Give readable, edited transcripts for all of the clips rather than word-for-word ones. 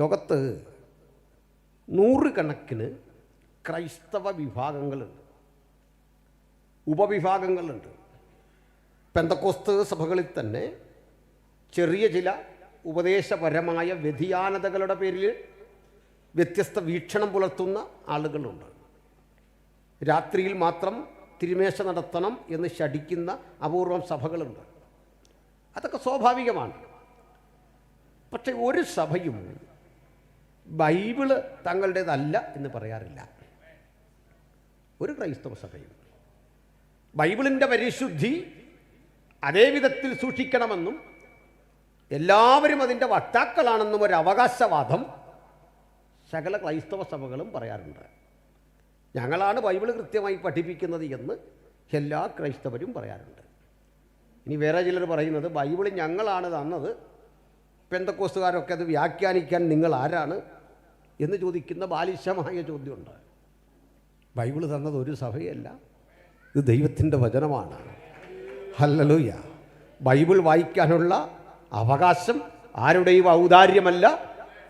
ലോകത്ത് നൂറുകണക്കിന് ക്രൈസ്തവ വിഭാഗങ്ങളുണ്ട്, ഉപവിഭാഗങ്ങളുണ്ട്. പെന്തക്കോസ്ത് സഭകളിൽ തന്നെ ചെറിയ ചില ഉപദേശപരമായ വ്യതിയാനതകളുടെ പേരിൽ വ്യത്യസ്ത വീക്ഷണം പുലർത്തുന്ന ആളുകളുണ്ട്. രാത്രിയിൽ മാത്രം തിരുമേശ നടത്തണം എന്ന് ശഠിക്കുന്ന അപൂർവം സഭകളുണ്ട്. അതൊക്കെ സ്വാഭാവികമാണ്. പക്ഷെ ഒരു സഭയും ബൈബിള് തങ്ങളുടേതല്ല എന്ന് പറയാറില്ല. ഒരു ക്രൈസ്തവ സഭയും ബൈബിളിൻ്റെ പരിശുദ്ധി അതേ വിധത്തിൽ സൂക്ഷിക്കണമെന്നും എല്ലാവരും അതിൻ്റെ വക്താക്കളാണെന്നും ഒരു അവകാശവാദം സകല ക്രൈസ്തവ സഭകളും പറയാറുണ്ട്. ഞങ്ങളാണ് ബൈബിൾ കൃത്യമായി പഠിപ്പിക്കുന്നത് എന്ന് എല്ലാ ക്രൈസ്തവരും പറയാറുണ്ട്. ഇനി വേറെ ചിലർ പറയുന്നത് ബൈബിൾ ഞങ്ങളാണ് തന്നത്, പെന്തക്കോസ്തുകാരൊക്കെ അത് വ്യാഖ്യാനിക്കാൻ നിങ്ങൾ ആരാണ് എന്ന് ചോദിക്കുന്ന ബാലിശമായ ചോദ്യമുണ്ട്. ബൈബിൾ തന്നത് ഒരു സഭയല്ല, ഇത് ദൈവത്തിൻ്റെ വചനമാണ്. ഹല്ലേലൂയ. ബൈബിൾ വായിക്കാനുള്ള അവകാശം ആരുടെയും ഔദാര്യമല്ല,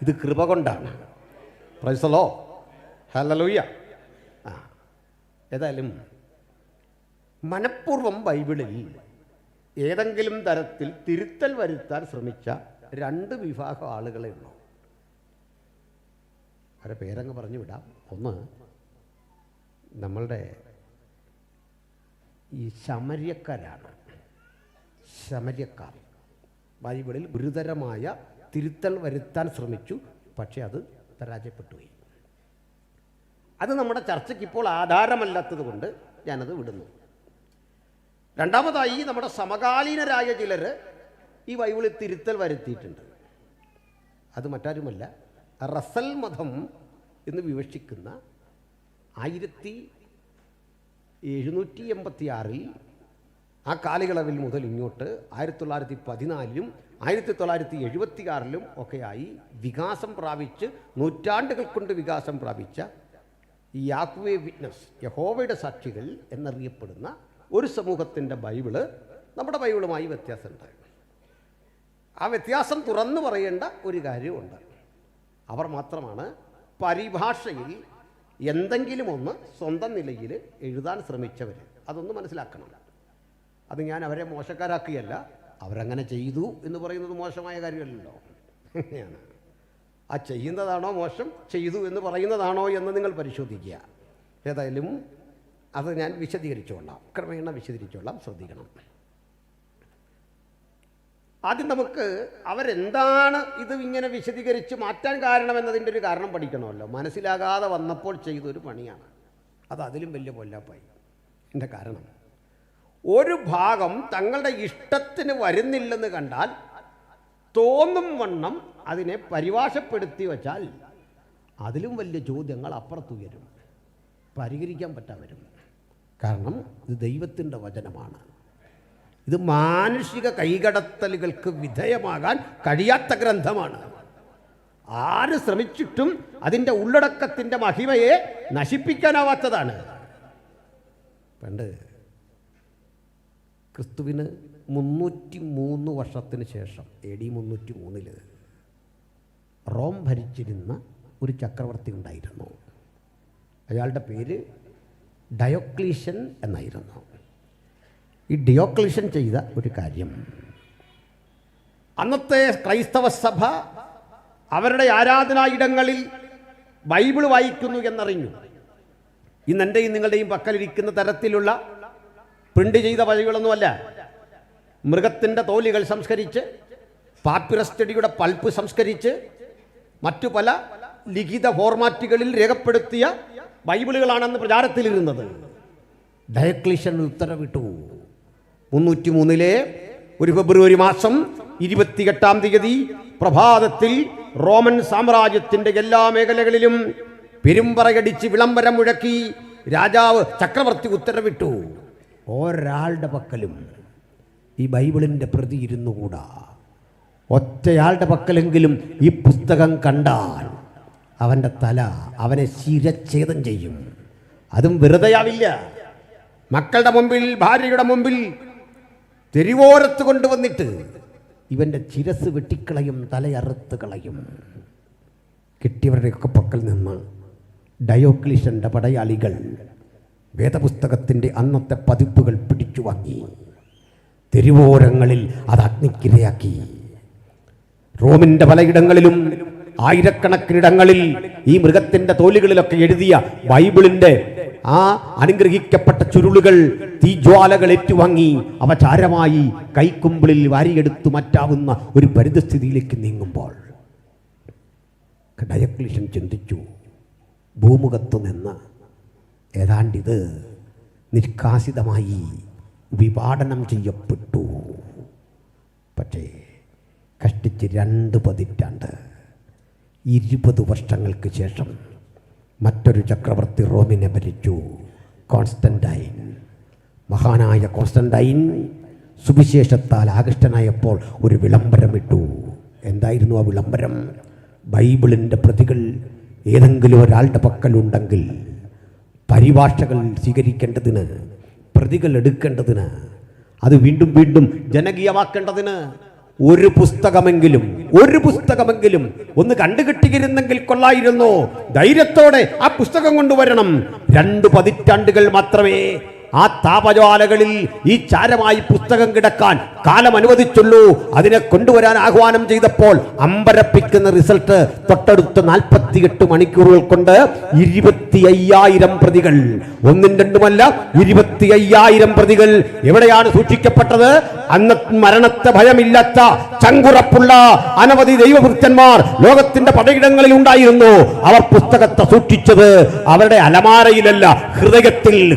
ഇത് കൃപ കൊണ്ടാണ്. Price the Lord. ഹല്ലേലൂയ. ഏതായാലും മനഃപൂർവ്വം ബൈബിളിൽ ഏതെങ്കിലും തരത്തിൽ തിരുത്തൽ വരുത്താൻ ശ്രമിച്ച രണ്ട് വിഭാഗം ആളുകളെ ഉള്ളൂ. അവരെ പേരങ്ങ് പറഞ്ഞു വിടാം. ഒന്ന്, നമ്മളുടെ ഈ ശമര്യക്കാരാണ്. ശമര്യക്കാർ ബൈബിളിൽ ഗുരുതരമായ തിരുത്തൽ വരുത്താൻ ശ്രമിച്ചു, പക്ഷേ അത് പരാജയപ്പെട്ടുപോയി. അത് നമ്മുടെ ചർച്ചയ്ക്ക് ഇപ്പോൾ ആധാരമല്ലാത്തത് കൊണ്ട് ഞാനത് വിടുന്നു. രണ്ടാമതായി, നമ്മുടെ സമകാലീനരായ ചിലർ ഈ ബൈബിളിൽ തിരുത്തൽ വരുത്തിയിട്ടുണ്ട്. അത് മറ്റാരുമല്ല, റസൽ മതം എന്ന് വിവക്ഷിക്കുന്ന 1786 ആ കാലയളവിൽ മുതൽ ഇങ്ങോട്ട് 1914 1976 ഒക്കെയായി വികാസം പ്രാപിച്ച്, നൂറ്റാണ്ടുകൾ കൊണ്ട് വികാസം പ്രാപിച്ച യാഹ്വേ വിറ്റ്നസ്, യഹോവയുടെ സാക്ഷികൾ എന്നറിയപ്പെടുന്ന ഒരു സമൂഹത്തിൻ്റെ ബൈബിള് നമ്മുടെ ബൈബിളുമായി വ്യത്യാസമുണ്ട്. ആ വ്യത്യാസം തുറന്നു പറയേണ്ട ഒരു കാര്യമുണ്ട്. അവർ മാത്രമാണ് പരിഭാഷയിൽ എന്തെങ്കിലും ഒന്ന് സ്വന്തം നിലയിൽ എഴുതാൻ ശ്രമിച്ചവർ. അതൊന്ന് മനസ്സിലാക്കണം. അത് ഞാൻ അവരെ മോശക്കാരാക്കുകയല്ല. അവരങ്ങനെ ചെയ്തു എന്ന് പറയുന്നത് മോശമായ കാര്യമല്ലല്ലോ. അങ്ങനെയാണ്. ആ ചെയ്യുന്നതാണോ മോശം, ചെയ്തു എന്ന് പറയുന്നതാണോ എന്ന് നിങ്ങൾ പരിശോധിക്കുക. ഏതായാലും അത് ഞാൻ വിശദീകരിച്ചോളാം, ക്രമേണ വിശദീകരിച്ചോളാം. ശ്രദ്ധിക്കണം. ആദ്യം നമുക്ക് അവരെന്താണ് ഇത് ഇങ്ങനെ വിശദീകരിച്ച് മാറ്റാൻ കാരണമെന്നതിൻ്റെ ഒരു കാരണം പഠിക്കണമല്ലോ. മനസ്സിലാകാതെ വന്നപ്പോൾ ചെയ്തൊരു പണിയാണ് അത്. അതിലും വലിയ പൊല്ലാപ്പായി. എൻ്റെ കാരണം, ഒരു ഭാഗം തങ്ങളുടെ ഇഷ്ടത്തിന് വരുന്നില്ലെന്ന് കണ്ടാൽ തോന്നും വണ്ണം അതിനെ പരിഭാഷപ്പെടുത്തി വച്ചാൽ അതിലും വലിയ ചോദ്യങ്ങൾ അപ്പുറത്തുയരും, പരിഹരിക്കാൻ പറ്റാവരും. കാരണം ഇത് ദൈവത്തിൻ്റെ വചനമാണ്. ഇത് മാനുഷിക കൈകടത്തലുകൾക്ക് വിധേയമാകാൻ കഴിയാത്ത ഗ്രന്ഥമാണ്. ആര് ശ്രമിച്ചിട്ടും അതിൻ്റെ ഉള്ളടക്കത്തിൻ്റെ മഹിമയെ നശിപ്പിക്കാനാവാത്തതാണ്. പണ്ട് ക്രിസ്തുവിന് 303 വർഷത്തിന് ശേഷം AD 303 റോം ഭരിച്ചിരുന്ന ഒരു ചക്രവർത്തി ഉണ്ടായിരുന്നു. അയാളുടെ പേര് ഡയോക്ലീഷ്യൻ എന്നായിരുന്നു. ഈ ഡയോക്ലീഷ്യൻ ചെയ്ത ഒരു കാര്യം, അന്നത്തെ ക്രൈസ്തവ സഭ അവരുടെ ആരാധനായിടങ്ങളിൽ ബൈബിൾ വായിക്കുന്നു എന്നറിഞ്ഞു. ഇന്ന് എൻ്റെയും നിങ്ങളുടെയും പക്കലിരിക്കുന്ന തരത്തിലുള്ള പ്രിൻ്റ് ചെയ്ത വഴികളൊന്നുമല്ല. മൃഗത്തിൻ്റെ തോലുകൾ സംസ്കരിച്ച്, പാപ്പിറസ് ചെടിയുടെ പൾപ്പ് സംസ്കരിച്ച്, മറ്റു പല ലിഖിത ഫോർമാറ്റുകളിൽ രേഖപ്പെടുത്തിയ ബൈബിളുകളാണെന്ന് പ്രചാരത്തിലിരുന്നത്. ഡയോക്ലീഷ്യൻ ഉത്തരവിട്ടു. 303 ഒരു ഫെബ്രുവരി മാസം 28-ാം തീയതി പ്രഭാതത്തിൽ റോമൻ സാമ്രാജ്യത്തിൻ്റെ എല്ലാ മേഖലകളിലും പെരുമ്പറയടിച്ച് വിളംബരം മുഴക്കി രാജാവ് ചക്രവർത്തി ഉത്തരവിട്ടു, ഒരാളുടെ പക്കലും ഈ ബൈബിളിൻ്റെ പ്രതി ഇരുന്നുകൂടാ. ഒറ്റയാളുടെ പക്കലെങ്കിലും ഈ പുസ്തകം കണ്ടാൽ അവൻ്റെ തല അവനെ ശിരച്ഛേദം ചെയ്യും. അതും വെറുതെയാവില്ല. മക്കളുടെ മുമ്പിൽ, ഭാര്യയുടെ മുമ്പിൽ തെരുവോരത്ത് കൊണ്ടുവന്നിട്ട് ഇവൻ്റെ ശിരസ് വെട്ടിക്കളയും, തലയറുത്ത് കളയും. കിട്ടിയവരുടെയൊക്കെ പക്കൽ നിന്ന് ഡയോക്ലീഷ്യൻ്റെ പടയാളികൾ വേദപുസ്തകത്തിൻ്റെ അന്നത്തെ പതിപ്പുകൾ പിടിച്ചു വാങ്ങി. തെരുവോരങ്ങളിൽ അത് അഗ്നിക്കിരയാക്കി. റോമിൻ്റെ പലയിടങ്ങളിലും ആയിരക്കണക്കിനിടങ്ങളിൽ ഈ മൃഗത്തിൻ്റെ തോലുകളിലൊക്കെ എഴുതിയ ബൈബിളിൻ്റെ ആ അനുഗ്രഹിക്കപ്പെട്ട ചുരുളുകൾ തീജ്വാലകൾ ഏറ്റുവാങ്ങി അവ ചാരമായി കൈക്കുമ്പിളിൽ വാരിയെടുത്തു മാറ്റാവുന്ന ഒരു പരിതസ്ഥിതിയിലേക്ക് നീങ്ങുമ്പോൾ ഡയോക്ലീഷ്യൻ ചിന്തിച്ചു, ഭൂമുഖത്തു നിന്ന് ഏതാണ്ടിത് നിഷ്കാസിതമായി വിഭാടനം ചെയ്യപ്പെട്ടു. പക്ഷേ കഷ്ടിച്ച് 2 പതിറ്റാണ്ട് 20 വർഷങ്ങൾക്ക് ശേഷം മറ്റൊരു ചക്രവർത്തി റോമിനെ ഭരിച്ചു, കോൺസ്റ്റന്റൈൻ. മഹാനായ കോൺസ്റ്റന്റൈൻ സുവിശേഷത്താൽ ആകൃഷ്ടനായപ്പോൾ ഒരു വിളംബരമിട്ടു. എന്തായിരുന്നു ആ വിളംബരം? ബൈബിളിൻ്റെ പ്രതികൾ ഏതെങ്കിലും ഒരാളുടെ പക്കലുണ്ടെങ്കിൽ പരിഭാഷകൾ സ്വീകരിക്കേണ്ടതിന്, പ്രതികൾ എടുക്കേണ്ടതിന്, അത് വീണ്ടും വീണ്ടും ജനകീയമാക്കേണ്ടതിന് ഒരു പുസ്തകമെങ്കിലും ഒന്ന് കണ്ടുകിട്ടിയിരുന്നെങ്കിൽ കൊള്ളായിരുന്നു. ധൈര്യത്തോടെ ആ പുസ്തകം കൊണ്ടുവരണം. 2 പതിറ്റാണ്ടുകൾ മാത്രമേ ആ താപജ്വാലകളിൽ ഈ ചാരമായി പുസ്തകം കിടക്കാൻ കാലം അനുവദിച്ചുള്ളൂ. അതിനെ കൊണ്ടുവരാൻ ആഹ്വാനം ചെയ്തപ്പോൾ അമ്പരപ്പിക്കുന്ന റിസൾട്ട്. തൊട്ടടുത്ത 48 മണിക്കൂറുകൾ കൊണ്ട് 25,000 പ്രതികൾ, 1-2 25,000 പ്രതികൾ എവിടെയാണ് സൂക്ഷിക്കപ്പെട്ടത്? അന്ന് മരണത്തെ ഭയമില്ലാത്ത ചങ്കുറപ്പുള്ള അനവധി ദൈവഭൃത്യന്മാർ ലോകത്തിന്റെ പലയിടങ്ങളിൽ ഉണ്ടായിരുന്നു. അവർ പുസ്തകത്തെ സൂക്ഷിച്ചത് അവരുടെ അലമാരയിലല്ല, ഹൃദയത്തിൽ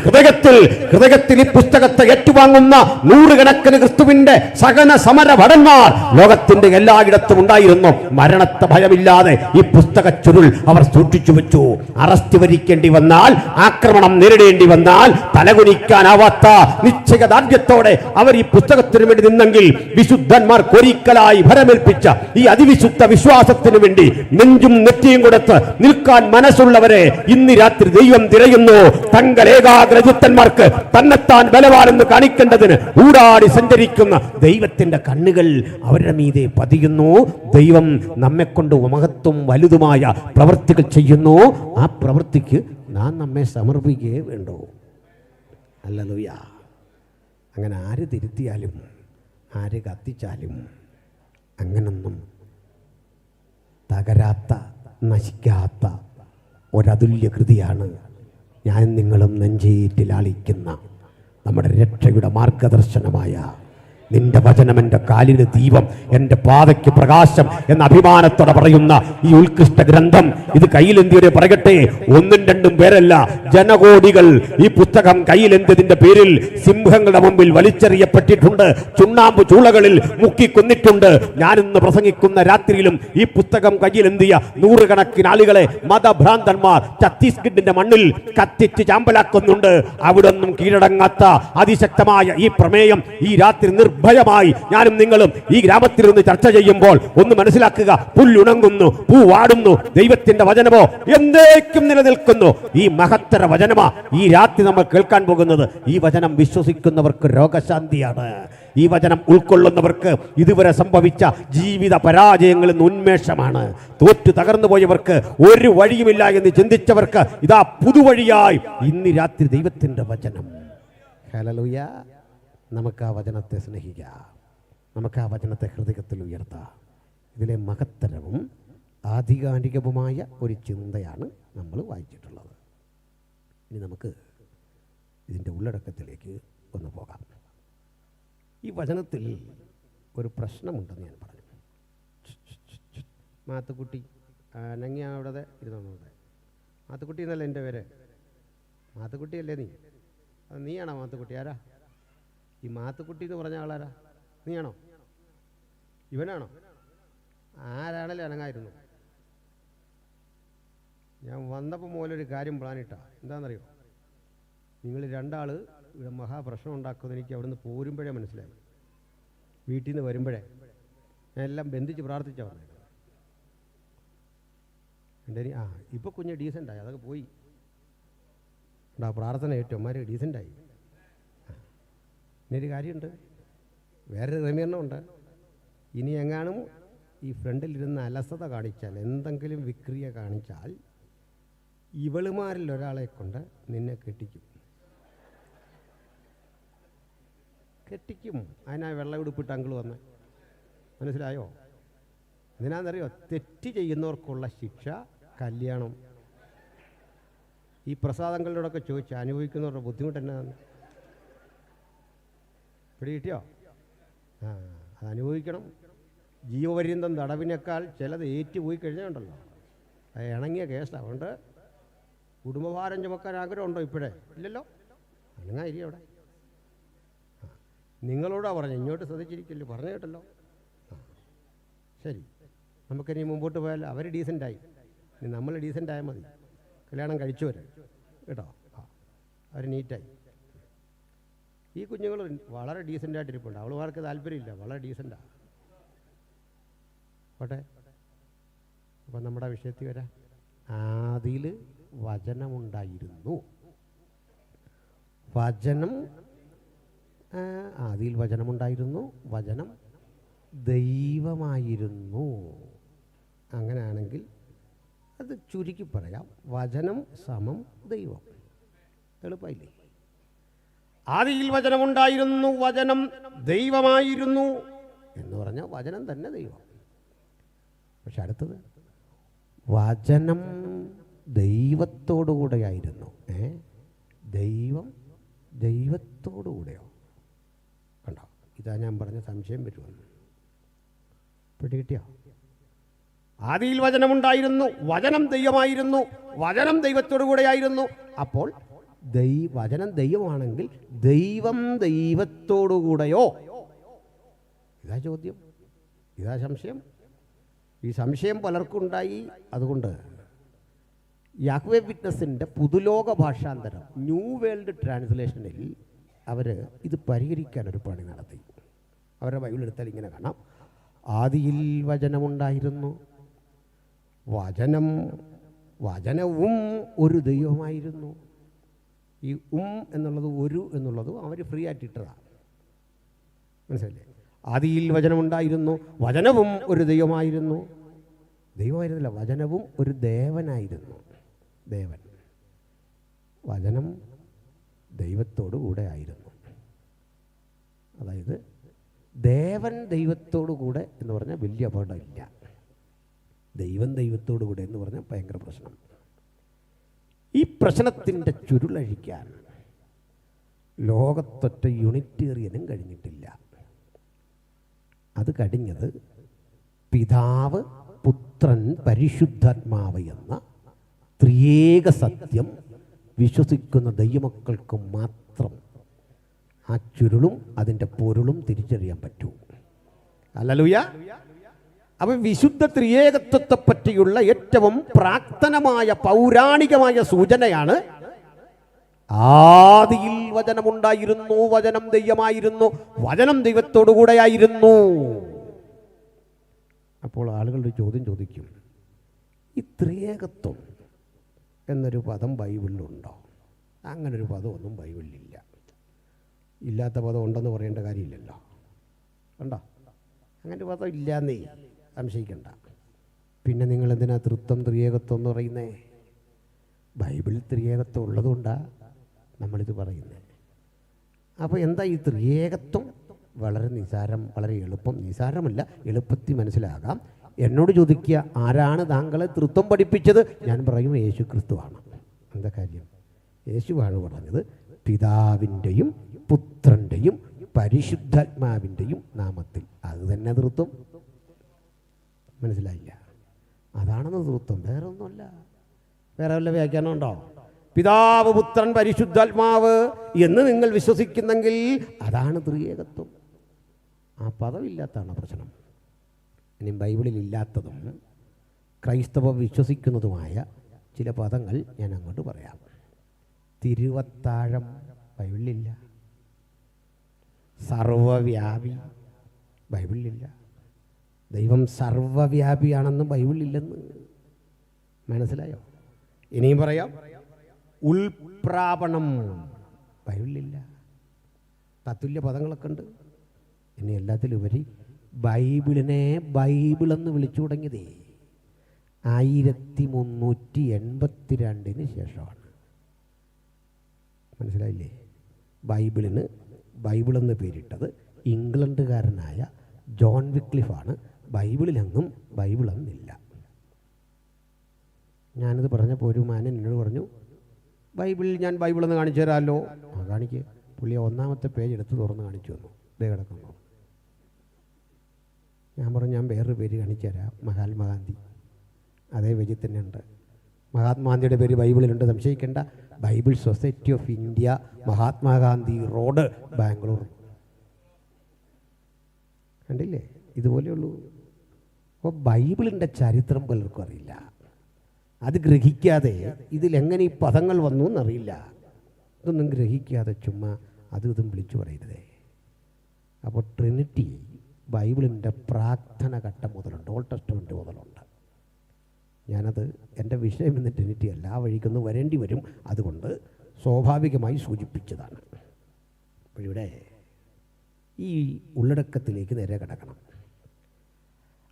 ഈ പുസ്തകത്തെ ഏറ്റുവാങ്ങുന്ന 100 കണക്കിന് ക്രിസ്തുവിന്റെ സഹന സമര ഭടന്മാർ ലോകത്തിന്റെ എല്ലായിടത്തും ഉണ്ടായിരുന്നു. മരണത്തെ ഭയമില്ലാതെ ഈ പുസ്തക ചുരുൾ അവർ സൂക്ഷിച്ചു വെച്ചു. അറസ്റ്റ് വരിക്കേണ്ടി വന്നാൽ, ആക്രമണം നേരിടേണ്ടി വന്നാൽ തലകുനിക്കാനാവാത്ത നിശ്ചയദാർഢ്യത്തോടെ അവർ ഈ പുസ്തകത്തിന് വേണ്ടി നിന്നെങ്കിൽ വിശുദ്ധന്മാർ ഒരിക്കലായി ഭരമേൽപ്പിച്ച ഈ അതിവിശുദ്ധ വിശ്വാസത്തിന് വേണ്ടി നെഞ്ചും നെറ്റിയും കൊടുത്ത് നിൽക്കാൻ മനസ്സുള്ളവരെ ഇന്ന് രാത്രി ദൈവം തിരയുന്നു. തങ്ങൾ ഏകാഗ്രചിത്തന്മാർക്ക് തന്നെത്താൻ ബലവാനെന്ന് കാണിക്കേണ്ടതിന് ഊടാടി സഞ്ചരിക്കുന്ന ദൈവത്തിന്റെ കണ്ണുകൾ അവരുടെ മീതെ പതിയുന്നു. ദൈവം നമ്മെക്കൊണ്ട് മഹത്വം വലുതുമായ പ്രവൃത്തികൾ ചെയ്യുന്നു. ആ പ്രവൃത്തിക്ക് നാം നമ്മെ സമർപ്പിക്കുകയേ വേണ്ടൂ. ഹല്ലേലൂയ. അങ്ങനെ ആര് തിരുത്തിയാലും ആര് കത്തിച്ചാലും അങ്ങനൊന്നും തകരാത്ത, നശിക്കാത്ത ഒരതുല്യ കൃതിയാണ് ഞാൻ നിങ്ങളും നെഞ്ചേറ്റിലാളിക്കുന്ന നമ്മുടെ രക്ഷയുടെ മാർഗദർശനമായ നിന്റെ വചനം എൻ്റെ കാലിന് ദീപം, എൻ്റെ പാതയ്ക്ക് പ്രകാശം എന്ന അഭിമാനത്തോടെ പറയുന്ന ഈ ഉത്കൃഷ്ട ഗ്രന്ഥം ഇത് കയ്യിലെന്തിയവരെ പറയട്ടെ. 1-2 പേരല്ല, ജനകോടികൾ ഈ പുസ്തകം കയ്യിലെന്തിയതിന്റെ പേരിൽ സിംഹങ്ങളുടെ മുമ്പിൽ വലിച്ചെറിയപ്പെട്ടിട്ടുണ്ട്, ചുണ്ണാമ്പ് ചൂളകളിൽ മുക്കിക്കൊന്നിട്ടുണ്ട്. ഞാനിന്ന് പ്രസംഗിക്കുന്ന രാത്രിയിലും ഈ പുസ്തകം കയ്യിലെന്തിയ 100 കണക്കിന് ആളുകളെ മതഭ്രാന്തന്മാർ ഛത്തീസ്ഗഡിന്റെ മണ്ണിൽ കത്തിച്ച് ചാമ്പലാക്കുന്നുണ്ട്. അവിടെ ഒന്നും കീഴടങ്ങാത്ത അതിശക്തമായ ഈ പ്രമേയം ഈ രാത്രി ഭയമായി ഞാനും നിങ്ങളും ഈ ഗ്രാമത്തിൽ നിന്ന് ചർച്ച ചെയ്യുമ്പോൾ ഒന്ന് മനസ്സിലാക്കുക. പുല്ലുണങ്ങുന്നു, പൂ വാടുന്നു, ദൈവത്തിന്റെ വചനമോ എന്നേക്കും നിലനിൽക്കുന്നു. ഈ മഹത്തര വചനമാ ഈ രാത്രി നമ്മൾ കേൾക്കാൻ പോകുന്നത്. ഈ വചനം വിശ്വസിക്കുന്നവർക്ക് രോഗശാന്തിയാണ്. ഈ വചനം ഉൾക്കൊള്ളുന്നവർക്ക് ഇതുവരെ സംഭവിച്ച ജീവിത പരാജയങ്ങളിൽ നിന്ന് ഉന്മേഷമാണ്. തോറ്റു തകർന്നു പോയവർക്ക് ഒരു വഴിയുമില്ല എന്ന് ചിന്തിച്ചവർക്ക് ഇതാ പുതുവഴിയായി ഇന്ന് രാത്രി ദൈവത്തിന്റെ വചനം. ഹല്ലേലൂയ. നമുക്ക് ആ വചനത്തെ സ്നേഹിക്കാം, നമുക്ക് ആ വചനത്തെ ഹൃദയത്തിൽ ഉയർത്താം. ഇതിലെ മഹത്തരവും ആധികാരികവുമായ ഒരു ചിന്തയാണ് നമ്മൾ വായിച്ചിട്ടുള്ളത്. ഇനി നമുക്ക് ഇതിൻ്റെ ഉള്ളടക്കത്തിലേക്ക് ഒന്ന് പോകാം. ഈ വചനത്തിൽ ഒരു പ്രശ്നമുണ്ടെന്ന് ഞാൻ പറഞ്ഞു. മാത്തുക്കുട്ടി അനങ്ങി അവിടെ ഇരുന്നോട്ടെ. മാത്തുക്കുട്ടി എന്നല്ല എൻ്റെ പേര്. മാത്തുക്കുട്ടിയല്ലേ നീ? അത് നീയാണോ മാത്തുക്കുട്ടി? ആരാ ഈ മാത്തുക്കുട്ടി എന്ന് പറഞ്ഞ ആളാരാ? നീയാണോ? ഇവനാണോ? ആരാണല്ലേ അനങ്ങായിരുന്നു? ഞാൻ വന്നപ്പോൾ മുതലൊരു കാര്യം പ്ലാനിട്ടാ. എന്താണെന്നറിയോ? നിങ്ങൾ 2 ആൾ ഇവിടെ മഹാപ്രശ്നം ഉണ്ടാക്കുമെന്ന് എനിക്ക് അവിടെ നിന്ന് പോരുമ്പോഴേ മനസ്സിലായി. വീട്ടിൽ നിന്ന് വരുമ്പോഴേ ഞാൻ എല്ലാം ബന്ധിച്ച് പ്രാർത്ഥിച്ചാ വന്നത്. എൻ്റെ ഇപ്പോൾ കുഞ്ഞ് ഡീസൻ്റായി, അതൊക്കെ പോയി. പ്രാർത്ഥന ഏറ്റവും അമ്മമാർ ഡീസൻ്റായി. ഇനിയൊരു കാര്യമുണ്ട്, വേറൊരു ക്രമീകരണമുണ്ട്. ഇനി എങ്ങാനും ഈ ഫ്രണ്ടിലിരുന്ന് അലസത കാണിച്ചാൽ, എന്തെങ്കിലും വിക്രിയ കാണിച്ചാൽ, ഇവളുമാരിൽ ഒരാളെ കൊണ്ട് നിന്നെ കെട്ടിക്കും. അതിനാ വെള്ളം ഉടുപ്പിട്ട് അങ്കിൾ വന്ന്. മനസ്സിലായോ? എന്തിനാണെന്നറിയോ? തെറ്റ് ചെയ്യുന്നവർക്കുള്ള ശിക്ഷ കല്യാണം. ഈ പ്രസാദങ്ങളിലൂടെയൊക്കെ ചോദിച്ച് അനുഭവിക്കുന്നവരുടെ ബുദ്ധിമുട്ട് എന്നാണ്? പിടികിട്ടിയോ? അത് അനുഭവിക്കണം. ജീവപര്യന്തം തടവിനേക്കാൾ ചിലത് ഏറ്റുപോയി കഴിഞ്ഞുണ്ടല്ലോ, അത് ഇണങ്ങിയ കേസാണ്. അതുകൊണ്ട് കുടുംബഭാരം ചുമക്കാൻ ആഗ്രഹമുണ്ടോ ഇപ്പോഴേ? ഇല്ലല്ലോ. അനങ്ങായിരി അവിടെ. നിങ്ങളോടാണ് പറഞ്ഞു, ഇങ്ങോട്ട് ശ്രദ്ധിച്ചിരിക്കില്ല, പറഞ്ഞു കേട്ടല്ലോ. ശരി, നമുക്കിനി മുമ്പോട്ട് പോയാൽ അവർ ഡീസൻ്റായി, ഇനി നമ്മൾ ഡീസൻ്റായാൽ മതി. കല്യാണം കഴിച്ചവർ കേട്ടോ, അവർ നീറ്റായി. ഈ കുഞ്ഞുങ്ങൾ വളരെ ഡീസൻ്റായിട്ടിരിപ്പുണ്ട്. അവളുമാർക്ക് താല്പര്യമില്ല, വളരെ ഡീസൻ്റാണ്. പോട്ടെ. അപ്പം നമ്മുടെ വിഷയത്തിൽ വരാം. ആദിയിൽ വചനമുണ്ടായിരുന്നു. ആദിയിൽ വചനമുണ്ടായിരുന്നു, വചനം ദൈവമായിരുന്നു. അങ്ങനെയാണെങ്കിൽ അത് ചുരുക്കി പറയാം, വചനം സമം ദൈവം. എളുപ്പമില്ലേ? ആദിയിൽ വചനമുണ്ടായിരുന്നു, വചനം ദൈവമായിരുന്നു എന്ന് പറഞ്ഞാൽ വചനം തന്നെ ദൈവം. പക്ഷെ അടുത്തത് വചനം ദൈവത്തോടുകൂടെയായിരുന്നു. ദൈവം ദൈവത്തോടുകൂടെയോ? കണ്ടോ? ഇതാ ഞാൻ പറഞ്ഞ സംശയം വരുമെന്ന്. പിടികിട്ടിയോ? ആദിയിൽ വചനമുണ്ടായിരുന്നു, വചനം ദൈവമായിരുന്നു, വചനം ദൈവത്തോടുകൂടെയായിരുന്നു. അപ്പോൾ വചനം ദൈവമാണെങ്കിൽ ദൈവം ദൈവത്തോടുകൂടെയോ? ഇതാ ചോദ്യം, ഇതാ സംശയം. ഈ സംശയം പലർക്കും ഉണ്ടായി. അതുകൊണ്ട് യാഹ്വേ വിറ്റ്നസിൻ്റെ പുതുലോക ഭാഷാന്തരം ന്യൂ വേൾഡ് ട്രാൻസ്ലേഷനിൽ അവർ ഇത് പരിഹരിക്കാനൊരു പണി നടത്തി. അവരുടെ ബൈബിൾ എടുത്താൽ ഇങ്ങനെ കാണാം: ആദിയിൽ വചനമുണ്ടായിരുന്നു, വചനവും ഒരു ദൈവമായിരുന്നു. ഈ എന്നുള്ളത് ഒരു എന്നുള്ളതും അവർ ഫ്രീ ആയിട്ടിട്ടതാണ്. മനസ്സിലല്ലേ? ആദിയിൽ വചനമുണ്ടായിരുന്നു, വചനവും ഒരു ദൈവമായിരുന്നു. ദൈവമായിരുന്നില്ല, വചനവും ഒരു ദേവനായിരുന്നു. ദേവൻ. വചനം ദൈവത്തോടു കൂടെ ആയിരുന്നു. അതായത് ദേവൻ ദൈവത്തോടു കൂടെ എന്ന് പറഞ്ഞാൽ വലിയ അപകടമില്ല. ദൈവം ദൈവത്തോടു കൂടെ എന്ന് പറഞ്ഞാൽ ഭയങ്കര പ്രശ്നം. ഈ പ്രശ്നത്തിൻ്റെ ചുരുളഴിക്കാൻ ലോകത്തൊറ്റ യൂണിറ്റേറിയനും കഴിഞ്ഞിട്ടില്ല. അത് കഴിഞ്ഞത് പിതാവ്, പുത്രൻ, പരിശുദ്ധാത്മാവ് എന്ന ത്രിയേക സത്യം വിശ്വസിക്കുന്ന ദൈവമക്കൾക്ക് മാത്രം ആ ചുരുളും അതിൻ്റെ പൊരുളും തിരിച്ചറിയാൻ പറ്റൂ. ഹല്ലേലൂയ. അപ്പം വിശുദ്ധ ത്രിയേകത്വത്തെ പറ്റിയുള്ള ഏറ്റവും പ്രാക്തനമായ പൗരാണികമായ സൂചനയാണ് ആദിയിൽ വചനമുണ്ടായിരുന്നു, വചനം ദൈവമായിരുന്നു, വചനം ദൈവത്തോടുകൂടെയായിരുന്നു. അപ്പോൾ ആളുകളുടെ ചോദ്യം ചോദിക്കും, ഈ ത്രിയേകത്വം എന്നൊരു പദം ബൈബിളിലുണ്ടോ? അങ്ങനൊരു പദമൊന്നും ബൈബിളിലില്ല. ഇല്ലാത്ത പദം ഉണ്ടെന്ന് പറയേണ്ട കാര്യമില്ലല്ലോ. കണ്ടോ? അങ്ങനെ ഒരു പദം ഇല്ലാന്നേ സംശയിക്കണ്ട. പിന്നെ നിങ്ങൾ എന്തിനാ തൃത്വം ത്രിയേകത്വം എന്ന് പറയുന്നേ? ബൈബിളിൽ ത്രിയേകത്വം ഉള്ളതുകൊണ്ടാണ് നമ്മളിത് പറയുന്നത്. അപ്പോൾ എന്താ ഈ ത്രിയേകത്വം? വളരെ നിസാരം, വളരെ എളുപ്പം. നിസാരമല്ല, എളുപ്പത്തിൽ മനസ്സിലാകാം. എന്നോട് ചോദിക്കുക, ആരാണ് താങ്കളെ തൃത്വം പഠിപ്പിച്ചത്? ഞാൻ പറയും യേശു ക്രിസ്തുവാണ്. എന്താ കാര്യം? യേശുവാണ് പറഞ്ഞത്, പിതാവിൻ്റെയും പുത്രൻ്റെയും പരിശുദ്ധാത്മാവിൻ്റെയും നാമത്തിൽ. അത് തന്നെ തൃത്വം. മനസ്സിലായില്ല? അതാണെന്ന് തൃത്വം, വേറെ ഒന്നുമല്ല. വേറെ വല്ല വ്യാഖ്യാനം ഉണ്ടോ? പിതാവ്, പുത്രൻ, പരിശുദ്ധാത്മാവ് എന്ന് നിങ്ങൾ വിശ്വസിക്കുന്നെങ്കിൽ അതാണ് ത്രിയേകത്വം. ആ പദമില്ലാത്തതാണ് പ്രശ്നം. ഇനി ബൈബിളിൽ ഇല്ലാത്തതും ക്രൈസ്തവ വിശ്വസിക്കുന്നതുമായ ചില പദങ്ങൾ ഞാൻ അങ്ങോട്ട് പറയാം. തിരുവത്താഴം ബൈബിളിലില്ല. സർവവ്യാപി ബൈബിളിലില്ല. ദൈവം സർവവ്യാപിയാണെന്ന് ബൈബിളിലില്ലെന്ന്. മനസ്സിലായോ? ഇനിയും പറയാം, ഉൽപ്രാപണം ബൈബിളിലില്ല. തത്തുല്യ പദങ്ങളൊക്കെ ഉണ്ട്. ഇനി എല്ലാത്തിലുപരി ബൈബിളിനെ ബൈബിളെന്ന് വിളിച്ചു തുടങ്ങിയതേ 1382 ശേഷമാണ്. മനസ്സിലായില്ലേ? ബൈബിളിന് ബൈബിളെന്ന് പേരിട്ടത് ഇംഗ്ലണ്ടുകാരനായ ജോൺ വിക്ലിഫാണ്. ബൈബിളിലെങ്ങും ബൈബിളെന്നില്ല. ഞാനിത് പറഞ്ഞപ്പോൾ ഒരു മാനൻ എന്നോട് പറഞ്ഞു, ബൈബിളിൽ ഞാൻ ബൈബിളെന്ന് കാണിച്ചു തരാമല്ലോ. കാണിക്കുക. പുള്ളി 1-ാമത്തെ പേജ് എടുത്ത് തുറന്ന് കാണിച്ചു തന്നു. ഇതേ കിടക്കുന്നു. ഞാൻ പറഞ്ഞു, ഞാൻ വേറൊരു പേര് കാണിച്ചു തരാം, മഹാത്മാഗാന്ധി. അതേ പേജിൽ തന്നെ ഉണ്ട്. മഹാത്മാഗാന്ധിയുടെ പേര് ബൈബിളിലുണ്ട്, സംശയിക്കേണ്ട. Bible society of India, Mahatma Gandhi road, Bangalore. കണ്ടില്ലേ? ഇതുപോലെയുള്ളൂ. അപ്പോൾ ബൈബിളിൻ്റെ ചരിത്രം പലർക്കും അറിയില്ല. അത് ഗ്രഹിക്കാതെ ഇതിലെങ്ങനെ ഈ പദങ്ങൾ വന്നു എന്നറിയില്ല. ഇതൊന്നും ഗ്രഹിക്കാതെ ചുമ്മാ അതും ഇതും വിളിച്ചു പറയരുതേ. അപ്പോൾ ട്രിനിറ്റി ബൈബിളിൻ്റെ പ്രാർത്ഥന ഘട്ടം മുതലുണ്ട്, ഓൾഡ് ടെസ്റ്റമെൻറ്റ് മുതലുണ്ട്. ഞാനത് എൻ്റെ വിഷയം എന്ന ട്രിനിറ്റി അല്ല, ആ വഴിക്കൊന്ന് വരേണ്ടി വരും. അതുകൊണ്ട് സ്വാഭാവികമായി സൂചിപ്പിച്ചതാണ്. അപ്പോഴിവിടെ ഈ ഉള്ളടക്കത്തിലേക്ക് നേരെ കിടക്കണം.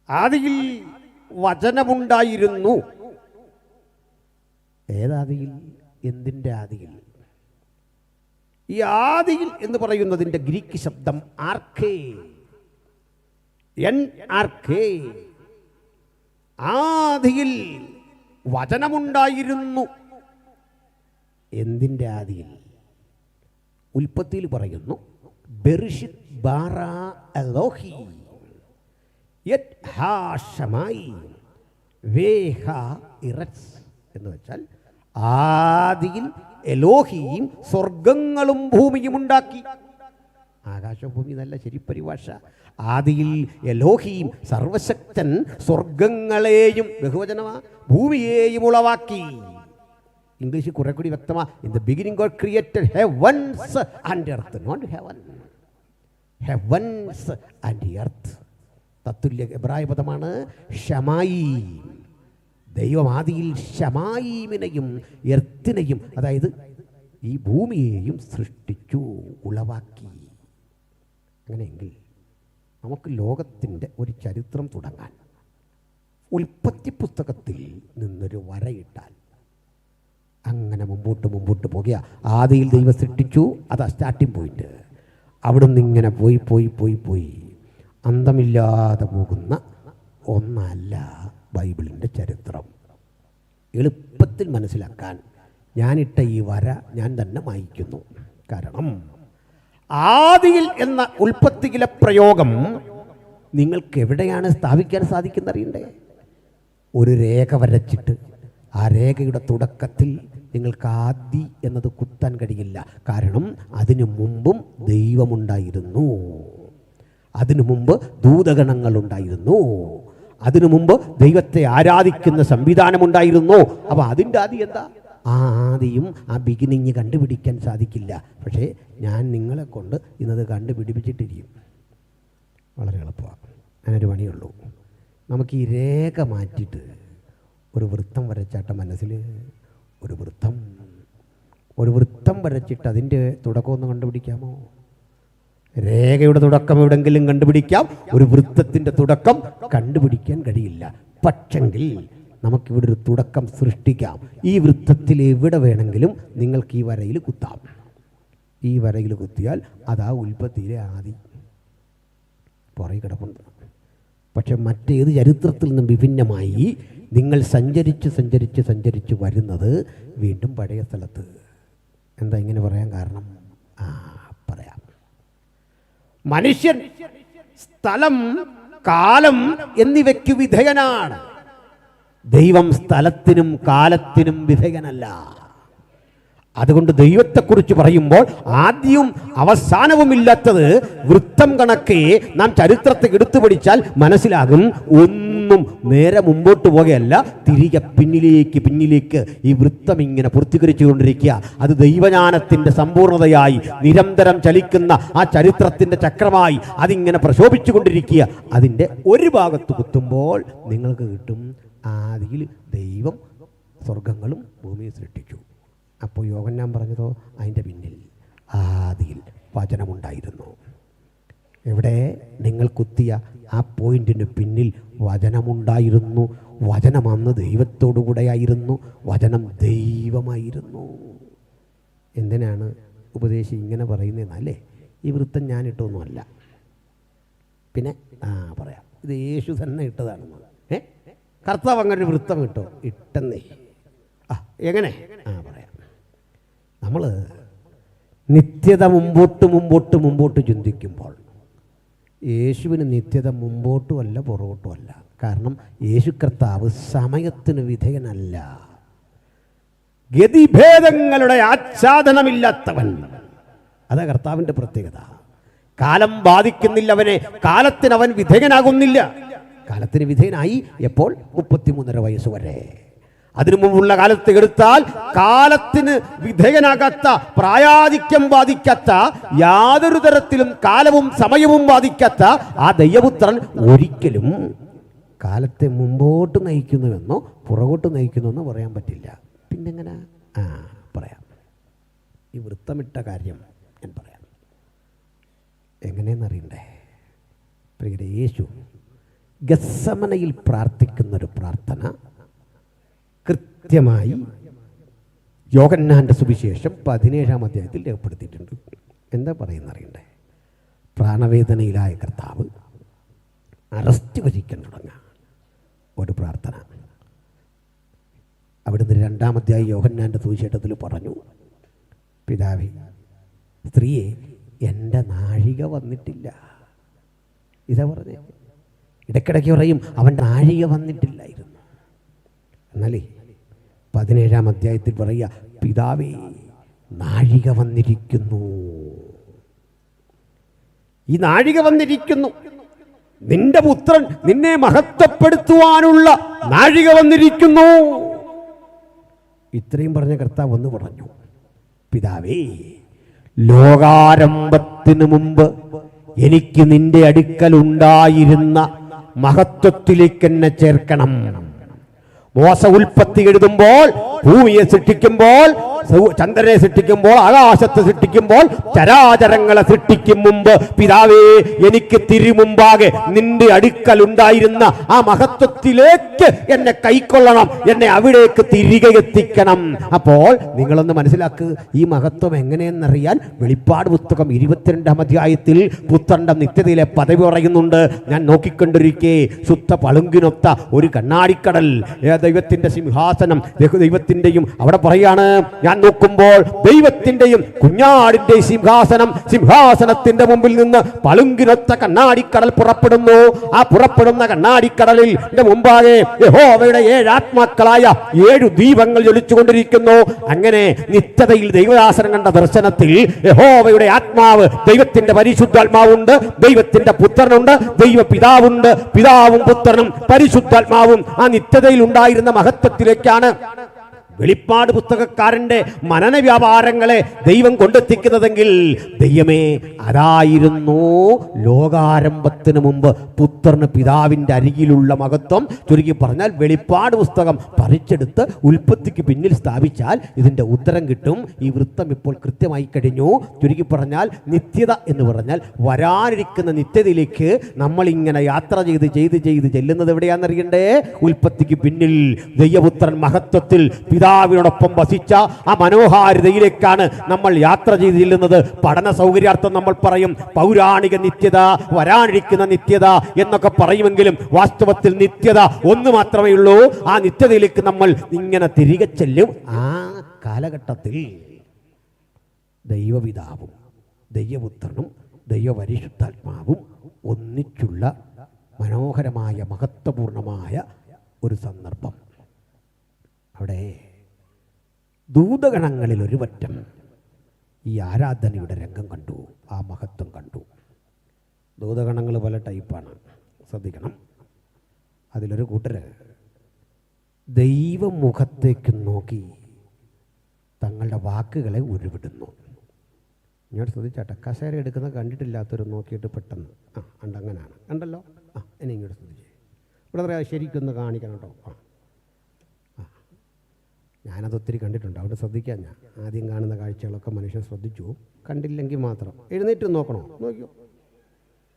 ആദിയിൽ വചനമുണ്ടായിരുന്നു. ഏതാദിയിൽ? എന്തിൻ്റെ ആദിയിൽ? ഈ ആദിയിൽ എന്ന് പറയുന്നതിൻ്റെ ഗ്രീക്ക് ശബ്ദം ആർക്കേ, NRK. ആദിയിൽ വചനമുണ്ടായിരുന്നു. എന്തിൻ്റെ ആദിയിൽ? ഉൽപ്പത്തിയിൽ പറയുന്നു, ബെറിഷിത് ബാറാ എലോഹി യത് ഹാ ഷമായി വേഹ ഇററ്റ്സ് എന്ന് വെച്ചാൽ ആദിയിൽ എലോഹിയും സ്വർഗങ്ങളും ഭൂമിയും ഉണ്ടാക്കി. ആകാശഭൂമി നല്ല ശരി പരിഭാഷ. ആദിയിൽ എലോഹിയും സർവശക്തൻ സ്വർഗങ്ങളെയും, ബഹുവചനമാ, ഭൂമിയെയും ഉളവാക്കി. ഇംഗ്ലീഷിൽ കുറെ കൂടി വ്യക്തമാ, in the beginning God created heavens and earth, not heaven, heavens and earth. തത്തുല്യ എബ്രായ പദമാണ് ഷമായി. ദൈവം ആദിയിൽ ഷമായിമിനെയും എർത്തിനെയും, അതായത് ഈ ഭൂമിയെയും സൃഷ്ടിച്ചു, ഉളവാക്കി. അങ്ങനെയെങ്കിൽ നമുക്ക് ലോകത്തിൻ്റെ ഒരു ചരിത്രം തുടങ്ങാൻ ഉൽപ്പത്തി പുസ്തകത്തിൽ നിന്നൊരു വരയിട്ടാൽ അങ്ങനെ മുമ്പോട്ട് പോകുക. ആദിയിൽ ദൈവം സൃഷ്ടിച്ചു, അതാ സ്റ്റാർട്ടിംഗ് പോയിന്റ്. അവിടെ നിന്ന് ഇങ്ങനെ പോയി അന്തമില്ലാതെ പോകുന്ന ഒന്നല്ല ബൈബിളിൻ്റെ ചരിത്രം. എളുപ്പത്തിൽ മനസ്സിലാക്കാൻ ഞാനിട്ട ഈ വര ഞാൻ തന്നെ മായ്ക്കുന്നു. കാരണം ആദിയിൽ എന്ന ഉൽപ്പത്തിയിലെ പ്രയോഗം നിങ്ങൾക്ക് എവിടെയാണ് സ്ഥാപിക്കാൻ സാധിക്കുന്ന അറിയണ്ടേ? ഒരു രേഖ വരച്ചിട്ട് ആ രേഖയുടെ തുടക്കത്തിൽ നിങ്ങൾക്ക് ആദി എന്നത് കുത്താൻ കഴിയില്ല. കാരണം അതിനു മുമ്പും ദൈവമുണ്ടായിരുന്നു, അതിനു മുമ്പ് ദൂതഗണങ്ങളുണ്ടായിരുന്നു, അതിനു മുമ്പ് ദൈവത്തെ ആരാധിക്കുന്ന സംവിധാനമുണ്ടായിരുന്നു. അപ്പോൾ അതിൻ്റെ ആദി എന്താ? ആ ആദിയും ആ ബിഗിനിങ് കണ്ടുപിടിക്കാൻ സാധിക്കില്ല. പക്ഷേ ഞാൻ നിങ്ങളെ കൊണ്ട് ഇന്നത് കണ്ടുപിടിപ്പിച്ചിട്ടിരിക്കും. വളരെ എളുപ്പമാണ്. അതിനൊരു പണിയുള്ളൂ. നമുക്ക് ഈ രേഖ മാറ്റിയിട്ട് ഒരു വൃത്തം വരച്ചാട്ട മനസ്സിൽ ഒരു വൃത്തം വരച്ചിട്ട് അതിൻ്റെ തുടക്കമൊന്ന് കണ്ടുപിടിക്കാമോ? രേഖയുടെ തുടക്കം എവിടെങ്കിലും കണ്ടുപിടിക്കാം, ഒരു വൃത്തത്തിൻ്റെ തുടക്കം കണ്ടുപിടിക്കാൻ കഴിയില്ല. പക്ഷെങ്കിൽ നമുക്കിവിടെ ഒരു തുടക്കം സൃഷ്ടിക്കാം. ഈ വൃത്തത്തിൽ എവിടെ വേണമെങ്കിലും നിങ്ങൾക്ക് ഈ വരയിൽ കുത്താം. ഈ വരയിൽ കുത്തിയാൽ അതാ ഉൽപ്പത്തിയിലെ ആദി പുറകെ കിടപ്പുണ്ട്. പക്ഷെ മറ്റേത് ചരിത്രത്തിൽ നിന്നും വിഭിന്നമായി നിങ്ങൾ സഞ്ചരിച്ച് വരുന്നത് വീണ്ടും പഴയ സ്ഥലത്ത്. എന്താ ഇങ്ങനെ പറയാൻ കാരണം? പറയാം. മനുഷ്യൻ സ്ഥലം, കാലം എന്നിവയ്ക്ക് വിധേയനാണ്. ദൈവം സ്ഥലത്തിനും കാലത്തിനും വിധേയനല്ല. അതുകൊണ്ട് ദൈവത്തെക്കുറിച്ച് പറയുമ്പോൾ ആദ്യവും അവസാനവുമില്ലാത്തത് വൃത്തം കണക്കെ നാം ചരിത്രത്തെ എടുത്തു പഠിച്ചാൽ മനസ്സിലാകും. ഒന്നും നേരെ മുമ്പോട്ട് പോകുകയല്ല, തിരികെ പിന്നിലേക്ക് ഈ വൃത്തം ഇങ്ങനെ പൂർത്തീകരിച്ചുകൊണ്ടിരിക്കുക. അത് ദൈവജ്ഞാനത്തിൻ്റെ സമ്പൂർണതയായി നിരന്തരം ചലിക്കുന്ന ആ ചരിത്രത്തിൻ്റെ ചക്രമായി അതിങ്ങനെ പ്രശോഭിച്ചുകൊണ്ടിരിക്കുക. അതിൻ്റെ ഒരു ഭാഗത്ത് കുത്തുമ്പോൾ നിങ്ങൾക്ക് കിട്ടും ആദിയിൽ ദൈവം സ്വർഗങ്ങളും ഭൂമിയും സൃഷ്ടിച്ചു. അപ്പോൾ യോഹന്നാൻ പറഞ്ഞതോ അതിൻ്റെ പിന്നിൽ ആദിയിൽ വചനമുണ്ടായിരുന്നു. എവിടെ? നിങ്ങൾ കുത്തിയ ആ പോയിന്റിന് പിന്നിൽ വചനമുണ്ടായിരുന്നു. വചനം അന്ന് ദൈവത്തോടു കൂടെയായിരുന്നു. വചനം ദൈവമായിരുന്നു. എന്തിനാണ് ഉപദേശി ഇങ്ങനെ പറയുന്നതെന്നല്ലേ? ഈ വൃത്തം ഞാൻ ഇട്ടൊന്നുമല്ല. പിന്നെ പറയാം, ഇത് യേശു തന്നെ ഇട്ടതാണെന്ന്. കർത്താവ് അങ്ങനെ ഒരു വൃത്തം ഇട്ടോ? ഇട്ടെന്നേ. എങ്ങനെ? പറയാം. നമ്മൾ നിത്യത മുമ്പോട്ട് ചിന്തിക്കുമ്പോൾ യേശുവിന് നിത്യത മുമ്പോട്ടുമല്ല പുറകോട്ടുമല്ല. കാരണം യേശു കർത്താവ് സമയത്തിന് വിധേയനല്ല, ഗതിഭേദങ്ങളുടെ ആച്ഛാദനമില്ലാത്തവൻ. അതാ കർത്താവിൻ്റെ പ്രത്യേകത. കാലം ബാധിക്കുന്നില്ല അവനെ, കാലത്തിന് അവൻ വിധേയനാകുന്നില്ല. കാലത്തിന് വിധേയനായി എപ്പോൾ? 33.5 വയസ്സ് വരെ. അതിനു മുമ്പുള്ള കാലത്ത് എടുത്താൽ കാലത്തിന് വിധേയനാകാത്ത, പ്രായാധിക്യം ബാധിക്കാത്ത, യാതൊരു തരത്തിലും കാലവും സമയവും ബാധിക്കാത്ത ആ ദൈവപുത്രൻ ഒരിക്കലും കാലത്തെ മുമ്പോട്ട് നയിക്കുന്നുവെന്നോ പുറകോട്ട് നയിക്കുന്നുവെന്നോ പറയാൻ പറ്റില്ല. പിന്നെങ്ങനെ? പറയാം. ഈ വൃത്തമിട്ട കാര്യം ഞാൻ പറയാം. എങ്ങനെയെന്നറിയണ്ടേ? പ്രിയരെ, യേശു ഗത്സമനയിൽ പ്രാർത്ഥിക്കുന്നൊരു പ്രാർത്ഥന കൃത്യമായി യോഹന്നാന്റെ സുവിശേഷം 17-ാം അധ്യായത്തിൽ രേഖപ്പെടുത്തിയിട്ടുണ്ട്. എന്താ പറയുന്നറിയണ്ടേ? പ്രാണവേദനയിലായ കർത്താവ് അറസ്റ്റ് വരിക്കാൻ തുടങ്ങുക ഒരു പ്രാർത്ഥന. അവിടുന്ന് 2-ാം അധ്യായം യോഹന്നാന്റെ സുവിശേഷത്തിൽ പറഞ്ഞു, പിതാവേ, സ്ത്രീയെ, എൻ്റെ നാഴിക വന്നിട്ടില്ല. ഇതാ പറഞ്ഞേ. ഇടയ്ക്കിടയ്ക്ക് പറയും അവൻ്റെ നാഴിക വന്നിട്ടില്ലായിരുന്നു. എന്നാലേ 17-ാം അധ്യായത്തിൽ പറയുക, പിതാവേ, നാഴിക വന്നിരിക്കുന്നു. ഈ നാഴിക വന്നിരിക്കുന്നു. നിന്റെ പുത്രൻ നിന്നെ മഹത്വപ്പെടുത്തുവാനുള്ള നാഴിക വന്നിരിക്കുന്നു. ഇത്രയും പറഞ്ഞ കർത്താവ് ഒന്ന് പറഞ്ഞു, പിതാവേ, ലോകാരംഭത്തിന് മുമ്പ് എനിക്ക് നിന്റെ അടുക്കൽ ഉണ്ടായിരുന്ന മഹത്വത്തിലേക്ക് എന്നെ ചേർക്കണം. മോശ ഉൽപ്പത്തി എഴുതുമ്പോൾ, ഭൂമിയെ സൃഷ്ടിക്കുമ്പോൾ, ചന്ദ്രനെ സൃഷ്ടിക്കുമ്പോൾ, ആകാശത്തെ സൃഷ്ടിക്കുമ്പോൾ, ചരാചരങ്ങളെ സൃഷ്ടിക്കും മുമ്പ്, പിതാവേ, എനിക്ക് തിരുമുമ്പാകെ നിന്റെ അടുക്കൽ ഉണ്ടായിരുന്ന ആ മഹത്വത്തിലേക്ക് എന്നെ കൈക്കൊള്ളണം, എന്നെ അവിടേക്ക് തിരികെ എത്തിക്കണം. അപ്പോൾ നിങ്ങളൊന്ന് മനസ്സിലാക്കുക, ഈ മഹത്വം എങ്ങനെയെന്നറിയാൻ വെളിപ്പാട് പുസ്തകം 22-ാം അധ്യായത്തിൽ പുത്രന്റെ നിത്യതയിലെ പദവി പറയുന്നുണ്ട്. ഞാൻ നോക്കിക്കൊണ്ടിരിക്കെ ശുദ്ധ പളുങ്കിനൊത്ത ഒരു കണ്ണാടിക്കടൽ, ദൈവത്തിന്റെ സിംഹാസനം, ദൈവത്തിന്റെയും, അവിടെ പറയാണ്, ഞാൻ നോക്കുമ്പോൾ ദൈവത്തിന്റെയും കുഞ്ഞാടിന്റെയും സിംഹാസനത്തിന്റെ മുമ്പിൽ നിന്ന് പളുങ്കിനൊത്ത കണ്ണാടിക്കടൽ പുറപ്പെടുന്നു. ആ പുറപ്പെടുന്ന കണ്ണാടിക്കടലിൽ മുമ്പാകെ യഹോവയുടെ 7 ആത്മാക്കളായ 7 ദീപങ്ങൾ ജ്വലിച്ചുകൊണ്ടിരിക്കുന്നു. അങ്ങനെ നിത്യതയിൽ ദൈവദാസനം കണ്ട ദർശനത്തിൽ യഹോവയുടെ ആത്മാവ്, ദൈവത്തിന്റെ പരിശുദ്ധാത്മാവുണ്ട്, ദൈവത്തിന്റെ പുത്രനുണ്ട്, ദൈവപിതാവുണ്ട്, പിതാവും പുത്രനും പരിശുദ്ധാത്മാവും ആ നിത്യതയിൽ ഉണ്ടായിരുന്ന മഹത്വത്തിലേക്കാണ് വെളിപ്പാട് പുസ്തകക്കാരന്റെ മനന വ്യാപാരങ്ങളെ ദൈവം കൊണ്ടെത്തിക്കുന്നതെങ്കിൽ, ദൈവമേ, അതായിരുന്നു ലോകാരംഭത്തിന് മുമ്പ് പുത്രന് പിതാവിൻ്റെ അരികിലുള്ള മഹത്വം. ചുരുക്കി പറഞ്ഞാൽ വെളിപ്പാട് പുസ്തകം പറിച്ചെടുത്ത് ഉൽപ്പത്തിക്ക് പിന്നിൽ സ്ഥാപിച്ചാൽ ഇതിൻ്റെ ഉത്തരം കിട്ടും. ഈ വൃത്തം ഇപ്പോൾ കൃത്യമായി കഴിഞ്ഞു. ചുരുക്കി പറഞ്ഞാൽ നിത്യത എന്ന് പറഞ്ഞാൽ വരാനിരിക്കുന്ന നിത്യതയിലേക്ക് നമ്മളിങ്ങനെ യാത്ര ചെയ്ത് ചെല്ലുന്നത് എവിടെയാണെന്നറിയണ്ടേ? ഉൽപ്പത്തിക്ക് പിന്നിൽ ദൈവപുത്രൻ മഹത്വത്തിൽ പിതാവിനോടൊപ്പം വസിച്ച ആ മനോഹാരിതയിലേക്കാണ് നമ്മൾ യാത്ര ചെയ്ത് ചെല്ലുന്നത്. പഠന സൗകര്യാർത്ഥം നമ്മൾ പറയും പൗരാണിക നിത്യത, വരാനിരിക്കുന്ന നിത്യത എന്നൊക്കെ പറയുമെങ്കിലും വാസ്തവത്തിൽ നിത്യത ഒന്ന് മാത്രമേ ഉള്ളൂ. ആ നിത്യതയിലേക്ക് നമ്മൾ ഇങ്ങനെ തിരികെ ചെല്ലും. ആ കാലഘട്ടത്തിൽ ദൈവപിതാവും ദൈവപുത്രനും ദൈവപരിശുദ്ധാത്മാവും ഒന്നിച്ചുള്ള മനോഹരമായ മഹത്വപൂർണമായ ഒരു സന്ദർഭം. അവിടെ ദൂതഗണങ്ങളിൽ ഒരു പറ്റം ഈ ആരാധനയുടെ രംഗം കണ്ടു, ആ മഹത്വം കണ്ടു. ദൂതഗണങ്ങൾ പല ടൈപ്പാണ്, ശ്രദ്ധിക്കണം. അതിലൊരു കൂട്ടർ ദൈവമുഖത്തേക്ക് നോക്കി തങ്ങളുടെ വാക്കുകളെ ഉരുവിടുന്നു. ഇങ്ങോട്ട് ശ്രദ്ധിച്ചാട്ടെ, കസേര എടുക്കുന്ന കണ്ടിട്ടില്ലാത്തൊരു നോക്കിയിട്ട് പെട്ടെന്ന് അങ്ങനെയാണ് കണ്ടല്ലോ, എന്നെ ഇങ്ങോട്ട് ശ്രദ്ധിച്ചേ, ഇവിടെ പറയാം ശരിക്കൊന്ന് കാണിക്കണം കേട്ടോ. ഞാനത് ഒത്തിരി കണ്ടിട്ടുണ്ട്, അവിടെ ശ്രദ്ധിക്കാൻ. ഞാൻ ആദ്യം കാണുന്ന കാഴ്ചകളൊക്കെ മനുഷ്യൻ ശ്രദ്ധിച്ചു, കണ്ടില്ലെങ്കിൽ മാത്രം എഴുന്നേറ്റ് നോക്കണോ? നോക്കിയോ,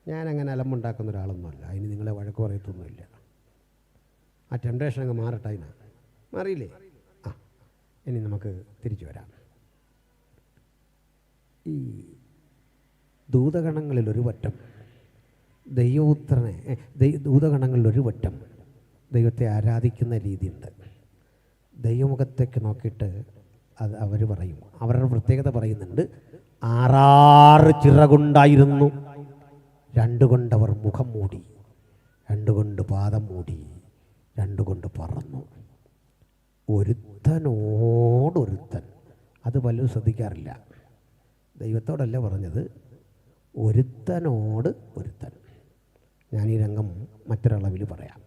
ഞാനങ്ങനെ അലമ്പുണ്ടാക്കുന്ന ഒരാളൊന്നുമല്ല. അതിന് നിങ്ങളെ വഴക്ക് പറയത്തൊന്നുമില്ല. ആ ടെംപ്ടേഷൻ അങ്ങ് മാറട്ടെ. അതിനാ മാറിയില്ലേ? ആ, ഇനി നമുക്ക് തിരിച്ചു വരാം. ഈ ദൂതഗണങ്ങളിലൊരു വട്ടം ദൂതഗണങ്ങളിലൊരു വട്ടം ദൈവത്തെ ആരാധിക്കുന്ന രീതിയുണ്ട്. ദൈവമുഖത്തേക്ക് നോക്കിയിട്ട് അവർ പറയും, അവരുടെ പ്രത്യേകത പറയുന്നുണ്ട്. 6 ചിറകുണ്ടായിരുന്നു, 2 കൊണ്ടവർ മുഖം മൂടി, 2 കൊണ്ട് പാദം മൂടി, 2 കൊണ്ട് പറന്നു. ഒരുത്തനോടൊരുത്തൻ. അത് പലരും ശ്രദ്ധിക്കാറില്ല. ദൈവത്തോടല്ല പറഞ്ഞത്, ഒരുത്തനോട് ഒരുത്തൻ. ഞാൻ ഈ രംഗം മറ്റൊരളവിൽ പറയാം.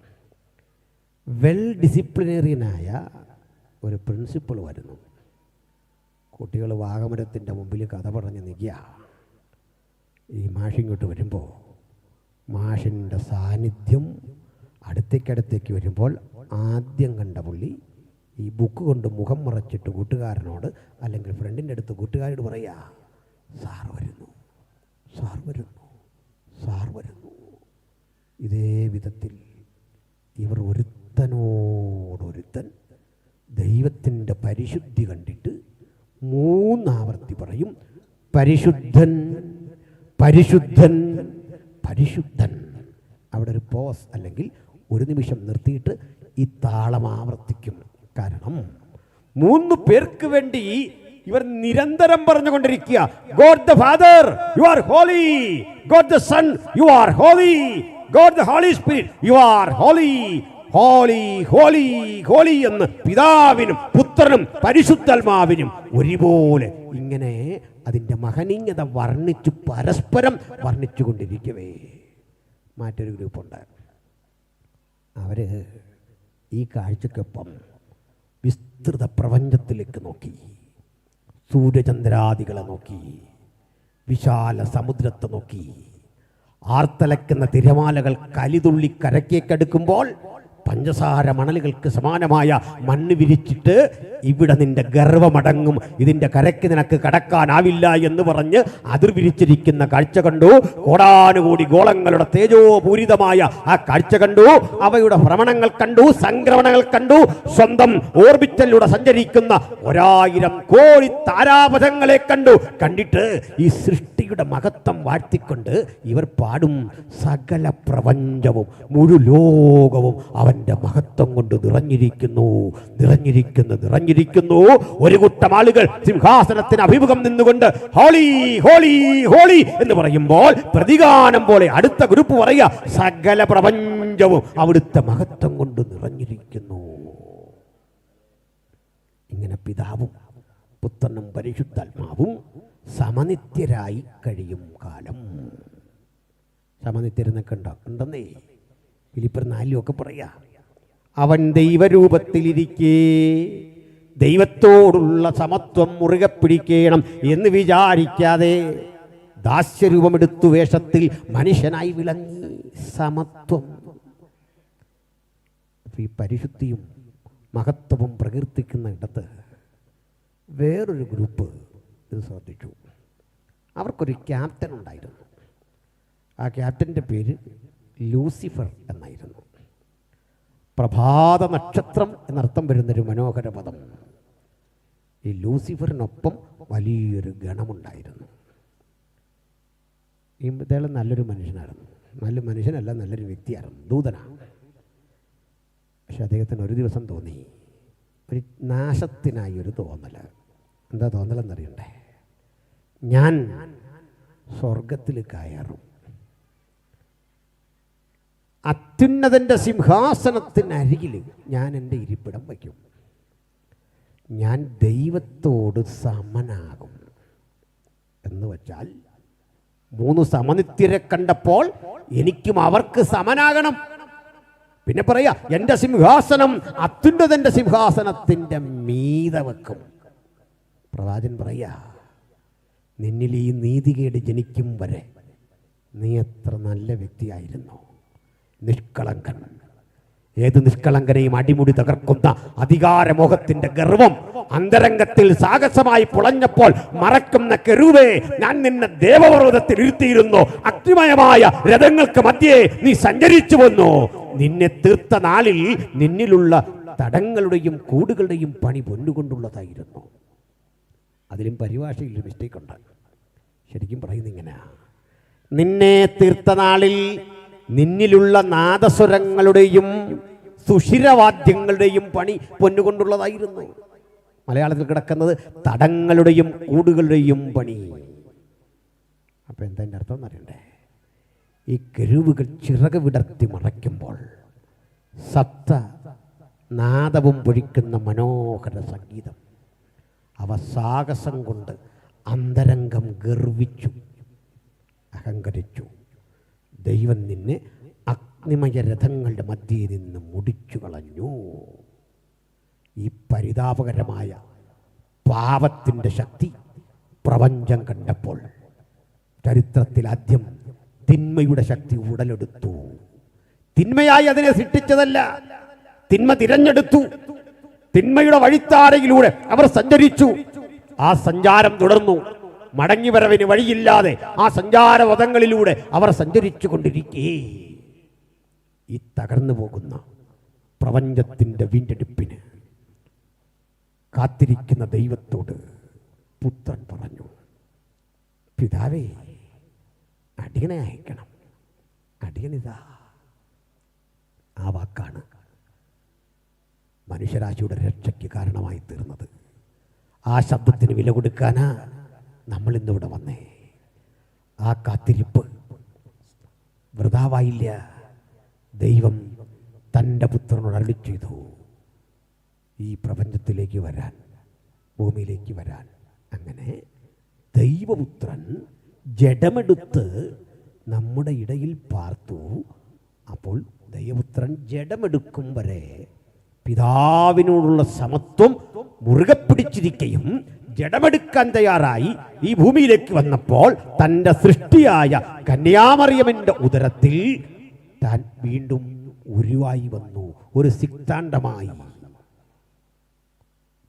വെൽ ഡിസിപ്ലിനേറിയനായ ഒരു പ്രിൻസിപ്പൾ വരുന്നു. കുട്ടികൾ വാഗമരത്തിൻ്റെ മുമ്പിൽ കഥ പറഞ്ഞ് നിൽക്കുക. ഈ മാഷിങ്ങോട്ട് വരുമ്പോൾ മാഷിൻ്റെ സാന്നിധ്യം അടുത്തേക്കടുത്തേക്ക് വരുമ്പോൾ ആദ്യം കണ്ട പുള്ളി ഈ ബുക്ക് കൊണ്ട് മുഖം മറച്ചിട്ട് കൂട്ടുകാരനോട് അല്ലെങ്കിൽ ഫ്രണ്ടിൻ്റെ അടുത്ത് കൂട്ടുകാരോട് പറയുക, സാർ വരുന്നു, സാർ വരുന്നു, സാർ വരുന്നു. ഇതേ വിധത്തിൽ ഇവർ ഒരുത്തനോടൊരുത്തൻ ദൈവത്തിൻ്റെ പരിശുദ്ധി കണ്ടിട്ട് 3 ആവർത്തി പറയും, പരിശുദ്ധൻ, പരിശുദ്ധൻ, പരിശുദ്ധൻ. അവിടെ ഒരു പോസ് അല്ലെങ്കിൽ ഒരു നിമിഷം നിർത്തിയിട്ട് ഈ താളം ആവർത്തിക്കും. കാരണം 3 പേർക്ക് വേണ്ടി ഇവർ നിരന്തരം പറഞ്ഞുകൊണ്ടിരിക്കുക, God the Father you are holy, God the Son you are holy, God the Holy Spirit you are holy, holy holy holy എന്ന് പിതാവിനും പുത്രനും പരിശുദ്ധാത്മാവിനും ഒരുപോലെ ഇങ്ങനെ അതിൻ്റെ മഹനീയത വർണ്ണിച്ചു പരസ്പരം വർണ്ണിച്ചു കൊണ്ടിരിക്കവേ മറ്റൊരു ഗ്രൂപ്പുണ്ട്. അവർ ഈ കാഴ്ചക്കൊപ്പം വിസ്തൃത പ്രപഞ്ചത്തിലേക്ക് നോക്കി, സൂര്യചന്ദ്രാദികളെ നോക്കി, വിശാല സമുദ്രത്തെ നോക്കി, ആർത്തലക്കുന്ന തിരമാലകൾ കലിതുള്ളി കരക്കേക്കടുക്കുമ്പോൾ പഞ്ചസാര മണലുകൾക്ക് സമാനമായ മണ്ണ് വിരിച്ചിട്ട് ഇവിടെ നിന്റെ ഗർവമടങ്ങും, ഇതിൻ്റെ കരയ്ക്ക് നിനക്ക് കടക്കാനാവില്ല എന്ന് പറഞ്ഞ് അതിർ വിരിച്ചിരിക്കുന്ന കാഴ്ച കണ്ടു. കോടാനുകൂടി ഗോളങ്ങളുടെ തേജോപൂരിതമായ ആ കാഴ്ച കണ്ടു. അവയുടെ ഭ്രമണങ്ങൾ കണ്ടു, സംക്രമണങ്ങൾ കണ്ടു. സ്വന്തം ഓർബിറ്റലിലൂടെ സഞ്ചരിക്കുന്ന 1000 കോടി താരാപഥങ്ങളെ കണ്ടു. കണ്ടിട്ട് ഈ സൃഷ്ടിയുടെ മഹത്വം വാഴ്ത്തിക്കൊണ്ട് ഇവർ പാടും, സകല പ്രപഞ്ചവും മുഴുലോകവും അവൻ്റെ മഹത്വം കൊണ്ട് നിറഞ്ഞിരിക്കുന്നു, നിറഞ്ഞിരിക്കുന്നു, നിറഞ്ഞിരിക്കുന്നു. ഒരു കൂട്ടം ആളുകൾ സിംഹാസനത്തിന് അഭിമുഖം നിന്നുകൊണ്ട് ഹോളി ഹോളി ഹോളി എന്ന് പറയുമ്പോൾ പ്രതിഗാനം പോലെ അടുത്ത ഗ്രൂപ്പ് പറയുക, സകല പ്രപഞ്ചവും അവിടുത്തെ മഹത്വം കൊണ്ട് നിറഞ്ഞിരിക്കുന്നു. ഇങ്ങനെ പിതാവും പുത്രനും പരിശുദ്ധാത്മാവും സമനിത്യരായി കഴിയും കാലം. സമനിത്യരെന്നൊക്കെ ഉണ്ടെന്നേ ഫിലിപ്പിയർ 4 പറയാ. അവൻ ദൈവരൂപത്തിലിരിക്കേ ദൈവത്തോടുള്ള സമത്വം മുറുകെ പിടിക്കണം എന്ന് വിചാരിക്കാതെ ദാസ്യരൂപമെടുത്തു വേഷത്തിൽ മനുഷ്യനായി വിളങ്ങി. സമത്വം. ഈ പരിശുദ്ധിയും മഹത്വവും പ്രകീർത്തിക്കുന്ന ഇടത്ത് വേറൊരു ഗ്രൂപ്പ് ഇത് ശ്രദ്ധിച്ചു. അവർക്കൊരു ക്യാപ്റ്റൻ ഉണ്ടായിരുന്നു. ആ ക്യാപ്റ്റൻ്റെ പേര് ലൂസിഫർ എന്നായിരുന്നു. പ്രഭാത നക്ഷത്രം എന്നർത്ഥം വരുന്നൊരു മനോഹര പദം. ഈ ലൂസിഫറിനൊപ്പം വലിയൊരു ഗണമുണ്ടായിരുന്നു. ഇദ്ദേഹം നല്ലൊരു മനുഷ്യനായിരുന്നു. നല്ല മനുഷ്യനല്ല, നല്ലൊരു വ്യക്തിയായിരുന്നു, ദൂതനാണ്. പക്ഷെ അദ്ദേഹത്തിന് ഒരു ദിവസം തോന്നി ഒരു നാശത്തിനായി ഒരു തോന്നൽ. എന്താ തോന്നലെന്നറിയണ്ടേ? ഞാൻ സ്വർഗത്തിൽ കയറും, അത്യുന്നതൻ്റെ സിംഹാസനത്തിനരികിൽ ഞാൻ എൻ്റെ ഇരിപ്പിടം വയ്ക്കും, ഞാൻ ദൈവത്തോട് സമനാകും. എന്ന് വച്ചാൽ 3 സമനിത്യരെ കണ്ടപ്പോൾ എനിക്കും അവർക്ക് സമനാകണം. പിന്നെ പറയാ, എൻ്റെ സിംഹാസനം അത്യുന്നതൻ്റെ സിംഹാസനത്തിൻ്റെ മീതെ വെക്കും. പ്രവാചകൻ പറയാ, നിന്നിൽ ഈ നീതികേട് ജനിക്കും വരെ നീ എത്ര നല്ല വ്യക്തിയായിരുന്നു, നിഷ്കളങ്കൻ. ഏത് നിഷ്കളങ്കനെയും അടിമുടി തകർക്കുന്ന അധികാരമോഹത്തിന്റെ ഗർവം അന്തരംഗത്തിൽ സാഹസമായി പുളഞ്ഞപ്പോൾ മറക്കുന്ന കെരൂബേ, ഞാൻ നിന്നെ ദേവപർവ്വതത്തിൽ ഇരുത്തിയിരുന്നു, അഗ്നിമയമായ രഥങ്ങൾക്ക് മധ്യേ നീ സഞ്ചരിച്ചു വന്നു. നിന്നെ തീർത്ത നാളിൽ നിന്നിലുള്ള തടങ്ങളുടെയും കൂടുകളുടെയും പണി പൊന്നുകൊണ്ടുള്ളതായിരുന്നു. അതിലും പരിഭാഷയിൽ ഒരു മിസ്റ്റേക്ക് ഉണ്ട്. ശരിക്കും പറയുന്നത് ഇങ്ങനെയാ: നിന്നെ തീർത്ത നാളിൽ നിന്നിലുള്ള നാദസ്വരങ്ങളുടെയും സുഷിരവാദ്യങ്ങളുടെയും പണി പൊന്നുകൊണ്ടുള്ളതായിരുന്നു. മലയാളത്തിൽ കിടക്കുന്നത് തടങ്ങളുടെയും കൂടുകളുടെയും പണി. അപ്പം എന്താ എൻ്റെ അർത്ഥം എന്നറിയണ്ടേ? ഈ കെരൂബുകൾ ചിറക് വിടർത്തി മറയ്ക്കുമ്പോൾ സപ്ത നാദവും പൊഴിക്കുന്ന മനോഹര സംഗീതം. അവ സാഹസം കൊണ്ട് അന്തരംഗം ഗർവിച്ചു, അഹങ്കരിച്ചു. ദൈവം നിന്നെ അഗ്നിമയ രഥങ്ങളുടെ മധ്യേ നിന്ന് മുടിച്ചു കളഞ്ഞു. ഈ പരിതാപകരമായ പാപത്തിൻ്റെ ശക്തി പ്രപഞ്ചം കണ്ടപ്പോൾ ചരിത്രത്തിൽ ആദ്യം തിന്മയുടെ ശക്തി ഉടലെടുത്തു. തിന്മയായി അതിനെ സൃഷ്ടിച്ചതല്ല, തിന്മ തിരഞ്ഞെടുത്തു. തിന്മയുടെ വഴിത്താരയിലൂടെ അവർ സഞ്ചരിച്ചു. ആ സഞ്ചാരം തുടർന്നു. മടങ്ങിവരവിന് വഴിയില്ലാതെ ആ സഞ്ചാരപഥങ്ങളിലൂടെ അവർ സഞ്ചരിച്ചു കൊണ്ടിരിക്കേ ഈ തകർന്നു പോകുന്ന പ്രപഞ്ചത്തിൻ്റെ വീണ്ടെടുപ്പിന് കാത്തിരിക്കുന്ന ദൈവത്തോട് പുത്രൻ പറഞ്ഞു, പിതാവേ, അടിയനെ അയക്കണം. അടിയനിതാ. ആ വാക്കാണ് മനുഷ്യരാശിയുടെ രക്ഷയ്ക്ക് കാരണമായി തീർന്നത്. ആ ശബ്ദത്തിന് വില കൊടുക്കാനാ നമ്മൾ ഇന്നിവിടെ വന്നേ. ആ കാത്തിരിപ്പ് വൃഥാവായില്ല. ദൈവം തൻ്റെ പുത്രനോട് അരുളി ചെയ്തു, ഈ പ്രപഞ്ചത്തിലേക്ക് വരാൻ, ഭൂമിയിലേക്ക് വരാൻ. അങ്ങനെ ദൈവപുത്രൻ ജഡമെടുത്ത് നമ്മുടെ ഇടയിൽ പാർത്തു. അപ്പോൾ ദൈവപുത്രൻ ജഡമെടുക്കും വരെ പിതാവിനോടുള്ള സമത്വം മുറുകെ പിടിച്ചിരിക്കുകയും ജഡമെടുക്കാൻ തയ്യാറായി ഈ ഭൂമിയിലേക്ക് വന്നപ്പോൾ തൻ്റെ സൃഷ്ടിയായ കന്യാമറിയമിൻ്റെ ഉദരത്തിൽ താൻ വീണ്ടും ഉരുവായി വന്നു. ഒരു സിക്താണ്ഡമായി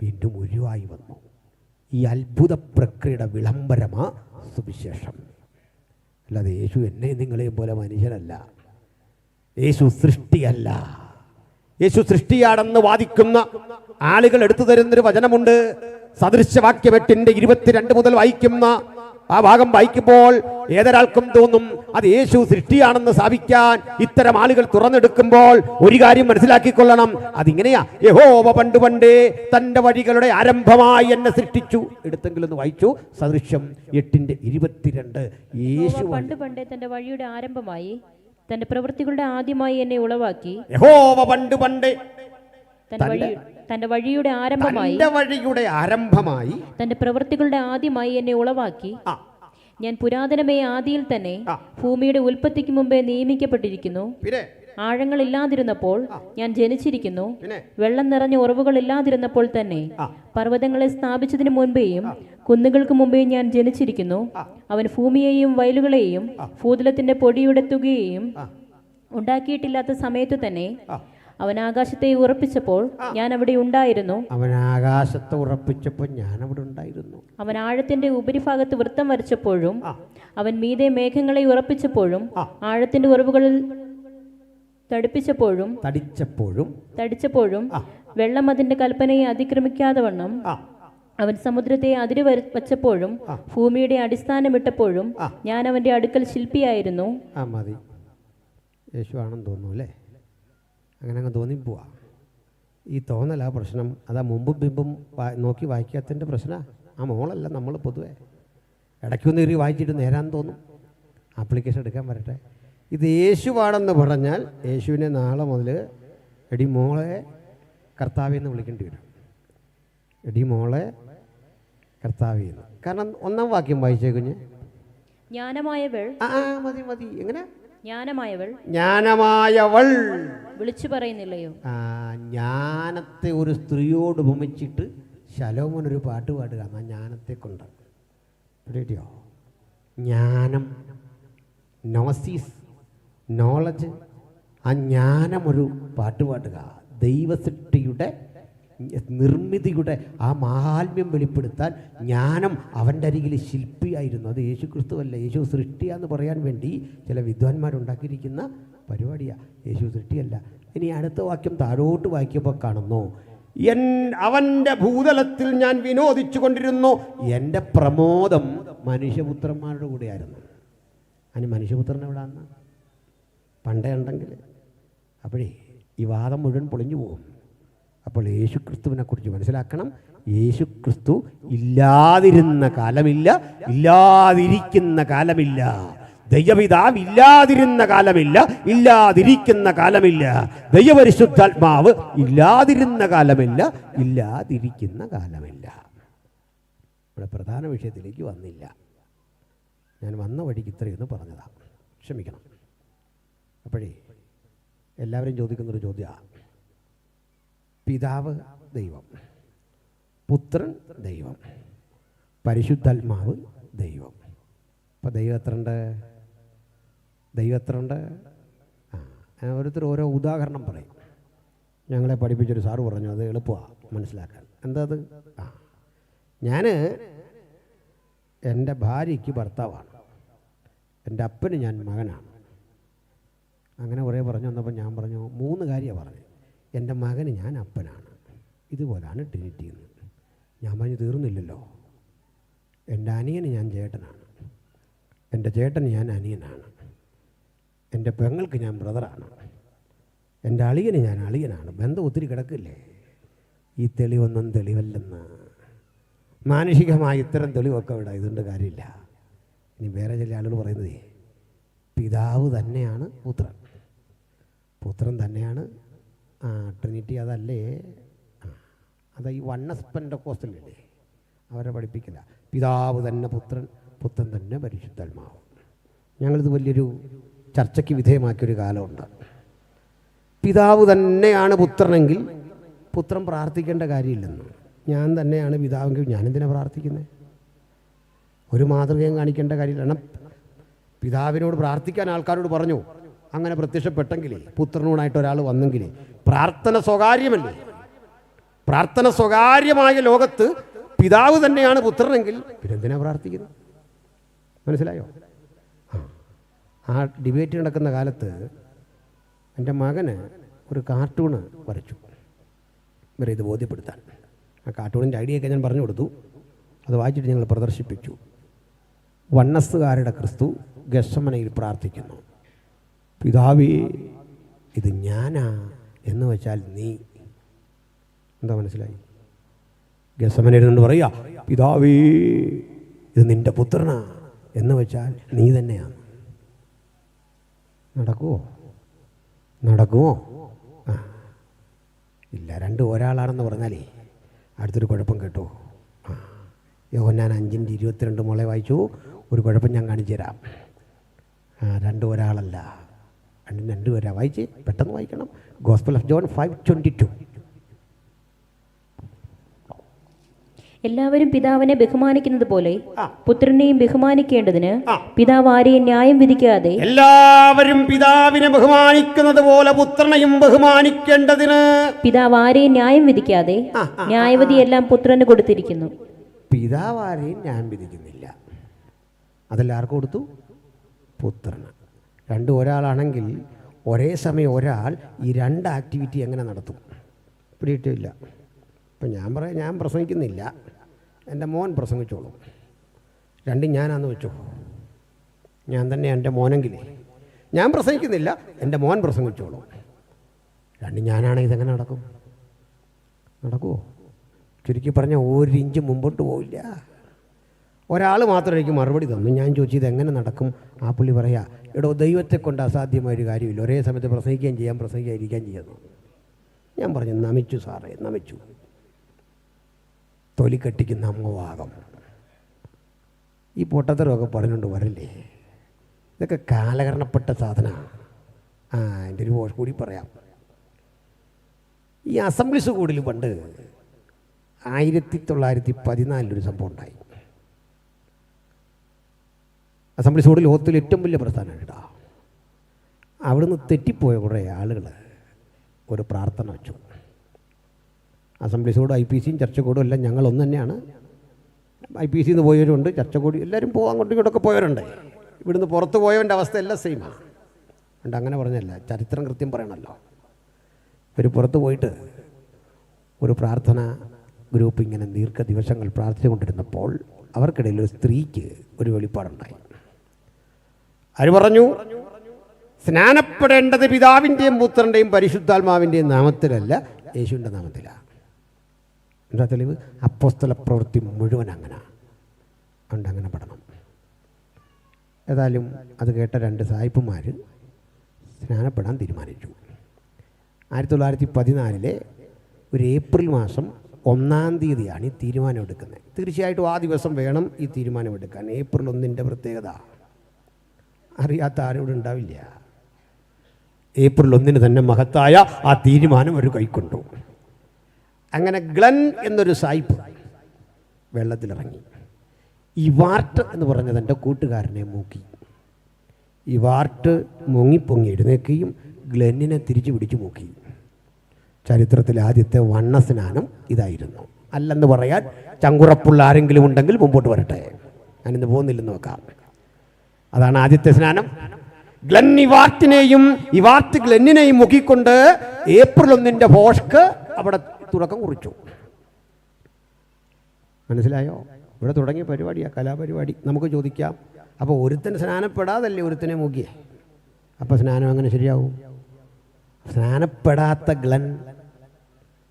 വീണ്ടും ഉരുവായി വന്നു. ഈ അത്ഭുത പ്രക്രിയയുടെ വിളംബരമാ സുവിശേഷം. അല്ലാതെ യേശു എന്നെ നിങ്ങളെയും പോലെ മനുഷ്യനല്ല. യേശു സൃഷ്ടിയല്ല. യേശു സൃഷ്ടിയാണെന്ന് വാദിക്കുന്ന ആളുകൾ എടുത്തു തരുന്നൊരു വചനമുണ്ട്. സദൃശവാക്യം 8:22 മുതൽ വായിക്കുന്ന ആ ഭാഗം വായിക്കുമ്പോൾ ഏതൊരാൾക്കും തോന്നും അത് യേശു സൃഷ്ടിയാണെന്ന് സ്ഥാപിക്കാൻ ഇത്തരം ആളുകൾ തുറന്നെടുക്കുമ്പോൾ ഒരു കാര്യം മനസ്സിലാക്കിക്കൊള്ളണം. അതിങ്ങനെയാ: യഹോവ പണ്ടേ തൻ്റെ വഴികളുടെ ആരംഭമായി എന്നെ സൃഷ്ടിച്ചു. എടുത്തെങ്കിലൊന്ന് വായിച്ചു. സദൃശ്യം 8:22. യേശു പണ്ടേ തൻ്റെ വഴിയുടെ ആരംഭമായി തന്റെ പ്രവൃത്തികളുടെ ആദ്യമായി എന്നെ ഉളവാക്കി. യഹോവ പണ്ടേ തന്റെ വഴിയുടെ ആരംഭമായി തന്റെ പ്രവൃത്തികളുടെ ആദ്യമായി എന്നെ ഉളവാക്കി. ഞാൻ പുരാതനമേ ആദിയിൽ തന്നെ ഭൂമിയുടെ ഉൽപ്പത്തിക്ക് മുമ്പേ നിയമിക്കപ്പെട്ടിരിക്കുന്നു. ആഴങ്ങളില്ലാതിരുന്നപ്പോൾ ഞാൻ ജനിച്ചിരിക്കുന്നു. വെള്ളം നിറഞ്ഞ ഉറവുകൾ ഇല്ലാതിരുന്നപ്പോൾ തന്നെ പർവ്വതങ്ങളെ സ്ഥാപിച്ചതിന് മുൻപേയും കുന്നുകൾക്ക് മുമ്പേ ഞാൻ ജനിച്ചിരിക്കുന്നു. അവൻ ഭൂമിയെയും വയലുകളെയും ഭൂതലത്തിന്റെ പൊടിയുടെ തുകയെയും ഉണ്ടാക്കിയിട്ടില്ലാത്ത സമയത്തു തന്നെ അവൻ ആകാശത്തെ ഉറപ്പിച്ചപ്പോൾ ഞാൻ അവിടെ ഉണ്ടായിരുന്നു. അവൻ ആഴത്തിന്റെ ഉപരിഭാഗത്ത് വൃത്തം വരച്ചപ്പോഴും അവൻ മീതെ മേഘങ്ങളെ ഉറപ്പിച്ചപ്പോഴും ആഴത്തിന്റെ ഉറവുകളിൽ തടിച്ചപ്പോഴും വെള്ളം അതിന്റെ കൽപ്പനയെ അതിക്രമിക്കാതെ വണ്ണം അവൻ സമുദ്രത്തെ അതിര് വച്ചപ്പോഴും ഭൂമിയുടെ അടിസ്ഥാനമിട്ടപ്പോഴും ഞാൻ അവന്റെ അടുക്കൽ ശില്പിയായിരുന്നു. യേശു ആണെന്ന് തോന്നുന്നു അല്ലേ? അങ്ങനെ അങ്ങ് തോന്നിപ്പോവാ. ഈ തോന്നലാ പ്രശ്നം. അതാ മുമ്പും പിമ്പും നോക്കി വായിക്കാത്തതിൻ്റെ പ്രശ്നമാണ്. ആ മോളല്ല നമ്മൾ പൊതുവെ ഇടയ്ക്കൊന്ന് കയറി വായിച്ചിട്ട് നേരാന്ന് തോന്നും. ആപ്ലിക്കേഷൻ എടുക്കാൻ വരട്ടെ. ഇത് യേശുവാണെന്ന് പറഞ്ഞാൽ യേശുവിനെ നാളെ മുതൽ എടി മോളെ കർത്താവെന്ന് വിളിക്കേണ്ടി വരും. എടി മോളെ കർത്താവെന്ന്. കാരണം ഒന്നാം വാക്യം വായിച്ചേ കുഞ്ഞ്. ജ്ഞാനമായവൾ. മതി. എങ്ങനെ? ജ്ഞാനമായവൾ വിളിച്ചു പറയുന്നില്ലയോ? ജ്ഞാനത്തെ ഒരു സ്ത്രീയോട് ഉപമിച്ചിട്ട് ശലോമോൻ ഒരു പാട്ട് പാടുക. ആ ജ്ഞാനത്തെ കൊണ്ട് റേഡിയോ ജ്ഞാനം, നോസിസ്, നോളജ്, ആ ജ്ഞാനമൊരു പാട്ട് പാടുക. ദൈവസൃഷ്ടിയുടെ നിർമ്മിതിയുടെ ആ മാഹാത്മ്യം വെളിപ്പെടുത്താൻ ജ്ഞാനം അവൻ്റെ അരികിൽ ശില്പിയായിരുന്നു. അത് യേശു ക്രിസ്തുവല്ല, യേശു സൃഷ്ടിയാന്ന് പറയാൻ വേണ്ടി ചില വിദ്വാൻമാരുണ്ടാക്കിയിരിക്കുന്ന പരിപാടിയാണ്. യേശു സൃഷ്ടിയല്ല. ഇനി അടുത്ത വാക്യം താഴോട്ട് വായിക്കുമ്പോൾ കാണുന്നു, അവൻ്റെ ഭൂതലത്തിൽ ഞാൻ വിനോദിച്ചു കൊണ്ടിരുന്നു, എൻ്റെ പ്രമോദം മനുഷ്യപുത്രന്മാരുടെ കൂടെയായിരുന്നു. അതിന് മനുഷ്യപുത്രൻ എവിടെയാന്ന് പണ്ടേ ഉണ്ടെങ്കിൽ അപ്പോഴേ ഈ വാദം മുഴുവൻ പൊളിഞ്ഞു പോകും. അപ്പോൾ യേശു ക്രിസ്തുവിനെ കുറിച്ച് മനസ്സിലാക്കണം. യേശു ക്രിസ്തു ഇല്ലാതിരുന്ന കാലമില്ല, ഇല്ലാതിരിക്കുന്ന കാലമില്ല. ദൈവപിതാവ് ഇല്ലാതിരുന്ന കാലമില്ല, ഇല്ലാതിരിക്കുന്ന കാലമില്ല. ദൈവപരിശുദ്ധാത്മാവ് ഇല്ലാതിരുന്ന കാലമില്ല, ഇല്ലാതിരിക്കുന്ന കാലമില്ല. ഇവിടെ പ്രധാന വിഷയത്തിലേക്ക് വന്നില്ല. ഞാൻ വന്ന വഴിക്ക് ഇത്രയൊന്ന് പറഞ്ഞതാണ്, ക്ഷമിക്കണം. അപ്പോഴേ എല്ലാവരും ചോദിക്കുന്നൊരു ചോദ്യമാണ്, പിതാവ് ദൈവം, പുത്രൻ ദൈവം, പരിശുദ്ധാത്മാവ് ദൈവം. അപ്പോൾ ദൈവം എത്ര ഉണ്ട്? ദൈവം എത്ര ഉണ്ട്? ഓരോരുത്തർ ഓരോ ഉദാഹരണം പറയും. ഞങ്ങളെ പഠിപ്പിച്ചൊരു സാറ് പറഞ്ഞു, അത് എളുപ്പമാണ് മനസ്സിലാക്കാൻ. എന്താ അത്? ഞാൻ എൻ്റെ ഭാര്യയ്ക്ക് ഭർത്താവാണ്, എൻ്റെ അപ്പന് ഞാൻ മകനാണ്. അങ്ങനെ കുറേ പറഞ്ഞു വന്നപ്പോൾ ഞാൻ പറഞ്ഞു 3 കാര്യമാണ് പറഞ്ഞു. എൻ്റെ മകന് ഞാൻ അപ്പനാണ്, ഇതുപോലാണ് ട്രിനിറ്റി എന്ന്. ഞാൻ പറഞ്ഞു തീർന്നില്ലല്ലോ. എൻ്റെ അനിയന് ഞാൻ ചേട്ടനാണ്, എൻ്റെ ചേട്ടന് ഞാൻ അനിയനാണ്, എൻ്റെ പെങ്ങൾക്ക് ഞാൻ ബ്രദറാണ്, എൻ്റെ അളിയന് ഞാൻ അളിയനാണ്. ബന്ധം ഒത്തിരി കിടക്കില്ലേ? ഈ തെളിവൊന്നും തെളിവല്ലെന്ന്. മാനുഷികമായ ഇത്തരം തെളിവൊക്കെ ഇവിടെ ഇതുകൊണ്ട് കാര്യമില്ല. ഇനി വേറെ ചില ആളുകൾ പറയുന്നത് പിതാവ് തന്നെയാണ് പുത്രൻ, പുത്രൻ തന്നെയാണ് ട്രിനിറ്റി. അതല്ലേ? അത് ഈ വണ്ണസ് പെന്തക്കോസ്തലില്ലേ, അവരെ പഠിപ്പിക്കില്ല. പിതാവ് തന്നെ പുത്രൻ, പുത്രൻ തന്നെ പരിശുദ്ധാത്മാവ്. ഞങ്ങളിത് വലിയൊരു ചർച്ചയ്ക്ക് വിധേയമാക്കിയൊരു കാലമുണ്ട്. പിതാവ് തന്നെയാണ് പുത്രനെങ്കിൽ പുത്രൻ പ്രാർത്ഥിക്കേണ്ട കാര്യമില്ലെന്ന്. ഞാൻ തന്നെയാണ് പിതാവെങ്കിൽ ഞാനെന്തിനാ പ്രാർത്ഥിക്കുന്നത്? ഒരു മാതൃകയും കാണിക്കേണ്ട കാര്യമില്ല. കാരണം പിതാവിനോട് പ്രാർത്ഥിക്കാൻ ആൾക്കാരോട് പറഞ്ഞു, അങ്ങനെ പ്രത്യക്ഷപ്പെട്ടെങ്കിലേ, പുത്രനോടായിട്ട് ഒരാൾ വന്നെങ്കിലേ, പ്രാർത്ഥന സ്വകാര്യമല്ലേ? പ്രാർത്ഥന സ്വകാര്യമായ ലോകത്ത് പിതാവ് തന്നെയാണ് പുത്രനെങ്കിൽ പിന്നെന്തിനാ പ്രാർത്ഥിക്കുന്നത്? മനസ്സിലായോ? ആ ഡിബേറ്റ് നടക്കുന്ന കാലത്ത് എൻ്റെ മകന് ഒരു കാർട്ടൂണ് വരച്ചു, ഇവരെ ഇത് ബോധ്യപ്പെടുത്താൻ. ആ കാർട്ടൂണിൻ്റെ ഐഡിയൊക്കെ ഞാൻ പറഞ്ഞു കൊടുത്തു. അത് വായിച്ചിട്ട് ഞങ്ങൾ പ്രദർശിപ്പിച്ചു. വണ്ണസ്സുകാരുടെ ക്രിസ്തു ഗെത്സമനയിൽ പ്രാർത്ഥിക്കുന്നു, പിതാവേ ഇത് ഞാനാ എന്ന് വെച്ചാൽ നീ. എന്താ മനസ്സിലായി? ഗെത്സമനയിൽ നിന്ന് പറയുക, പിതാവേ ഇത് നിൻ്റെ പുത്രനാ എന്ന് വെച്ചാൽ നീ തന്നെയാണ്. നടക്കുമോ? നടക്കുമോ? ഇല്ല. 2 ഒരാളാണെന്ന് പറഞ്ഞാലേ അടുത്തൊരു കുഴപ്പം കേട്ടോ. യോഹന്നാൻ 5:22 മോളെ വായിച്ചു. ഒരു കുഴപ്പം ഞാൻ കാണിച്ചു തരാം. 2 ഒരാളല്ല, 2 പേരാ. വായിച്ച് പെട്ടെന്ന് വായിക്കണം. Gospel of John 5:22. എല്ലാവരും പിതാവിനെ ബഹുമാനിക്കുന്നത് പോലെ പുത്രനെയും ബഹുമാനിക്കേണ്ടതിന് പിതാവ് ആരെയും ന്യായം വിധിക്കാതെ, എല്ലാവരും പിതാവിനെ ബഹുമാനിക്കുന്നത് പോലെ പുത്രനെയും ബഹുമാനിക്കേണ്ടതിന് പിതാവ് ആരെയും ന്യായം വിധിക്കാതെ ന്യായവിധി എല്ലാം പുത്രന് കൊടുത്തിരിക്കുന്നു. പിതാവ് ആരെയും ന്യായം വിധിക്കുന്നില്ല. അതെല്ലാം ആർക്ക് കൊടുത്തു? പുത്രന്. 2 ഒരാളാണെങ്കിൽ ഒരേ സമയം ഒരാൾ ഈ 2 ആക്ടിവിറ്റി എങ്ങനെ നടത്തും? പിടിയിട്ടില്ല. ഇപ്പം ഞാൻ പ്രസംഗിക്കുന്നില്ല, എൻ്റെ മോൻ പ്രസംഗിച്ചോളൂ. 2 ഞാനാന്ന് വെച്ചോ. ഞാൻ തന്നെ എൻ്റെ മോനെങ്കിലേ ഞാൻ പ്രസംഗിക്കുന്നില്ല, എൻ്റെ മോൻ പ്രസംഗിച്ചോളൂ. 2 ഞാനാണെങ്കിൽ ഇതെങ്ങനെ നടക്കും? നടക്കുമോ? ചുരുക്കി പറഞ്ഞാൽ 1 ഇഞ്ച് മുമ്പോട്ട് പോവില്ല. ഒരാൾ മാത്രം എനിക്ക് മറുപടി തന്നു. ഞാൻ ചോദിച്ചു ഇതെങ്ങനെ നടക്കും? ആ പുള്ളി പറയാ, എടോ ദൈവത്തെ കൊണ്ട് അസാധ്യമായൊരു കാര്യമില്ല, ഒരേ സമയത്ത് പ്രസംഗിക്കുകയും ചെയ്യാം പ്രസംഗിക്കാതിരിക്കുകയും ചെയ്യുന്നു. ഞാൻ പറഞ്ഞു നമിച്ചു സാറേ, നമിച്ചു. തൊലി കെട്ടിക്കുന്ന അമ്മവാകം. ഈ പൊട്ടത്തരമൊക്കെ പറഞ്ഞുകൊണ്ട് വരല്ലേ? ഇതൊക്കെ കാലഹരണപ്പെട്ട സാധനമാണ്. എൻ്റെ ഒരു വോഷ് കൂടി പറയാം. ഈ അസംബ്ലീസ് കൂടുതൽ പണ്ട് 1914 സംഭവം ഉണ്ടായി. അസംബ്ലീസ് കൂടി ലോകത്തിൽ ഏറ്റവും വലിയ പ്രസ്ഥാനമാണ് കേട്ടോ. അവിടുന്ന് തെറ്റിപ്പോയ കുറേ ആളുകൾ ഒരു പ്രാർത്ഥന വെച്ചു. അസംബ്ലീസ് കോഡും IPCയും ചർച്ച കോഡും എല്ലാം ഞങ്ങളൊന്നു തന്നെയാണ്. IPC നിന്ന് പോയവരുണ്ട്, ചർച്ച കോടി എല്ലാവരും അങ്ങോട്ടും ഇങ്ങോട്ടൊക്കെ പോയവരുണ്ട്. ഇവിടുന്ന് പുറത്ത് പോയവൻ്റെ അവസ്ഥ എല്ലാം സെയിമാണ്. അതുകൊണ്ട് അങ്ങനെ പറഞ്ഞല്ല, ചരിത്രം കൃത്യം പറയണമല്ലോ. ഇവർ പുറത്ത് പോയിട്ട് ഒരു പ്രാർത്ഥന ഗ്രൂപ്പ് ഇങ്ങനെ ദീർഘദിവസങ്ങൾ പ്രാർത്ഥിച്ചുകൊണ്ടിരുന്നപ്പോൾ അവർക്കിടയിൽ ഒരു സ്ത്രീക്ക് ഒരു വെളിപ്പാടുണ്ടായി. അവർ പറഞ്ഞു, സ്നാനപ്പെടേണ്ടത് പിതാവിൻ്റെയും പുത്രൻ്റെയും പരിശുദ്ധാത്മാവിൻ്റെയും നാമത്തിലല്ല, യേശുവിൻ്റെ നാമത്തിലാണ്. എന്താ തെളിവ്? അപ്പോസ്തല പ്രവൃത്തി മുഴുവൻ അങ്ങനെ. അതുകൊണ്ട് അങ്ങനെ പെടണം. ഏതായാലും അത് കേട്ട 2 സായിപ്പുമാർ സ്നാനപ്പെടാൻ തീരുമാനിച്ചു. 1914 ഒരു ഏപ്രിൽ മാസം 1-ാം തീയതിയാണ് ഈ തീരുമാനം എടുക്കുന്നത്. തീർച്ചയായിട്ടും ആ ദിവസം വേണം ഈ തീരുമാനം എടുക്കാൻ. ഏപ്രിൽ 1 പ്രത്യേകത അറിയാത്ത ആരോടും ഉണ്ടാവില്ല. ഏപ്രിൽ 1 തന്നെ മഹത്തായ ആ തീരുമാനം അവർ കൈക്കൊണ്ടു. അങ്ങനെ ഗ്ലൻ എന്നൊരു സായിപ്പ് വെള്ളത്തിലിറങ്ങി. ഇവാർട്ട് എന്ന് പറഞ്ഞത് എൻ്റെ കൂട്ടുകാരനെ മൂക്കി. ഇവാർട്ട് മുങ്ങിപ്പൊങ്ങി എഴുന്നേക്കുകയും ഗ്ലെന്നിനെ തിരിച്ചു പിടിച്ചു മൂക്കി. ചരിത്രത്തിലെ ആദ്യത്തെ വണ്ണസ്നാനം ഇതായിരുന്നു. അല്ലെന്ന് പറയാൻ ചങ്കുറപ്പുള്ള ആരെങ്കിലും ഉണ്ടെങ്കിൽ മുമ്പോട്ട് വരട്ടെ. ഞാനിന്ന് പോകുന്നില്ലെന്ന് വെക്കാം. അതാണ് ആദ്യത്തെ സ്നാനം. ഗ്ലെൻ ഇവാർട്ടിനെയും ഇവാർട്ട് ഗ്ലെന്നിനെയും മുക്കിക്കൊണ്ട് ഏപ്രിൽ 1 ഭോഷ്ക്ക് അവിടെ തുടക്കം കുറിച്ചു. മനസ്സിലായോ? ഇവിടെ തുടങ്ങിയ പരിപാടിയാണ്, കലാപരിപാടി. നമുക്ക് ചോദിക്കാം, അപ്പോൾ ഒരുത്തൻ സ്നാനപ്പെടാതല്ലേ ഒരുത്തനെ മുക്കിയേ? അപ്പോൾ സ്നാനം അങ്ങനെ ശരിയാവും? സ്നാനപ്പെടാത്ത ഗ്ലെൻ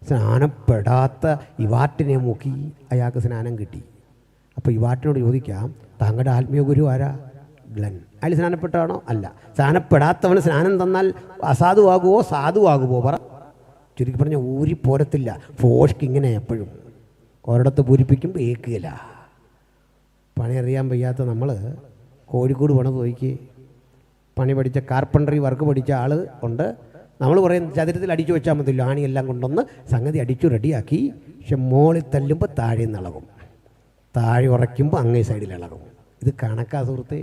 സ്നാനപ്പെടാത്ത ഇവാർട്ടിനെ മുക്കി, അയാൾക്ക് സ്നാനം കിട്ടി. അപ്പോൾ ഇവാർട്ടിനോട് ചോദിക്കാം, താങ്കളുടെ ആത്മീയ ഗുരു ആരാ? ഗ്ലെൻ. അയാൾ സ്നാനപ്പെട്ടാണോ? അല്ല. സ്നാനപ്പെടാത്തവന് സ്നാനം തന്നാൽ അസാധുവാകുമോ സാധുവാകുമോ? പറ. ചുരുക്കി പറഞ്ഞാൽ ഊരിപ്പോരത്തില്ല. ഫോഷ്ക്ക് ഇങ്ങനെ എപ്പോഴും ഒരിടത്ത് പൂരിപ്പിക്കുമ്പോൾ ഏക്കുകയില്ല. പണി അറിയാൻ വയ്യാത്ത നമ്മൾ കോഴിക്കോട് പണം തോയ്ക്ക് പണി പഠിച്ച കാർപ്പൻട്രി വർക്ക് പഠിച്ച ആൾ ഉണ്ട്. നമ്മൾ പറയും ചതുരത്തിൽ അടിച്ചു വെച്ചാൽ മതിയല്ലോ, ആണിയെല്ലാം കൊണ്ടൊന്ന് സംഗതി അടിച്ചു റെഡിയാക്കി. പക്ഷെ മോളിൽ തല്ലുമ്പോൾ താഴെ നിന്ന് ഇളകും, താഴെ ഉറയ്ക്കുമ്പോൾ അങ്ങേ സൈഡിൽ ഇളകും. ഇത് കണക്കാ സുഹൃത്തേ,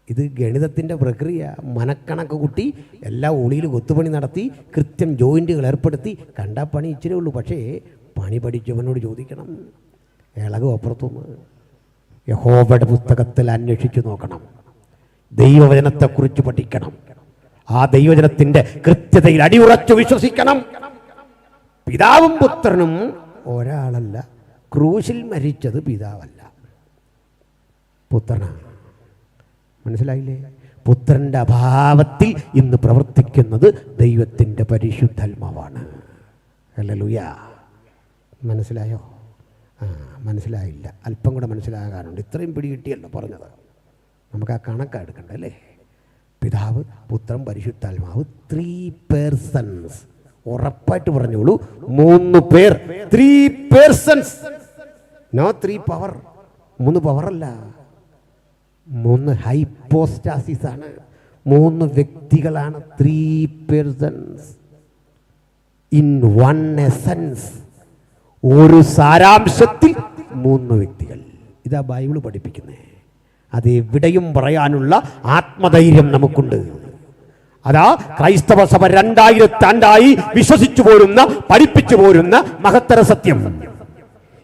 ഇത് ഗണിതത്തിൻ്റെ പ്രക്രിയ. മനക്കണക്ക് കൂട്ടി എല്ലാ ഒളിയിൽ കൊത്തുപണി നടത്തി കൃത്യം ജോയിൻറ്റുകൾ ഏർപ്പെടുത്തി കണ്ടാൽ പണി ഇച്ചിരി ഉള്ളൂ. പക്ഷേ പണി പഠിച്ചവനോട് ചോദിക്കണം, ഇളകും അപ്പുറത്തുനിന്ന്. യഹോവയുടെ പുസ്തകത്തിൽ അന്വേഷിച്ചു നോക്കണം, ദൈവവചനത്തെക്കുറിച്ച് പഠിക്കണം, ആ ദൈവവചനത്തിൻ്റെ കൃത്യതയിൽ അടിയുറച്ചു വിശ്വസിക്കണം. പിതാവും പുത്രനും ഒരാളല്ല. ക്രൂശിൽ മരിച്ചത് പിതാവല്ല, പുത്രനാണ്. മനസ്സിലായില്ലേ? പുത്രൻ്റെ അഭാവത്തിൽ ഇന്ന് പ്രവർത്തിക്കുന്നത് ദൈവത്തിൻ്റെ പരിശുദ്ധാത്മാവാണ്. ഹല്ലേലൂയ. മനസ്സിലായോ? മനസ്സിലായില്ല. അല്പം കൂടെ മനസ്സിലാകാനുണ്ട്. ഇത്രയും പിടി കിട്ടിയല്ലോ പറഞ്ഞത്. നമുക്ക് ആ കണക്കെടുക്കണ്ടല്ലേ? പിതാവ്, പുത്രൻ, പരിശുദ്ധാത്മാവ്, 3 പേഴ്സൺസ്. ഉറപ്പായിട്ട് പറഞ്ഞോളൂ, 3 പേർ. 3 പേഴ്സൺസ്, നോ 3 പവർ. 3 പവറല്ല, 3 ഹൈപ്പോസ്റ്റാസിസ് ആണ്. 3 വ്യക്തികളാണ്. 3 പേഴ്സൺസ് ഇൻ 1 എസൻസ്. ഒരു സാരാംശത്തിൽ 3 വ്യക്തികൾ. ഇതാ ബൈബിൾ പഠിപ്പിക്കുന്നത്. അത് എവിടെയും പറയാനുള്ള ആത്മധൈര്യം നമുക്കുണ്ട്. അതാ ക്രൈസ്തവ സഭ 2000 ആണ്ടായി വിശ്വസിച്ചു പോരുന്ന, പഠിപ്പിച്ചു പോരുന്ന മഹത്തര സത്യം.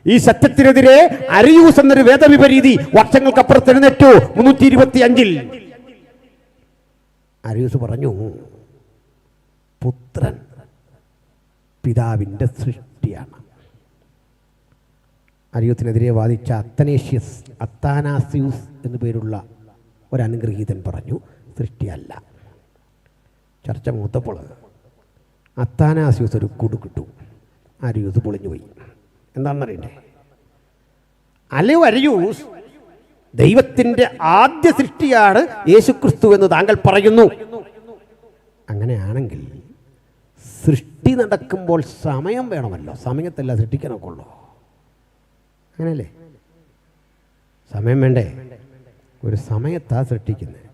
ഈ സത്യത്തിനെതിരെ അരിയൂസ് എന്നൊരു വേദവിപരീതി വർഷങ്ങൾക്കപ്പുറത്ത് എഴുന്നേറ്റു. 325 അരിയൂസ് പറഞ്ഞു, പുത്രൻ പിതാവിൻ്റെ സൃഷ്ടിയാണ്. അരിയൂസിനെതിരെ വാദിച്ച അത്താനാസ്യൂസ് എന്നു പേരുള്ള ഒരു അനുഗ്രഹീതൻ പറഞ്ഞു, സൃഷ്ടിയല്ല. ചർച്ച മൂത്തപ്പോൾ അത്താനാസ്യൂസ് ഒരു കുടുകിട്ടു. അരിയൂസ് പൊളിഞ്ഞുപോയി. എന്താണെന്നറിയണ്ടേ? അരിയൂസ് ദൈവത്തിൻ്റെ ആദ്യ സൃഷ്ടിയാണ് യേശുക്രിസ്തു എന്ന് താങ്കൾ പറയുന്നു. അങ്ങനെയാണെങ്കിൽ സൃഷ്ടി നടക്കുമ്പോൾ സമയം വേണമല്ലോ. സമയത്തല്ല സൃഷ്ടിക്കാനൊക്കെ ഉള്ളൂ. അങ്ങനെയല്ലേ? സമയം വേണ്ടേ? ഒരു സമയത്താണ് സൃഷ്ടിക്കുന്നത്.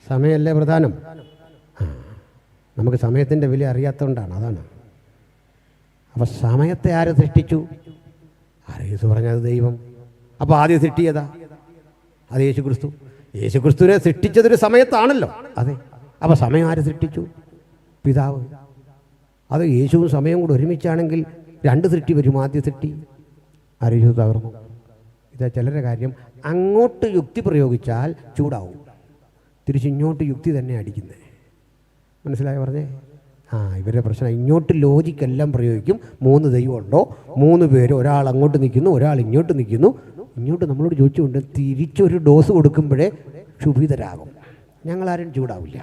സമയമല്ലേ പ്രധാനം? നമുക്ക് സമയത്തിൻ്റെ വില അറിയാത്തതുകൊണ്ടാണ്. അതാണ്. അപ്പോൾ സമയത്തെ ആര് സൃഷ്ടിച്ചു? അരിയൂസ് പറഞ്ഞത് ദൈവം. അപ്പോൾ ആദ്യം സൃഷ്ടിയതാ? അത് യേശുക്രിസ്തു. യേശുക്രിസ്തുവിനെ സൃഷ്ടിച്ചതൊരു സമയത്താണല്ലോ. അതെ, അപ്പോൾ സമയം ആര് സൃഷ്ടിച്ചു? പിതാവ്. അത് യേശുവും സമയവും കൂടെ ഒരുമിച്ചാണെങ്കിൽ 2 സൃഷ്ടി വരും. ആദ്യ സൃഷ്ടി ആരോഗ്യം തകർന്നു. ഇതാ ചിലരുടെ കാര്യം. അങ്ങോട്ട് യുക്തി പ്രയോഗിച്ചാൽ ചൂടാവും, തിരിച്ചിങ്ങോട്ട് യുക്തി തന്നെ അടിക്കുന്നത്. മനസ്സിലായി പറഞ്ഞേ? ഇവരുടെ പ്രശ്നം ഇങ്ങോട്ട് ലോജിക്കെല്ലാം പ്രയോഗിക്കും. 3 ദൈവമുണ്ടോ, 3 പേര്, ഒരാൾ അങ്ങോട്ട് നിൽക്കുന്നു, ഒരാൾ ഇങ്ങോട്ട് നിൽക്കുന്നു. ഇങ്ങോട്ട് നമ്മളോട് ചോദിച്ചുകൊണ്ട് തിരിച്ചൊരു ഡോസ് കൊടുക്കുമ്പോഴേ ക്ഷുഭിതരാകും. ഞങ്ങളാരും ചൂടാവില്ല.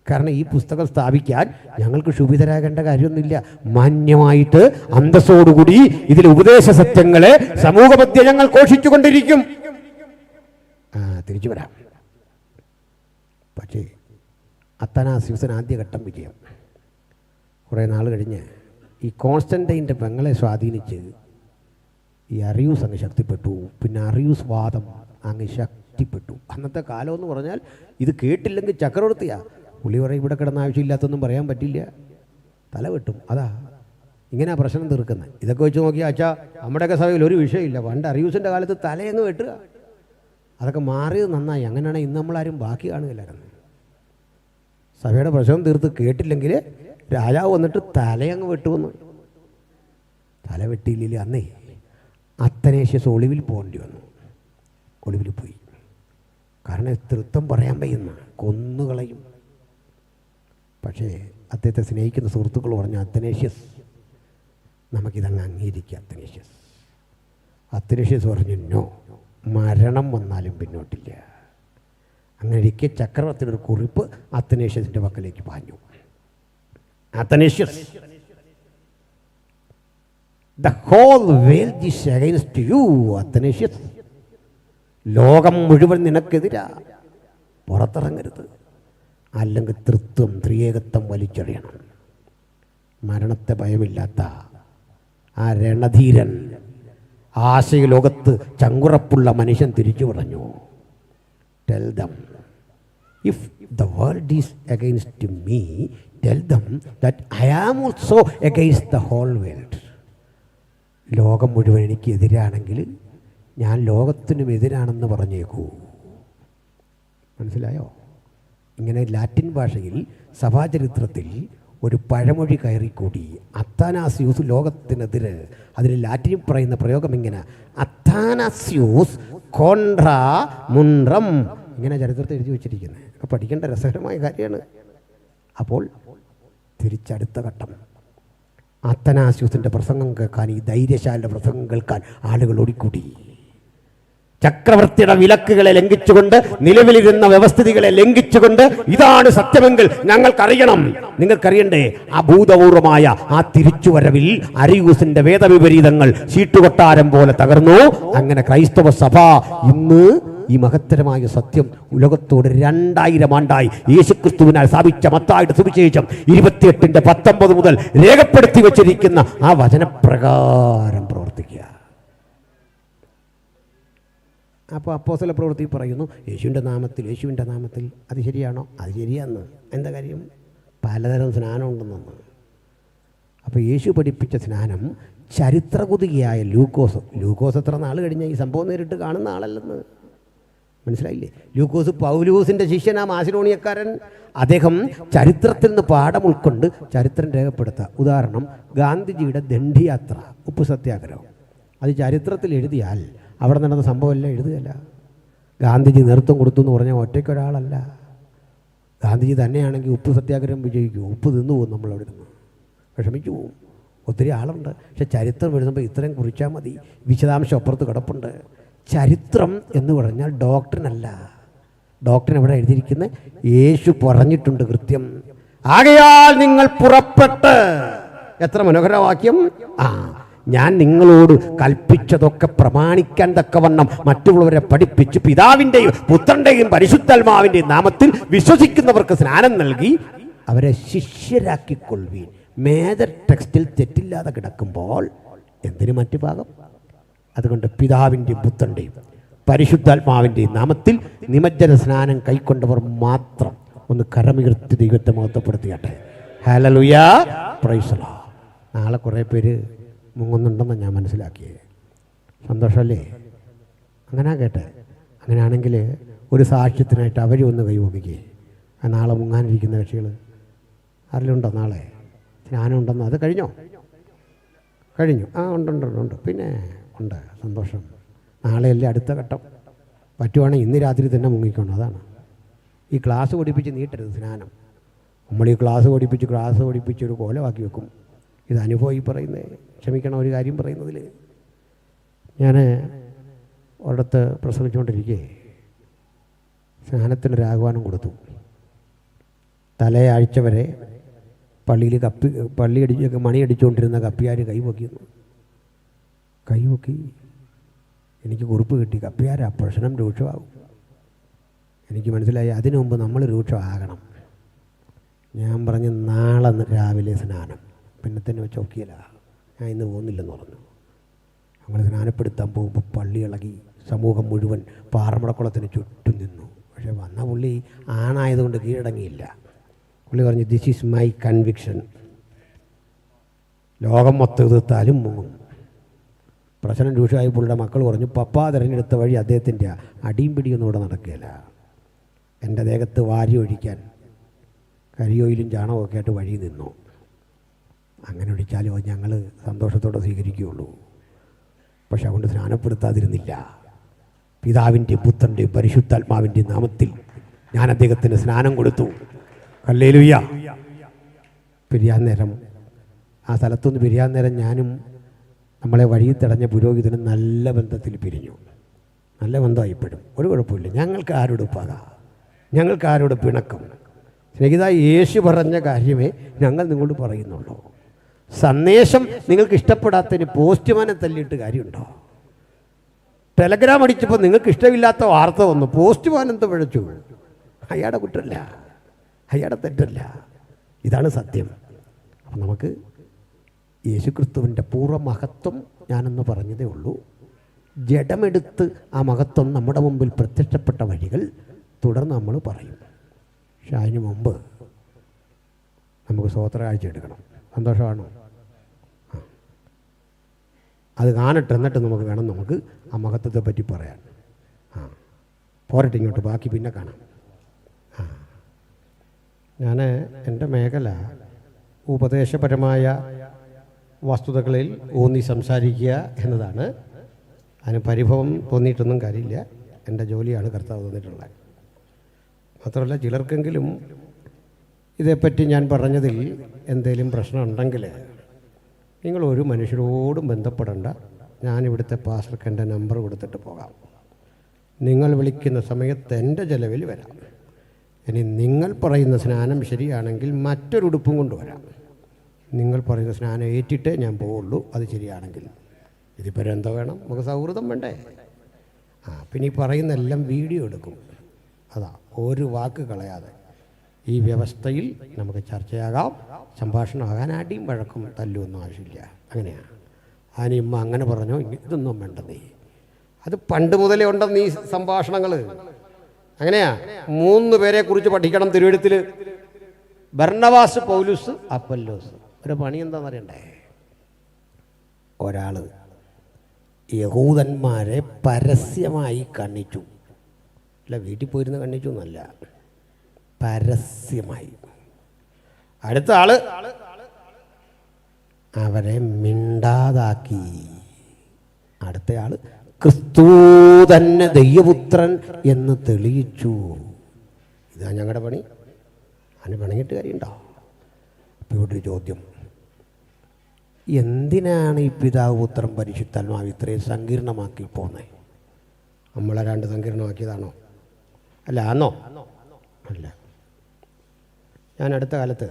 കാരണം ഈ പുസ്തകം സ്ഥാപിക്കാൻ ഞങ്ങൾക്ക് ക്ഷുഭിതരാകേണ്ട കാര്യമൊന്നുമില്ല. മാന്യമായിട്ട് അന്തസ്സോടുകൂടി ഇതിലെ ഉപദേശ സത്യങ്ങളെ സമൂഹമധ്യ ഞങ്ങൾ ഘോഷിച്ചുകൊണ്ടിരിക്കും. തിരിച്ചു വരാം. പക്ഷേ അത്തനാസ്യൂസിന് ആദ്യഘട്ടം വിജയം. കുറേ നാൾ കഴിഞ്ഞ് ഈ കോൺസ്റ്റന്റൈൻ്റെ പെങ്ങളെ സ്വാധീനിച്ച് ഈ അറിയൂസ് അങ്ങ് ശക്തിപ്പെട്ടു. പിന്നെ അറിയൂസ് വാദം അങ്ങ് ശക്തിപ്പെട്ടു. അന്നത്തെ കാലം എന്ന് പറഞ്ഞാൽ ഇത് കേട്ടില്ലെങ്കിൽ ചക്രവർത്തിയാ. പുള്ളി പറയും ഇവിടെ കിടന്ന ആവശ്യമില്ലാത്തൊന്നും പറയാൻ പറ്റില്ല, തല വെട്ടും. അതാ ഇങ്ങനെ പ്രശ്നം തീർക്കുന്നത്. ഇതൊക്കെ വെച്ച് നോക്കിയാൽ അച്ഛാ നമ്മുടെയൊക്കെ സഭയിൽ ഒരു വിഷയമില്ല. പണ്ട് അറിയൂസിൻ്റെ കാലത്ത് തലയങ്ങ് വെട്ടുക. അതൊക്കെ മാറിയത് നന്നായി. അങ്ങനെയാണെങ്കിൽ ഇന്ന് നമ്മളാരും ബാക്കി കാണുകയില്ലായിരുന്നു. സഭയുടെ പ്രശ്നം തീർത്ത് കേട്ടില്ലെങ്കിൽ രാജാവ് വന്നിട്ട് തലയങ്ങ് വെട്ടുവന്നു. തല വെട്ടിയില്ലെങ്കിൽ അന്നേ അത്തനേഷ്യസ് ഒളിവിൽ പോകേണ്ടി വന്നു. ഒളിവിൽ പോയി. കാരണം തൃത്വം പറയാൻ വയ്യുന്ന കൊന്നുകളയും. പക്ഷേ അദ്ദേഹത്തെ സ്നേഹിക്കുന്ന സുഹൃത്തുക്കൾ പറഞ്ഞു, അത്തനേഷ്യസ് നമുക്കിതങ്ങ് അംഗീകരിക്കുക. അത്തനേഷ്യസ് പറഞ്ഞു, നോ, മരണം വന്നാലും പിന്നോട്ടില്ല. അങ്ങനെ ഇരിക്കെ ചക്രവർത്തിയുടെ ഒരു കുറിപ്പ് അത്തനേഷ്യസിൻ്റെ പക്കലേക്ക് പാഞ്ഞു. Athanasius, the whole world is against you, Athanasius. ലോകം മുഴുവൻ നിനക്കെതിരാ. പുറത്തിറങ്ങരുത്, അല്ലെങ്കിൽ തൃത്വം, ത്രിയേകത്വം വലിച്ചെറിയണം. മരണത്തെ ഭയമില്ലാത്ത ആ രണധീരൻ, ആശയലോകത്ത് ചങ്കുറപ്പുള്ള മനുഷ്യൻ തിരിച്ചു പറഞ്ഞു, tell them, if the world is against me, tell them that I am also against the whole world. ലോകം മുഴുവൻ എനിക്ക് എതിരാണെങ്കിൽ ഞാൻ ലോകത്തിനും എതിരാണെന്ന് പറഞ്ഞേക്കൂ. മനസ്സിലായോ? ഇങ്ങനെ ലാറ്റിൻ ഭാഷയിൽ സഭാചരിത്രത്തിൽ ഒരു പഴമൊഴി കയറിക്കൂടി. അത്താനാസ്യൂസ് ലോകത്തിനെതിരെ. അതിന് ലാറ്റിനിൽ പറയുന്ന പ്രയോഗം ഇങ്ങനെ, അത്താനാസ്യൂസ് കോൺട്രാ മുൻറം. ഇങ്ങനെ ചരിത്രത്തിൽ എഴുതി വെച്ചിരിക്കുന്നത്. ഒക്കെ പഠിക്കേണ്ട രസകരമായ കാര്യമാണ്. അപ്പോൾ തിരിച്ചടുത്ത ഘട്ടം, അത്തനാസ്യൂസിൻ്റെ പ്രസംഗം കേൾക്കാൻ, ഈ ധൈര്യശാലിൻ്റെ പ്രസംഗം കേൾക്കാൻ ആളുകൾ ഓടിക്കൂടി. ചക്രവർത്തിയുടെ വിലക്കുകളെ ലംഘിച്ചുകൊണ്ട്, നിലവിലിരുന്ന വ്യവസ്ഥിതികളെ ലംഘിച്ചുകൊണ്ട്, ഇതാണ് സത്യമെങ്കിൽ ഞങ്ങൾക്കറിയണം. നിങ്ങൾക്കറിയണ്ടേ? അഭൂതപൂർവമായ ആ തിരിച്ചുവരവിൽ അരിയൂസിന്റെ വേദവിപരീതങ്ങൾ ചീട്ടുകൊട്ടാരം പോലെ തകർന്നു. അങ്ങനെ ക്രൈസ്തവ സഭ ഇന്ന് ഈ മഹത്തരമായ സത്യം ഉലകത്തോട് 2000 ആണ്ടായി യേശുക്രിസ്തുവിനാൽ സ്ഥാപിച്ച മത്തായിയുടെ സുവിശേഷം 28:19 മുതൽ രേഖപ്പെടുത്തി വച്ചിരിക്കുന്ന ആ വചനപ്രകാരം പ്രവർത്തിക്കുക. അപ്പോൾ അപ്പോസ്തല പ്രവൃത്തി പറയുന്നു, യേശുവിൻ്റെ നാമത്തിൽ. അത് ശരിയാണോ? അത് ശരിയാന്ന്. എന്താ കാര്യം? പലതരം സ്നാനം ഉണ്ടെന്ന്. അപ്പോൾ യേശു പഠിപ്പിച്ച സ്നാനം ചരിത്രകുതികയായ ലൂക്കോസ് എത്ര നാൾ കഴിഞ്ഞ ഈ സംഭവം നേരിട്ട് കാണുന്ന ആളല്ലെന്ന് മനസ്സിലായില്ലേ? ലൂക്കോസ് പൗലൂസിൻ്റെ ശിഷ്യനാ, മാസിഡോണിയക്കാരൻ. അദ്ദേഹം ചരിത്രത്തിൽ നിന്ന് പാഠം ഉൾക്കൊണ്ട് ചരിത്രം രേഖപ്പെടുത്തുക. ഉദാഹരണം, ഗാന്ധിജിയുടെ ദണ്ഡിയാത്ര, ഉപ്പ് സത്യാഗ്രഹം. അത് ചരിത്രത്തിൽ എഴുതിയാൽ അവിടെ നടന്ന സംഭവമല്ല എഴുതുകയല്ല. ഗാന്ധിജി നേതൃത്വം കൊടുത്തു എന്ന് പറഞ്ഞാൽ ഒറ്റയ്ക്കൊരാളല്ല. ഗാന്ധിജി തന്നെയാണെങ്കിൽ ഉപ്പ് സത്യാഗ്രഹം വിജയിക്കും. ഉപ്പ് തിന്നു പോകും, നമ്മളവിടെ നിന്ന് വിഷമിച്ചു പോകും. ഒത്തിരി ആളുണ്ട്. പക്ഷെ ചരിത്രം എഴുതുമ്പോൾ ഇത്രയും കുറിച്ചാൽ മതി. വിശദാംശം അപ്പുറത്ത് കിടപ്പുണ്ട്. ചരിത്രം എന്ന് പറഞ്ഞാൽ ഡോക്ടറിനല്ല. ഡോക്ടറിന് എവിടെ എഴുതിയിരിക്കുന്നത്? യേശു പറഞ്ഞിട്ടുണ്ട് കൃത്യം. ആകയാൽ നിങ്ങൾ പുറപ്പെട്ട്, എത്ര മനോഹരവാക്യം! ഞാൻ നിങ്ങളോട് കൽപ്പിച്ചതൊക്കെ പ്രമാണിക്കാൻ തക്കവണ്ണം മറ്റുള്ളവരെ പഠിപ്പിച്ച് പിതാവിൻ്റെയും പുത്രൻ്റെയും പരിശുദ്ധാത്മാവിൻ്റെയും നാമത്തിൽ വിശ്വസിക്കുന്നവർക്ക് സ്നാനം നൽകി അവരെ ശിഷ്യരാക്കിക്കൊള്ളുവീൻ. മേജർ ടെക്സ്റ്റിൽ തെറ്റില്ലാതെ കിടക്കുമ്പോൾ എന്തിനു മറ്റു ഭാഗം? അതുകൊണ്ട് പിതാവിൻ്റെയും പുത്രൻ്റെയും പരിശുദ്ധാത്മാവിൻ്റെയും നാമത്തിൽ നിമജ്ജന സ്നാനം കൈക്കൊണ്ടവർ മാത്രം ഒന്ന് കരമുയർത്തി ദൈവത്തെ മഹത്വപ്പെടുത്തിയാട്ടെ. Hallelujah, praise the Lord. നാളെ കുറേ പേര് മുങ്ങുന്നുണ്ടെന്ന് ഞാൻ മനസ്സിലാക്കിയേ. സന്തോഷമല്ലേ? അങ്ങനെ കേട്ടെ. അങ്ങനെയാണെങ്കിൽ ഒരു സാക്ഷ്യത്തിനായിട്ട് അവരും ഒന്ന് കൈവപ്പിക്കേ. നാളെ മുങ്ങാനിരിക്കുന്ന കക്ഷികൾ ആരെങ്കിലുണ്ടോ? നാളെ സ്നാനം ഉണ്ടെന്ന്. അത് കഴിഞ്ഞോ? കഴിഞ്ഞു. ഉണ്ട്. പിന്നെ ഉണ്ട്, സന്തോഷം. നാളെയല്ലേ അടുത്ത ഘട്ടം. പറ്റുവാണെങ്കിൽ ഇന്ന് രാത്രി തന്നെ മുങ്ങിക്കണം. അതാണ് ഈ ക്ലാസ് പഠിപ്പിച്ച് നീട്ടരുത് സ്നാനം. നമ്മൾ ഈ ക്ലാസ് പഠിപ്പിച്ച് ഒരു കോലമാക്കി വെക്കും. ഇത് അനുഭവം ഈ പറയുന്നത്. ക്ഷമിക്കണം ഒരു കാര്യം പറയുന്നതിൽ. ഞാൻ ഒരിടത്ത് പ്രസംഗിച്ചുകൊണ്ടിരിക്കേ സ്നാനത്തിനൊരാഹ്വാനം കൊടുത്തു. തലയാഴ്ച വരെ പള്ളിയിൽ മണി അടിച്ചുകൊണ്ടിരുന്ന കപ്പിയാർ കൈപൊക്കി എനിക്ക് കുറിപ്പ് കിട്ടി. കപ്പിയാരാ പ്രശ്നം രൂക്ഷമാകും. എനിക്ക് മനസ്സിലായി അതിനു മുമ്പ് നമ്മൾ രൂക്ഷമാകണം. ഞാൻ പറഞ്ഞു നാളെ രാവിലെ സ്നാനം. പിന്നെ തന്നെ വെച്ചോക്കിയല്ല, ഞാൻ ഇന്ന് പോകുന്നില്ലെന്ന് പറഞ്ഞു. ഞങ്ങൾ സ്നാനപ്പെടുത്താൻ പോകുമ്പോൾ പള്ളി ഇളകി. സമൂഹം മുഴുവൻ പാറമടക്കുളത്തിന് ചുറ്റും നിന്നു. പക്ഷേ വന്ന പുള്ളി ആണായതുകൊണ്ട് കീഴടങ്ങിയില്ല. പുള്ളി പറഞ്ഞു, ദിസ് ഈസ് മൈ കൺവിക്ഷൻ. ലോകം മൊത്തം എതിർത്താലും മുങ്ങും. പ്രശ്നം രൂക്ഷമായി പുള്ളിയുടെ മക്കൾ പറഞ്ഞു, പപ്പ തിരഞ്ഞെടുത്ത വഴി അദ്ദേഹത്തിൻ്റെ അടിയും പിടിയൊന്നും ഇവിടെ നടക്കുകയില്ല. എൻ്റെ ദേഹത്ത് വാരി ഒഴിക്കാൻ കരിയോയിലും ചാണകമൊക്കെ ആയിട്ട് വഴി നിന്നു. അങ്ങനെ ഒഴിച്ചാലോ ഞങ്ങൾ സന്തോഷത്തോടെ സ്വീകരിക്കുകയുള്ളൂ. പക്ഷെ അതുകൊണ്ട് സ്നാനപ്പെടുത്താതിരുന്നില്ല. പിതാവിൻ്റെയും പുത്രൻ്റെയും പരിശുദ്ധാത്മാവിൻ്റെയും നാമത്തിൽ ഞാൻ അദ്ദേഹത്തിന് സ്നാനം കൊടുത്തു. ഹല്ലേലൂയ. പിരിയാൻ നേരം, ആ സ്ഥലത്തുനിന്ന് പിരിയാൻ നേരം ഞാനും നമ്മളെ വഴിയിൽ തടഞ്ഞ പുരോഹിതനും നല്ല ബന്ധത്തിൽ പിരിഞ്ഞു. നല്ല ബന്ധമായി ഇപ്പോഴും. ഒരു കുഴപ്പമില്ല. ഞങ്ങൾക്ക് ആരോട് പിണക്കം. സ്നേഹിത, യേശു പറഞ്ഞ കാര്യമേ ഞങ്ങൾ നിങ്ങളോട് പറയുന്നുള്ളൂ. സന്ദേശം നിങ്ങൾക്ക് ഇഷ്ടപ്പെടാത്തതിന് പോസ്റ്റ്മാനെ തല്ലിയിട്ട് കാര്യമുണ്ടോ? ടെലഗ്രാം അടിച്ചപ്പോൾ നിങ്ങൾക്ക് ഇഷ്ടമില്ലാത്ത വാർത്ത വന്നു, പോസ്റ്റ്മാൻ എന്ത് പിഴച്ചു? അയാളുടെ കുറ്റമല്ല, അയാളുടെ തെറ്റല്ല. ഇതാണ് സത്യം. അപ്പം നമുക്ക് യേശുക്രിസ്തുവിൻ്റെ പൂർവ്വമഹത്വം ഞാനെന്ന് പറഞ്ഞതേ ഉള്ളൂ. ജഡമെടുത്ത് ആ മഹത്വം നമ്മുടെ മുമ്പിൽ പ്രത്യക്ഷപ്പെട്ട വഴികൾ തുടർന്ന് നമ്മൾ പറയും. പക്ഷെ അതിന് മുമ്പ് നമുക്ക് സ്വോത്ര കാഴ്ച എടുക്കണം. സന്തോഷമാണോ? അത് കാണട്ടെ, എന്നിട്ട് നമുക്ക് ആ മഹത്വത്തെ പറ്റി പറയാൻ. പോരട്ടെ ഇങ്ങോട്ട്, ബാക്കി പിന്നെ കാണാം. ഞാൻ എൻ്റെ മേഖല ഉപദേശപരമായ വസ്തുതകളിൽ ഊന്നി സംസാരിക്കുക എന്നതാണ്. അതിന് പരിഭവം തോന്നിയിട്ടൊന്നും കാര്യമില്ല. എൻ്റെ ജോലിയാണ് കർത്താവ് തന്നിട്ടുള്ളത്. മാത്രമല്ല, ചിലർക്കെങ്കിലും ഇതേപ്പറ്റി ഞാൻ പറഞ്ഞതിൽ എന്തെങ്കിലും പ്രശ്നമുണ്ടെങ്കിൽ നിങ്ങൾ ഒരു മനുഷ്യരോടും ബന്ധപ്പെടേണ്ട. ഞാനിവിടുത്തെ പാസ്റ്റർക്ക് എൻ്റെ നമ്പർ കൊടുത്തിട്ട് പോകാം. നിങ്ങൾ വിളിക്കുന്ന സമയത്ത് എൻ്റെ ചെലവിൽ വരാം. ഇനി നിങ്ങൾ പറയുന്ന സ്നാനം ശരിയാണെങ്കിൽ മറ്റൊരു ഉടുപ്പും കൊണ്ടുവരാം. നിങ്ങൾ പറയുന്ന സ്നാനം ഏറ്റിട്ടേ ഞാൻ പോവുള്ളൂ, അത് ശരിയാണെങ്കിൽ. ഇതിപ്പോൾ എന്തോ വേണം? നമുക്ക് സൗഹൃദം വേണ്ടേ? പിന്നെ ഈ പറയുന്നെല്ലാം വീഡിയോ എടുക്കും. അതാ, ഒരു വാക്ക് കളയാതെ ഈ വ്യവസ്ഥയിൽ നമുക്ക് ചർച്ചയാകാം, സംഭാഷണമാകാൻ. അടിയും വഴക്കും തല്ലുമൊന്നും ആവശ്യമില്ല. അങ്ങനെയാണ്. അതിനിമ്മ അങ്ങനെ പറഞ്ഞോ, ഇതൊന്നും വേണ്ടെന്നേ. അത് പണ്ട് മുതലേ ഉണ്ടെന്ന് ഈ സംഭാഷണങ്ങൾ. അങ്ങനെയാ. 3 പേരെ കുറിച്ച് പഠിക്കണം തിരുവെഴുത്തിൽ: ബർണ്ണബാസ്, പൗലുസ്, അപ്പല്ലോസ്. ഒരു പണി എന്താണെന്നറിയണ്ടേ? ഒരാൾ യഹൂദന്മാരെ പരസ്യമായി കണ്ണിച്ചു. അല്ല, വീട്ടിൽ പോയിരുന്ന് കണ്ണിച്ചു എന്നല്ല, പരസ്യമായി. അടുത്ത ആള് അവരെ മിണ്ടാതാക്കി. അടുത്തയാള് ക്രിസ്തു തന്നെ ദൈവപുത്രൻ എന്ന് തെളിയിച്ചു. ഇതാ ഞങ്ങളുടെ പണി. അതിന് പണിയിട്ട് കാര്യമുണ്ടോ? അപ്പോൾ ഇവിടെ ഒരു ചോദ്യം: എന്തിനാണ് ഈ പിതാവ്, പുത്രൻ, പരിശുദ്ധാത്മാവ് ഇത്രയും സങ്കീർണമാക്കി പോകുന്നത്? നമ്മളാരാണ്ട് സങ്കീർണമാക്കിയതാണോ? അല്ല, ആന്നോ? അല്ല. ഞാൻ അടുത്ത കാലത്ത്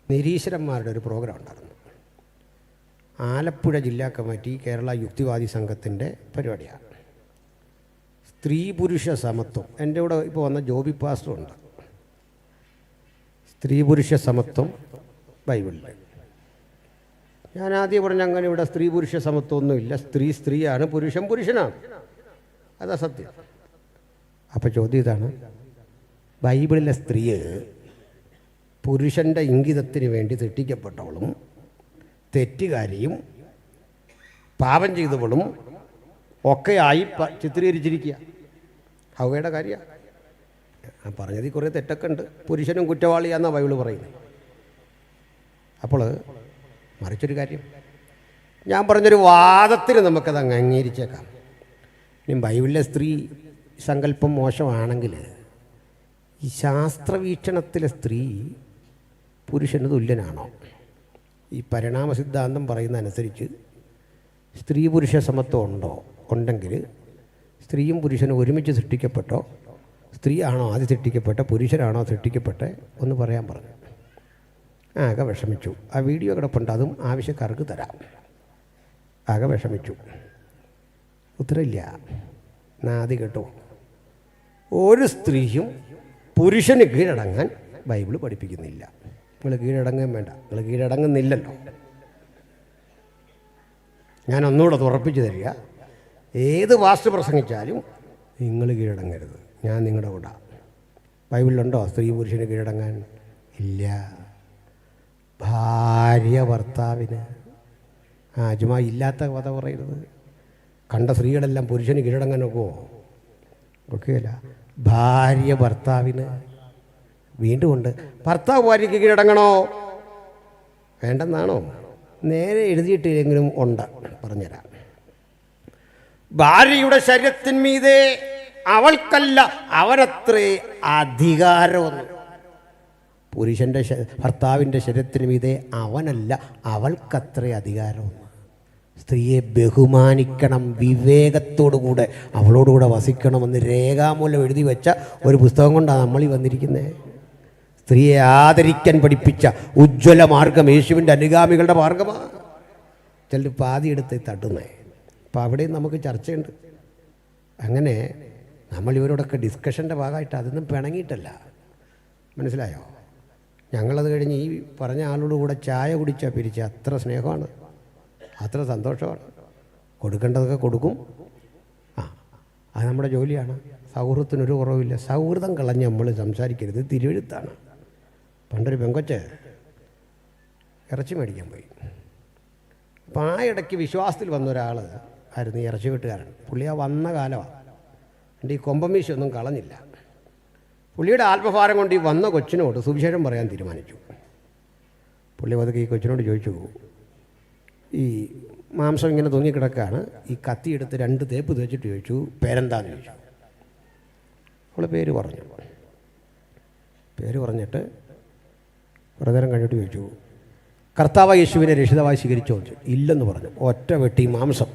നിരീശ്വരന്മാരുടെ ഒരു പ്രോഗ്രാം ഉണ്ടായിരുന്നു. ആലപ്പുഴ ജില്ലാ കമ്മിറ്റി കേരള യുക്തിവാദി സംഘത്തിൻ്റെ പരിപാടിയാണ്. സ്ത്രീ പുരുഷ സമത്വം. എൻ്റെ കൂടെ ഇപ്പോൾ വന്ന ജോബി പാസ്റ്ററുണ്ട്. സ്ത്രീ പുരുഷ സമത്വം ബൈബിളിൽ. ഞാൻ ആദ്യം പറഞ്ഞ അങ്ങനെ ഇവിടെ സ്ത്രീ പുരുഷ സമത്വമൊന്നുമില്ല. സ്ത്രീ സ്ത്രീയാണ്, പുരുഷൻ പുരുഷനാണ്. അതാ സത്യം. അപ്പോൾ ചോദ്യം ഇതാണ്: ബൈബിളിലെ സ്ത്രീ പുരുഷൻ്റെ ഇംഗിതത്തിന് വേണ്ടി തെറ്റിക്കപ്പെട്ടവളും തെറ്റുകാരിയും പാപം ചെയ്തവളും ഒക്കെയായി ചിത്രീകരിച്ചിരിക്കുക. ഹവ്വയുടെ കാര്യമാണ്. ആ പറഞ്ഞതിൽ കുറേ തെറ്റൊക്കെ ഉണ്ട്. പുരുഷനും കുറ്റവാളിയാണെന്നാണ് ബൈബിൾ പറയുന്നത്. അപ്പോൾ മറിച്ചൊരു കാര്യം, ഞാൻ പറഞ്ഞൊരു വാദത്തിന് നമുക്കത് അങ്ങ് അംഗീകരിച്ചേക്കാം. ഇനി ബൈബിളിലെ സ്ത്രീ സങ്കല്പം മോശമാണെങ്കിൽ ഈ ശാസ്ത്രവീക്ഷണത്തിലെ സ്ത്രീ പുരുഷന് തുല്യനാണോ? ഈ പരിണാമ സിദ്ധാന്തം പറയുന്ന അനുസരിച്ച് സ്ത്രീ പുരുഷ സമത്വം ഉണ്ടോ? ഉണ്ടെങ്കിൽ സ്ത്രീയും പുരുഷനും ഒരുമിച്ച് സൃഷ്ടിക്കപ്പെട്ടോ, സ്ത്രീ ആണോ ആദ്യം സൃഷ്ടിക്കപ്പെട്ട, പുരുഷനാണോ സൃഷ്ടിക്കപ്പെട്ടെ ഒന്ന് പറയാൻ പറഞ്ഞു. ആകെ വിഷമിച്ചു. ആ വീഡിയോ കിടപ്പുണ്ട്, അതും ആവശ്യക്കാർക്ക് തരാം. ആകെ വിഷമിച്ചു. ഉത്തരമില്ല. നാദി കേട്ടോ, ഒരു സ്ത്രീയും പുരുഷന് കീഴടങ്ങാൻ ബൈബിൾ പഠിപ്പിക്കുന്നില്ല. നിങ്ങൾ കീഴടങ്ങാൻ വേണ്ട, നിങ്ങൾ കീഴടങ്ങുന്നില്ലല്ലോ. ഞാൻ ഒന്നുകൂടെ ഉറപ്പിച്ചു തരിക, ഏത് വാസ്തു പ്രസംഗിച്ചാലും നിങ്ങൾ കീഴടങ്ങരുത്. ഞാൻ നിങ്ങളുടെ കൂടെ. ബൈബിളിലുണ്ടോ സ്ത്രീ പുരുഷന് കീഴടങ്ങാൻ? ഇല്ല. ഭാര്യ ഭർത്താവിന്. ചുമ്മാ ഇല്ലാത്ത കഥ പറയരുത്. കണ്ട സ്ത്രീകളെല്ലാം പുരുഷന് കീഴടങ്ങാൻ ഒക്കുമോ? ഒക്കെയല്ല. ഭാര്യ ഭർത്താവിന്. വീണ്ടും ഉണ്ട്, ഭർത്താവ് ഭാര്യയ്ക്ക് കീഴടങ്ങണോ വേണ്ടെന്നാണോ? നേരെ എഴുതിയിട്ടില്ലെങ്കിലും ഉണ്ട്, പറഞ്ഞുതരാം. ഭാര്യയുടെ ശരീരത്തിന്മീതെ അവൾക്കല്ല അവനത്രേ അധികാരമെന്ന്. പുരുഷൻ്റെ ഭർത്താവിൻ്റെ ശരീരത്തിന് മീതെ അവനല്ല അവൾക്കത്രേ അധികാരമെന്ന്. സ്ത്രീയെ ബഹുമാനിക്കണം, വിവേകത്തോടുകൂടെ അവളോടുകൂടെ വസിക്കണമെന്ന് രേഖാമൂലം എഴുതി വെച്ച ഒരു പുസ്തകം കൊണ്ടാണ് നമ്മളീ വന്നിരിക്കുന്നത്. സ്ത്രീയെ ആദരിക്കാൻ പഠിപ്പിച്ച ഉജ്ജ്വല മാർഗം യേശുവിൻ്റെ അനുഗാമികളുടെ മാർഗമാണ്. ചിലർ പാതിയെടുത്ത് തട്ടുന്നേ. അപ്പോൾ അവിടെയും നമുക്ക് ചർച്ചയുണ്ട്. അങ്ങനെ നമ്മൾ ഇവരോടൊക്കെ ഡിസ്കഷൻ്റെ ഭാഗമായിട്ട് അതൊന്നും പിണങ്ങിയിട്ടല്ല, മനസ്സിലായോ? ഞങ്ങളത് കഴിഞ്ഞ് ഈ പറഞ്ഞ ആളോട് കൂടെ ചായ കുടിച്ചാൽ പിരിച്ച അത്ര സ്നേഹമാണ്, അത്ര സന്തോഷമാണ്. കൊടുക്കേണ്ടതൊക്കെ കൊടുക്കും. അത് നമ്മുടെ ജോലിയാണ്. സൗഹൃദത്തിനൊരു കുറവില്ല. സൗഹൃദം കളഞ്ഞ് നമ്മൾ സംസാരിക്കരുത്. തിരുവെഴുത്താണ്. പണ്ടൊരു പെങ്കൊച്ച് ഇറച്ചി മേടിക്കാൻ പോയി. അപ്പോൾ ആ ഇടയ്ക്ക് വിശ്വാസത്തിൽ വന്ന ഒരാൾ ആയിരുന്നു ഈ ഇറച്ചി വെട്ടുകാരൻ. പുള്ളി ആ വന്ന കാലമാണ്. എൻ്റെ ഈ കൊമ്പമീശൊന്നും കളഞ്ഞില്ല. പുള്ളിയുടെ ആത്മഭാരം കൊണ്ട് ഈ വന്ന കൊച്ചിനോട് സുവിശേഷം പറയാൻ തീരുമാനിച്ചു. പുള്ളി അതൊക്കെ ഈ കൊച്ചിനോട് ചോദിച്ചു, ഈ മാംസം ഇങ്ങനെ തൂങ്ങിക്കിടക്കുകയാണ്, ഈ കത്തിയെടുത്ത് 2 തേപ്പ് തേച്ചിട്ട് ചോദിച്ചു, പേരെന്താന്ന് ചോദിച്ചു. അവൾ പേര് പറഞ്ഞു. പേര് പറഞ്ഞിട്ട് കുറേ നേരം കഴിഞ്ഞിട്ട് ചോദിച്ചു, കർത്താവ് യേശുവിനെ രക്ഷിതാവായി സ്വീകരിച്ചോ ചോദിച്ചു. ഇല്ലെന്ന് പറഞ്ഞു. ഒറ്റ വെട്ടി മാംസം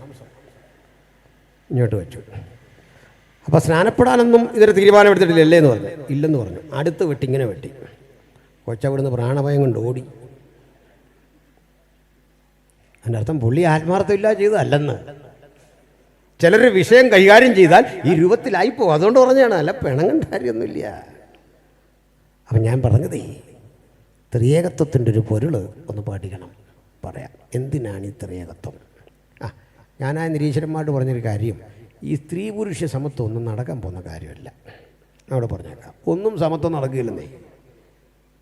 ഇങ്ങോട്ട് വെച്ചു. അപ്പോൾ സ്നാനപ്പെടാനൊന്നും ഇതൊരു തീരുമാനമെടുത്തിട്ടില്ലല്ലേ എന്ന് പറഞ്ഞു. ഇല്ലെന്ന് പറഞ്ഞു. അടുത്ത് വെട്ടി ഇങ്ങനെ വെട്ടി. കൊച്ചവിടുന്ന് പ്രാണഭയം കൊണ്ട് ഓടി. അതിൻ്റെ അർത്ഥം പുള്ളി ആത്മാർത്ഥമില്ല ചെയ്തതല്ലെന്ന്. ചിലർ വിഷയം കൈകാര്യം ചെയ്താൽ ഈ രൂപത്തിലായിപ്പോവും. അതുകൊണ്ട് പറഞ്ഞാണ്, അല്ല പിണങ്ങേണ്ട കാര്യമൊന്നുമില്ല. അപ്പം ഞാൻ പറഞ്ഞതേ, ത്രിയേകത്വത്തിൻ്റെ ഒരു പൊരുൾ ഒന്ന് പഠിക്കണം. പറയാം എന്തിനാണ് ഈ ത്രിയേകത്വം. ഞാൻ ആ നിരീശ്വരന്മാരോട് പറഞ്ഞൊരു കാര്യം, ഈ സ്ത്രീ പുരുഷ സമത്വം ഒന്നും നടക്കാൻ പോകുന്ന കാര്യമല്ല. അവിടെ പറഞ്ഞേക്കാം, ഒന്നും സമത്വം നടക്കില്ലെന്നേ.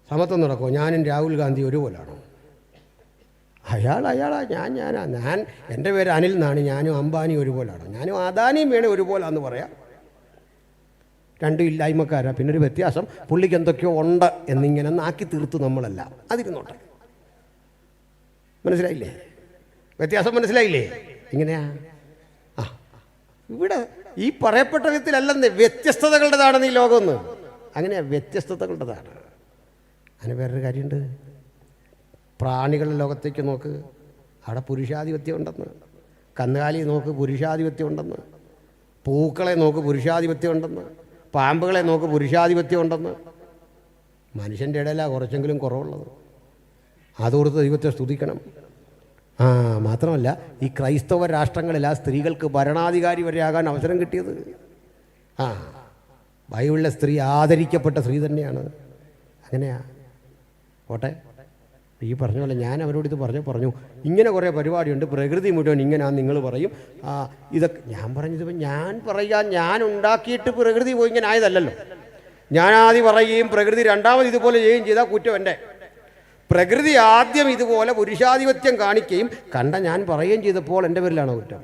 സമത്വം നടക്കുമോ? ഞാനും രാഹുൽ ഗാന്ധി ഒരുപോലാണോ? അയാളാ, ഞാൻ എൻ്റെ പേര് അനിൽ എന്നാണ്. ഞാനും അംബാനി ഒരുപോലാണോ? ഞാനും അദാനിയും വേണേ ഒരുപോലാന്ന് പറയാം. രണ്ടും ഇല്ലായ്മക്കാരാ. പിന്നെ ഒരു വ്യത്യാസം, പുള്ളിക്ക് എന്തൊക്കെയോ ഉണ്ട് എന്നിങ്ങനെ നാക്കി തീർത്തു നമ്മളല്ല. അതിരുന്നോട്ടെ. മനസ്സിലായില്ലേ? വ്യത്യാസം മനസ്സിലായില്ലേ? ഇങ്ങനെയാ. ഇവിടെ ഈ പറയപ്പെട്ട വിധത്തിലല്ലെന്ന്, വ്യത്യസ്തതകളുടേതാണെന്ന് ഈ ലോകമെന്ന്. അങ്ങനെയാ, വ്യത്യസ്തതകളുടേതാണ്. അങ്ങനെ വേറൊരു കാര്യമുണ്ട്. പ്രാണികളുടെ ലോകത്തേക്ക് നോക്ക്, അവിടെ പുരുഷാധിപത്യം ഉണ്ടെന്ന്. കന്നുകാലി നോക്ക്, പുരുഷാധിപത്യം ഉണ്ടെന്ന്. പൂക്കളെ നോക്ക്, പുരുഷാധിപത്യം ഉണ്ടെന്ന്. പാമ്പുകളെ നോക്ക്, പുരുഷാധിപത്യം ഉണ്ടെന്ന്. മനുഷ്യൻ്റെ ഇടയിലാണ് കുറച്ചെങ്കിലും കുറവുള്ളത്. അതോർത്ത് ദൈവത്തെ സ്തുതിക്കണം. മാത്രമല്ല, ഈ ക്രൈസ്തവ രാഷ്ട്രങ്ങളിൽ ആ സ്ത്രീകൾക്ക് ഭരണാധികാരി വരെ ആകാൻ അവസരം കിട്ടിയത്. ബൈബിളിലെ സ്ത്രീ ആദരിക്കപ്പെട്ട സ്ത്രീ തന്നെയാണ്. അങ്ങനെയാ. പോട്ടെ. ഈ പറഞ്ഞ പോലെ ഞാൻ അവരോട് ഇത് പറഞ്ഞു ഇങ്ങനെ കുറേ പരിപാടിയുണ്ട്, പ്രകൃതി മുഴുവൻ ഇങ്ങനെയാന്ന് നിങ്ങൾ പറയും. ഇതൊക്കെ ഞാൻ പറഞ്ഞത്, ഞാൻ ഉണ്ടാക്കിയിട്ട് പ്രകൃതി പോയി ഇങ്ങനെ ആയതല്ലല്ലോ. ഞാൻ ആദ്യം പറയുകയും പ്രകൃതി രണ്ടാമത് ഇതുപോലെ ചെയ്യുകയും ചെയ്താൽ കുറ്റം എൻ്റെ. പ്രകൃതി ആദ്യം ഇതുപോലെ പുരുഷാധിപത്യം കാണിക്കുകയും കണ്ട ഞാൻ പറയുകയും ചെയ്തപ്പോൾ എൻ്റെ പേരിലാണോ കുറ്റം?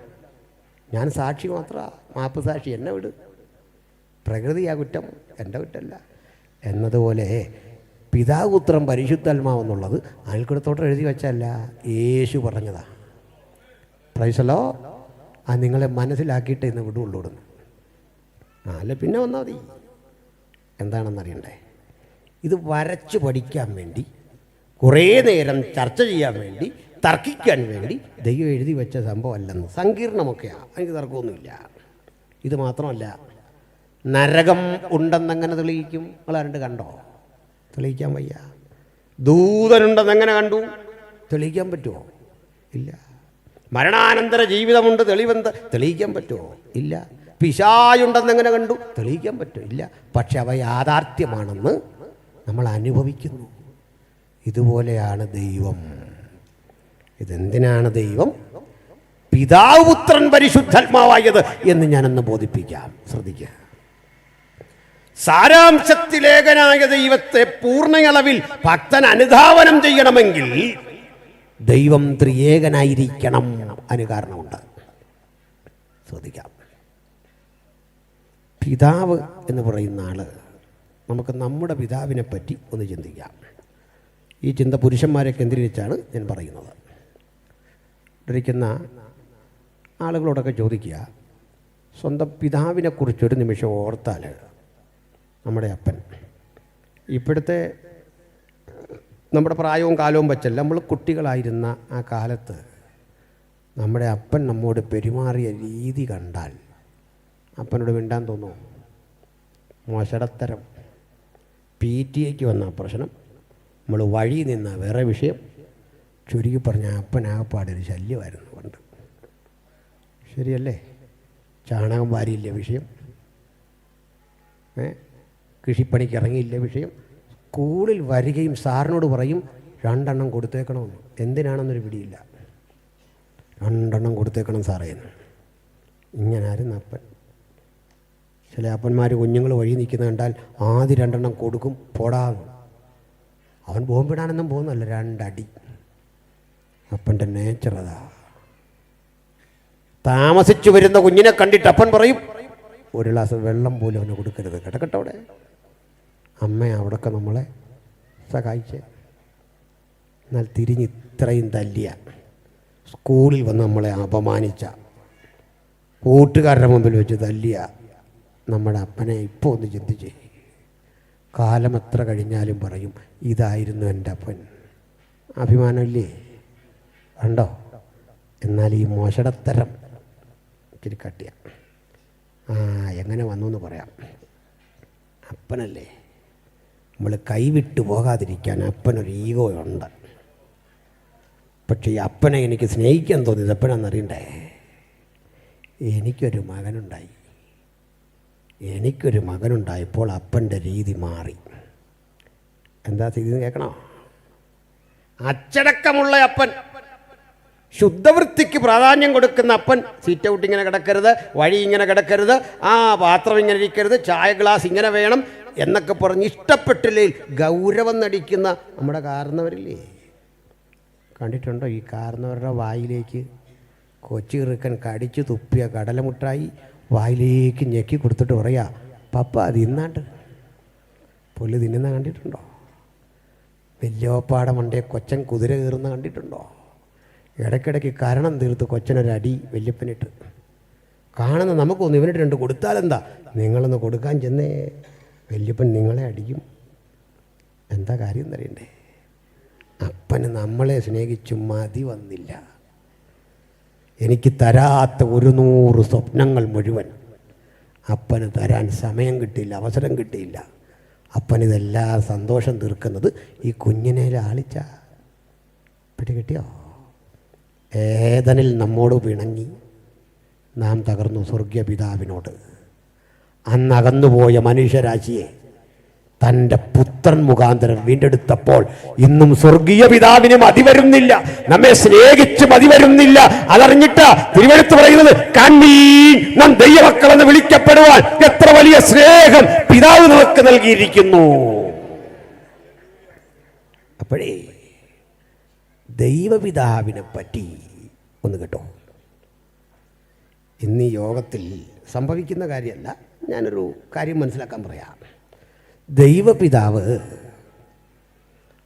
ഞാൻ സാക്ഷി മാത്രമാണ്, മാപ്പ് സാക്ഷി. എന്നെ വിട്. പ്രകൃതിയാ കുറ്റം, എൻ്റെ കുറ്റമല്ല. എന്നതുപോലെ പിതാവ് പുത്രൻ പരിശുദ്ധാത്മാവെന്നുള്ളത് അയൽക്കൂടത്തോട്ട് എഴുതി വെച്ചല്ല, യേശു പറഞ്ഞതാ. പ്രൈസലോ ആ നിങ്ങളെ മനസ്സിലാക്കിയിട്ട് ഇന്ന് വിടുള്ളൂടുന്നു. അല്ല പിന്നെ വന്നാൽ മതി. എന്താണെന്നറിയണ്ടേ? ഇത് വരച്ച് പഠിക്കാൻ വേണ്ടി, കുറേ നേരം ചർച്ച ചെയ്യാൻ വേണ്ടി, തർക്കിക്കാൻ വേണ്ടി ദൈവം എഴുതി വെച്ച സംഭവമല്ലെന്ന്. സങ്കീർണമൊക്കെയാണ്, എനിക്ക് തർക്കമൊന്നുമില്ല. ഇത് മാത്രമല്ല, നരകം ഉണ്ടെന്നെങ്ങനെ തെളിയിക്കും? നിങ്ങളാരണ്ട് കണ്ടോ? തെളിയിക്കാൻ വയ്യ. ദൂതനുണ്ടെന്നെങ്ങനെ കണ്ടു? തെളിയിക്കാൻ പറ്റുമോ? ഇല്ല. മരണാനന്തര ജീവിതമുണ്ട്, തെളിയിക്കാൻ പറ്റുമോ? ഇല്ല. പിശാചുണ്ടെന്നെങ്ങനെ കണ്ടു? തെളിയിക്കാൻ പറ്റുമോ? ഇല്ല. പക്ഷെ അവ യാഥാർത്ഥ്യമാണെന്ന് നമ്മൾ അനുഭവിക്കുന്നു. ഇതുപോലെയാണ് ദൈവം. ഇതെന്തിനാണ് ദൈവം പിതാവ് പുത്രൻ പരിശുദ്ധാത്മാവായത് എന്ന് ഞാനൊന്ന് ബോധിപ്പിക്കാം. ശ്രദ്ധിക്കുക. സാരാംശത്തിലേകനായ ദൈവത്തെ പൂർണ്ണയളവിൽ ഭക്തൻ അനുധാവനം ചെയ്യണമെങ്കിൽ ദൈവം ത്രിയേകനായിരിക്കണം. അതിന് കാരണമുണ്ട്. ശ്രദ്ധിക്കാം. പിതാവ് എന്ന് പറയുന്ന ആള്, നമുക്ക് നമ്മുടെ പിതാവിനെ പറ്റി ഒന്ന് ചിന്തിക്കാം. ഈ ചിന്ത പുരുഷന്മാരെ കേന്ദ്രീകരിച്ചാണ് ഞാൻ പറയുന്നത്. ഇരിക്കുന്ന ആളുകളോടൊക്കെ ചോദിക്കുക, സ്വന്തം പിതാവിനെക്കുറിച്ചൊരു നിമിഷം ഓർത്താൽ, നമ്മുടെ അപ്പൻ, ഇപ്പോഴത്തെ നമ്മുടെ പ്രായവും കാലവും വെച്ചല്ല, നമ്മൾ കുട്ടികളായിരുന്ന ആ കാലത്ത് നമ്മുടെ അപ്പൻ നമ്മോട് പെരുമാറിയ രീതി കണ്ടാൽ അപ്പനോട് മിണ്ടാൻ തോന്നുമോ? മോശടത്തരം. PTA വന്ന പ്രശ്നം, നമ്മൾ വഴി നിന്ന വേറെ വിഷയം. ചുരുക്കി പറഞ്ഞ അപ്പനാകപ്പാടൊരു ശല്യമായിരുന്നു പണ്ട്. ശരിയല്ലേ? ചാണകം വാരിയില്ല വിഷയം, കൃഷിപ്പണിക്ക് ഇറങ്ങിയില്ല വിഷയം. സ്കൂളിൽ വരികയും സാറിനോട് പറയും 2 എണ്ണം കൊടുത്തേക്കണമെന്ന്. എന്തിനാണെന്നൊരു പിടിയില്ല. 2 എണ്ണം കൊടുത്തേക്കണം സാറേ എന്ന്. ഇങ്ങനായിരുന്നു അപ്പൻ. ചില അപ്പന്മാർ കുഞ്ഞുങ്ങൾ വഴി നിൽക്കുന്ന കണ്ടാൽ ആദ്യം 2 എണ്ണം കൊടുക്കും, പോടാന്ന്. അവൻ ബോംബിടാനൊന്നും പോകുന്നല്ല, 2 അടി. അപ്പൻ്റെ നേച്ചർ അതാ. താമസിച്ചു വരുന്ന കുഞ്ഞിനെ കണ്ടിട്ട് അപ്പൻ പറയും, 1 ഗ്ലാസ് വെള്ളം പോലും അവന് കൊടുക്കരുത്, കിടക്കട്ടവിടെ. അമ്മ അവിടെയൊക്കെ നമ്മളെ സഹായിച്ചേ. എന്നാൽ തിരിഞ്ഞ് ഇത്രയും തല്ലിയ, സ്കൂളിൽ വന്ന് നമ്മളെ അപമാനിച്ച, കൂട്ടുകാരുടെ മുമ്പിൽ വെച്ച് തല്ലിയ നമ്മുടെ അപ്പനെ ഇപ്പോൾ ഒന്ന് ചിന്തിച്ചേ. കാലം എത്ര കഴിഞ്ഞാലും പറയും, ഇതായിരുന്നു എൻ്റെ അപ്പൻ. അഭിമാനമില്ലേ? കണ്ടോ? എന്നാൽ ഈ മോശടത്തരം ഇച്ചിരി കട്ടിയ. എങ്ങനെ വന്നു എന്ന് പറയാം. അപ്പനല്ലേ, നമ്മൾ കൈവിട്ടു പോകാതിരിക്കാൻ അപ്പനൊരു ഈഗോ ഉണ്ട്. പക്ഷേ ഈ അപ്പനെ എനിക്ക് സ്നേഹിക്കാൻ തോന്നിയത് എപ്പോഴാണെന്നറിയണ്ടേ? എനിക്കൊരു മകനുണ്ടായപ്പോൾ അപ്പൻ്റെ രീതി മാറി. എന്താ സ്ഥിതി കേൾക്കണോ? അച്ചടക്കമുള്ള അപ്പൻ, ശുദ്ധവൃത്തിക്ക് പ്രാധാന്യം കൊടുക്കുന്ന അപ്പൻ. സീറ്റ് ഔട്ട് ഇങ്ങനെ കിടക്കരുത്, വഴി ഇങ്ങനെ കിടക്കരുത്, പാത്രം ഇങ്ങനെ ഇരിക്കരുത്, ചായ ഗ്ലാസ് ഇങ്ങനെ വേണം എന്നൊക്കെ പറഞ്ഞ് ഇഷ്ടപ്പെട്ടില്ലേ ഗൗരവം നടിക്കുന്ന നമ്മുടെ കാരണവരില്ലേ? കണ്ടിട്ടുണ്ടോ? ഈ കാരണവരുടെ വായിലേക്ക് കൊച്ചു ചെറുക്കൻ കടിച്ചു തുപ്പിയ കടലമുട്ടായി വായിലേക്ക് ഞെക്കി കൊടുത്തിട്ട് പറയാ, പപ്പ അത് ഇന്നാണ്ട് പുല്ല് തിന്നുന്ന കണ്ടിട്ടുണ്ടോ? വല്യോപ്പാടെ മണ്ടേ കൊച്ചൻ കുതിര കയറുന്ന കണ്ടിട്ടുണ്ടോ? ഇടയ്ക്കിടയ്ക്ക് കരണം തീർത്ത് കൊച്ചനൊരടി വല്യപ്പനിട്ട്. കാണുന്ന നമുക്കൊന്ന് ഇവനിട്ട് 2 കൊടുത്താലെന്താ? നിങ്ങളൊന്ന് കൊടുക്കാൻ ചെന്നേ, വല്യപ്പൻ നിങ്ങളെ അടിക്കും. എന്താ കാര്യം എന്നറിയണ്ടേ? അപ്പന് നമ്മളെ സ്നേഹിച്ചു മതി വന്നില്ല. എനിക്ക് തരാത്ത 100 സ്വപ്നങ്ങൾ മുഴുവൻ അപ്പന് തരാൻ സമയം കിട്ടിയില്ല, അവസരം കിട്ടിയില്ല. അപ്പനിതെല്ലാം സന്തോഷം തീർക്കുന്നത് ഈ കുഞ്ഞിനെ ലാളിച്ച. പിടികിട്ടിയോ? ഏദനിൽ നമ്മോട് പിണങ്ങി നാം തകർന്നു സ്വർഗീയ പിതാവിനോട്. അന്നകന്നുപോയ മനുഷ്യരാശിയെ തൻ്റെ പുത്രൻ മുഖാന്തരം വീണ്ടെടുത്തപ്പോൾ ഇന്നും സ്വർഗീയ പിതാവിന് മതി വരുന്നില്ല, നമ്മെ സ്നേഹിച്ച് മതി വരുന്നില്ല. അതറിഞ്ഞിട്ട് തിരുവെഴുത്ത് പറയുന്നത്, കണ്ണീൻ നാം ദൈവമക്കളെന്ന് വിളിക്കപ്പെടുവാൻ എത്ര വലിയ സ്നേഹം പിതാവ് നമുക്ക് നൽകിയിരിക്കുന്നു. അപ്പോഴേ ദൈവപിതാവിനെ പറ്റി ഒന്ന് കേട്ടോ. ഇന്ന് ഈ യോഗത്തിൽ സംഭവിക്കുന്ന കാര്യമല്ല, ഞാനൊരു കാര്യം മനസ്സിലാക്കാൻ പറയാം. ദൈവപിതാവ്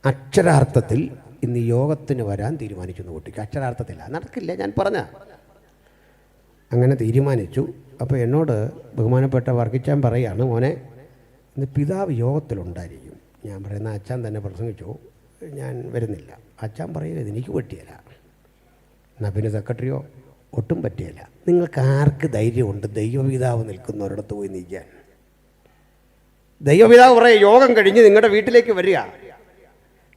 അക്ഷരാർത്ഥത്തിൽ ഇന്ന് യോഗത്തിന് വരാൻ തീരുമാനിച്ചു എന്ന് കൂട്ടിക്ക്. അക്ഷരാർത്ഥത്തില്ല, നടക്കില്ല, ഞാൻ പറഞ്ഞ അങ്ങനെ തീരുമാനിച്ചു. അപ്പോൾ എന്നോട് ബഹുമാനപ്പെട്ട വർക്കിച്ചാൻ പറയാണ്, മോനെ ഇന്ന് പിതാവ് യോഗത്തിലുണ്ടായിരിക്കും. ഞാൻ പറയുന്ന അച്ഛൻ തന്നെ പ്രസംഗിച്ചു, ഞാൻ വരുന്നില്ല. അച്ഛൻ പറയുക എനിക്ക് പറ്റിയല്ല. എന്നാൽ പിന്നെ സെക്രട്ടറിയോ ഒട്ടും പറ്റിയല്ല. നിങ്ങൾക്ക് ആർക്ക് ധൈര്യമുണ്ട് ദൈവപിതാവ് നിൽക്കുന്നവരിടത്ത് പോയി നിൽക്കാൻ? ദൈവപിതാവ് പറയും യോഗം കഴിഞ്ഞ് നിങ്ങളുടെ വീട്ടിലേക്ക് വരിക.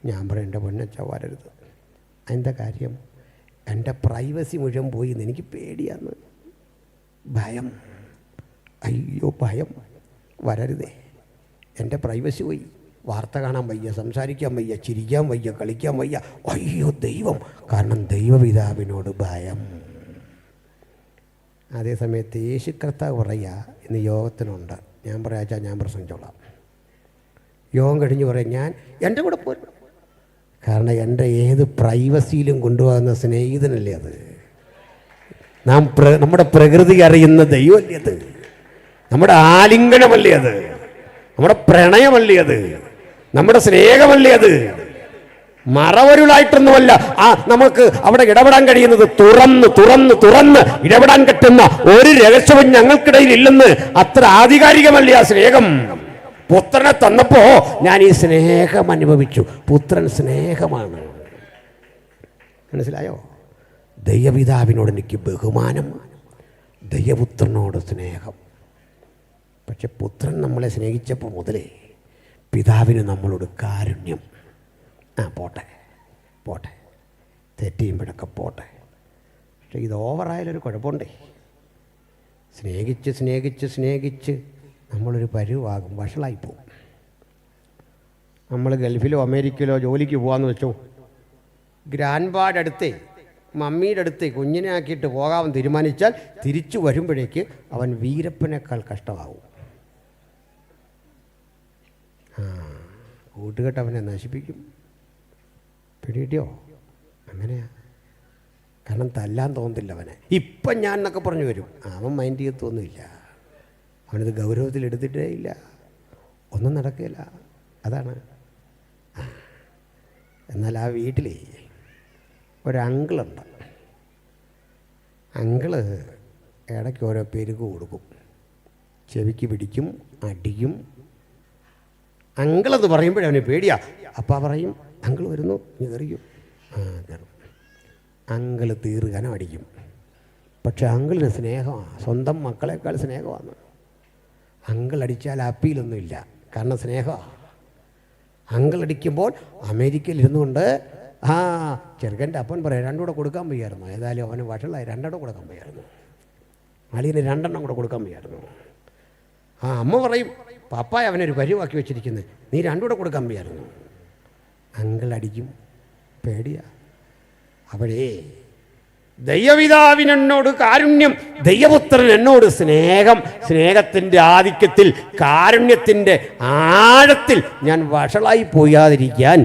ഞാൻ പറയും എൻ്റെ പൊന്നച്ച വരരുത്. അതിൻ്റെ കാര്യം എൻ്റെ പ്രൈവസി മുഴുവൻ പോയി എന്ന് എനിക്ക് പേടിയാന്ന്. ഭയം, അയ്യോ ഭയം, വരരുതേ. എൻ്റെ പ്രൈവസി പോയി. വാർത്ത കാണാൻ വയ്യ, സംസാരിക്കാൻ വയ്യ, ചിരിക്കാൻ വയ്യ, കളിക്കാൻ വയ്യ. അയ്യോ ദൈവം, കാരണം ദൈവപിതാവിനോട് ഭയം. അതേസമയത്ത് യേശു കർത്താവ് പറയുക ഇന്ന് യോഗത്തിനുണ്ട്. ഞാൻ പറയാച്ചാൽ ഞാൻ പ്രസംഗിച്ചോളാം. യോഗം കഴിഞ്ഞ് പറയും ഞാൻ എൻ്റെ കൂടെ പോരും. കാരണം എൻ്റെ ഏത് പ്രൈവസിയിലും കൊണ്ടുപോകുന്ന സ്നേഹിതനല്ലേ അത്. നമ്മുടെ പ്രകൃതി അറിയുന്ന ദൈവമല്ലേ അത്. നമ്മുടെ ആലിംഗനമല്ലേ അത്. നമ്മുടെ പ്രണയമല്ലേ അത്. നമ്മുടെ സ്നേഹമല്ലേ അത്. മറവരുളായിട്ടൊന്നുമല്ല നമുക്ക് അവിടെ ഇടപെടാൻ കഴിയുന്നത്. തുറന്ന് തുറന്ന് തുറന്ന് ഇടപെടാൻ പറ്റുന്ന ഒരു രഹസ്യവും ഞങ്ങൾക്കിടയിൽ ഇല്ലെന്ന്. അത്ര ആധികാരികമല്ലേ ആ സ്നേഹം. പുത്രനെ തന്നപ്പോ ഞാൻ ഈ സ്നേഹം അനുഭവിച്ചു. പുത്രൻ സ്നേഹമാണ്. മനസ്സിലായോ? ദൈവപിതാവിനോട് എനിക്ക് ബഹുമാനം, ദൈവപുത്രനോട് സ്നേഹം. പക്ഷെ പുത്രൻ നമ്മളെ സ്നേഹിച്ചപ്പോൾ മുതലേ പിതാവിന് നമ്മളോട് കാരുണ്യം. പോട്ടെ പോട്ടെ, തെറ്റ് ചെയ്യുമ്പോഴൊക്കെ പോട്ടെ. പക്ഷെ ഇത് ഓവറായാലൊരു കുഴപ്പമുണ്ടേ. സ്നേഹിച്ച് സ്നേഹിച്ച് സ്നേഹിച്ച് നമ്മളൊരു പരുവാകും, വഷളായിപ്പോവും. നമ്മൾ ഗൾഫിലോ അമേരിക്കയിലോ ജോലിക്ക് പോകാമെന്ന് വെച്ചോ, ഗ്രാൻഡ് അടുത്തേ മമ്മിയുടെ അടുത്തേ കുഞ്ഞിനെ ആക്കിയിട്ട് പോകാമെന്ന് തീരുമാനിച്ചാൽ തിരിച്ചു വരുമ്പോഴേക്ക് അവൻ വീരപ്പനേക്കാൾ കഷ്ടമാവും. കൂട്ടുകെട്ട് അവനെ നശിപ്പിക്കും. പിടികിട്ടിയോ? അങ്ങനെയാ. കാരണം തല്ലാൻ തോന്നത്തില്ല അവനെ. ഇപ്പം ഞാൻ എന്നൊക്കെ പറഞ്ഞു വരും, അവൻ മൈൻഡ് ചെയ്യത്തൊന്നുമില്ല. അവനത് ഗൗരവത്തിലെടുത്തിട്ടേ ഇല്ല. ഒന്നും നടക്കില്ല. അതാണ്. എന്നാൽ ആ വീട്ടിലേ ഒരങ്കിളുണ്ട്. അങ്കിള് ഇടയ്ക്ക് ഓരോ പെരുക്ക് കൊടുക്കും, ചെവിക്ക് പിടിക്കും, അടിക്കും. അങ്കിളെന്ന് പറയുമ്പോഴവന് പേടിയാ. അപ്പം പറയും അങ്കിൾ വരുന്നു, നീ കയറിക്കും. കയറും. അങ്കിള് തീർക്കാനും അടിക്കും. പക്ഷെ അങ്കിളിന് സ്നേഹമാണ്, സ്വന്തം മക്കളെക്കാൾ സ്നേഹമാണ്. അങ്കിൾ അടിച്ചാൽ അപ്പീലൊന്നുമില്ല, കാരണം സ്നേഹമാണ്. അങ്കിൾ അടിക്കുമ്പോൾ അമേരിക്കയിൽ ഇരുന്നുകൊണ്ട് ചെറുക്കൻ്റെ അപ്പൻ പറയാം രണ്ടുകൂടെ കൊടുക്കാൻ വയ്യായിരുന്നു. ഏതായാലും അവന് വഷളായി, രണ്ടെണ്ണം കൊടുക്കാൻ വയ്യായിരുന്നു. അളിയന് രണ്ടെണ്ണം കൂടെ കൊടുക്കാൻ വയ്യായിരുന്നു. അമ്മ പറയും പപ്പായ അവനൊരു പരിവാക്കി വെച്ചിരിക്കുന്നത്, നീ രണ്ടുകൂടെ കൊടുക്കാൻ വയ്യായിരുന്നു. അങ്കിൾ അടിക്കും, പേടിയാ. അപ്പോഴേ ദൈവപിതാവിനോട് കാരുണ്യം, ദൈവപുത്രൻ എന്നോട് സ്നേഹം. സ്നേഹത്തിൻ്റെ ആധിക്യത്തിൽ, കാരുണ്യത്തിൻ്റെ ആഴത്തിൽ ഞാൻ വഷളായി പോയാതിരിക്കാൻ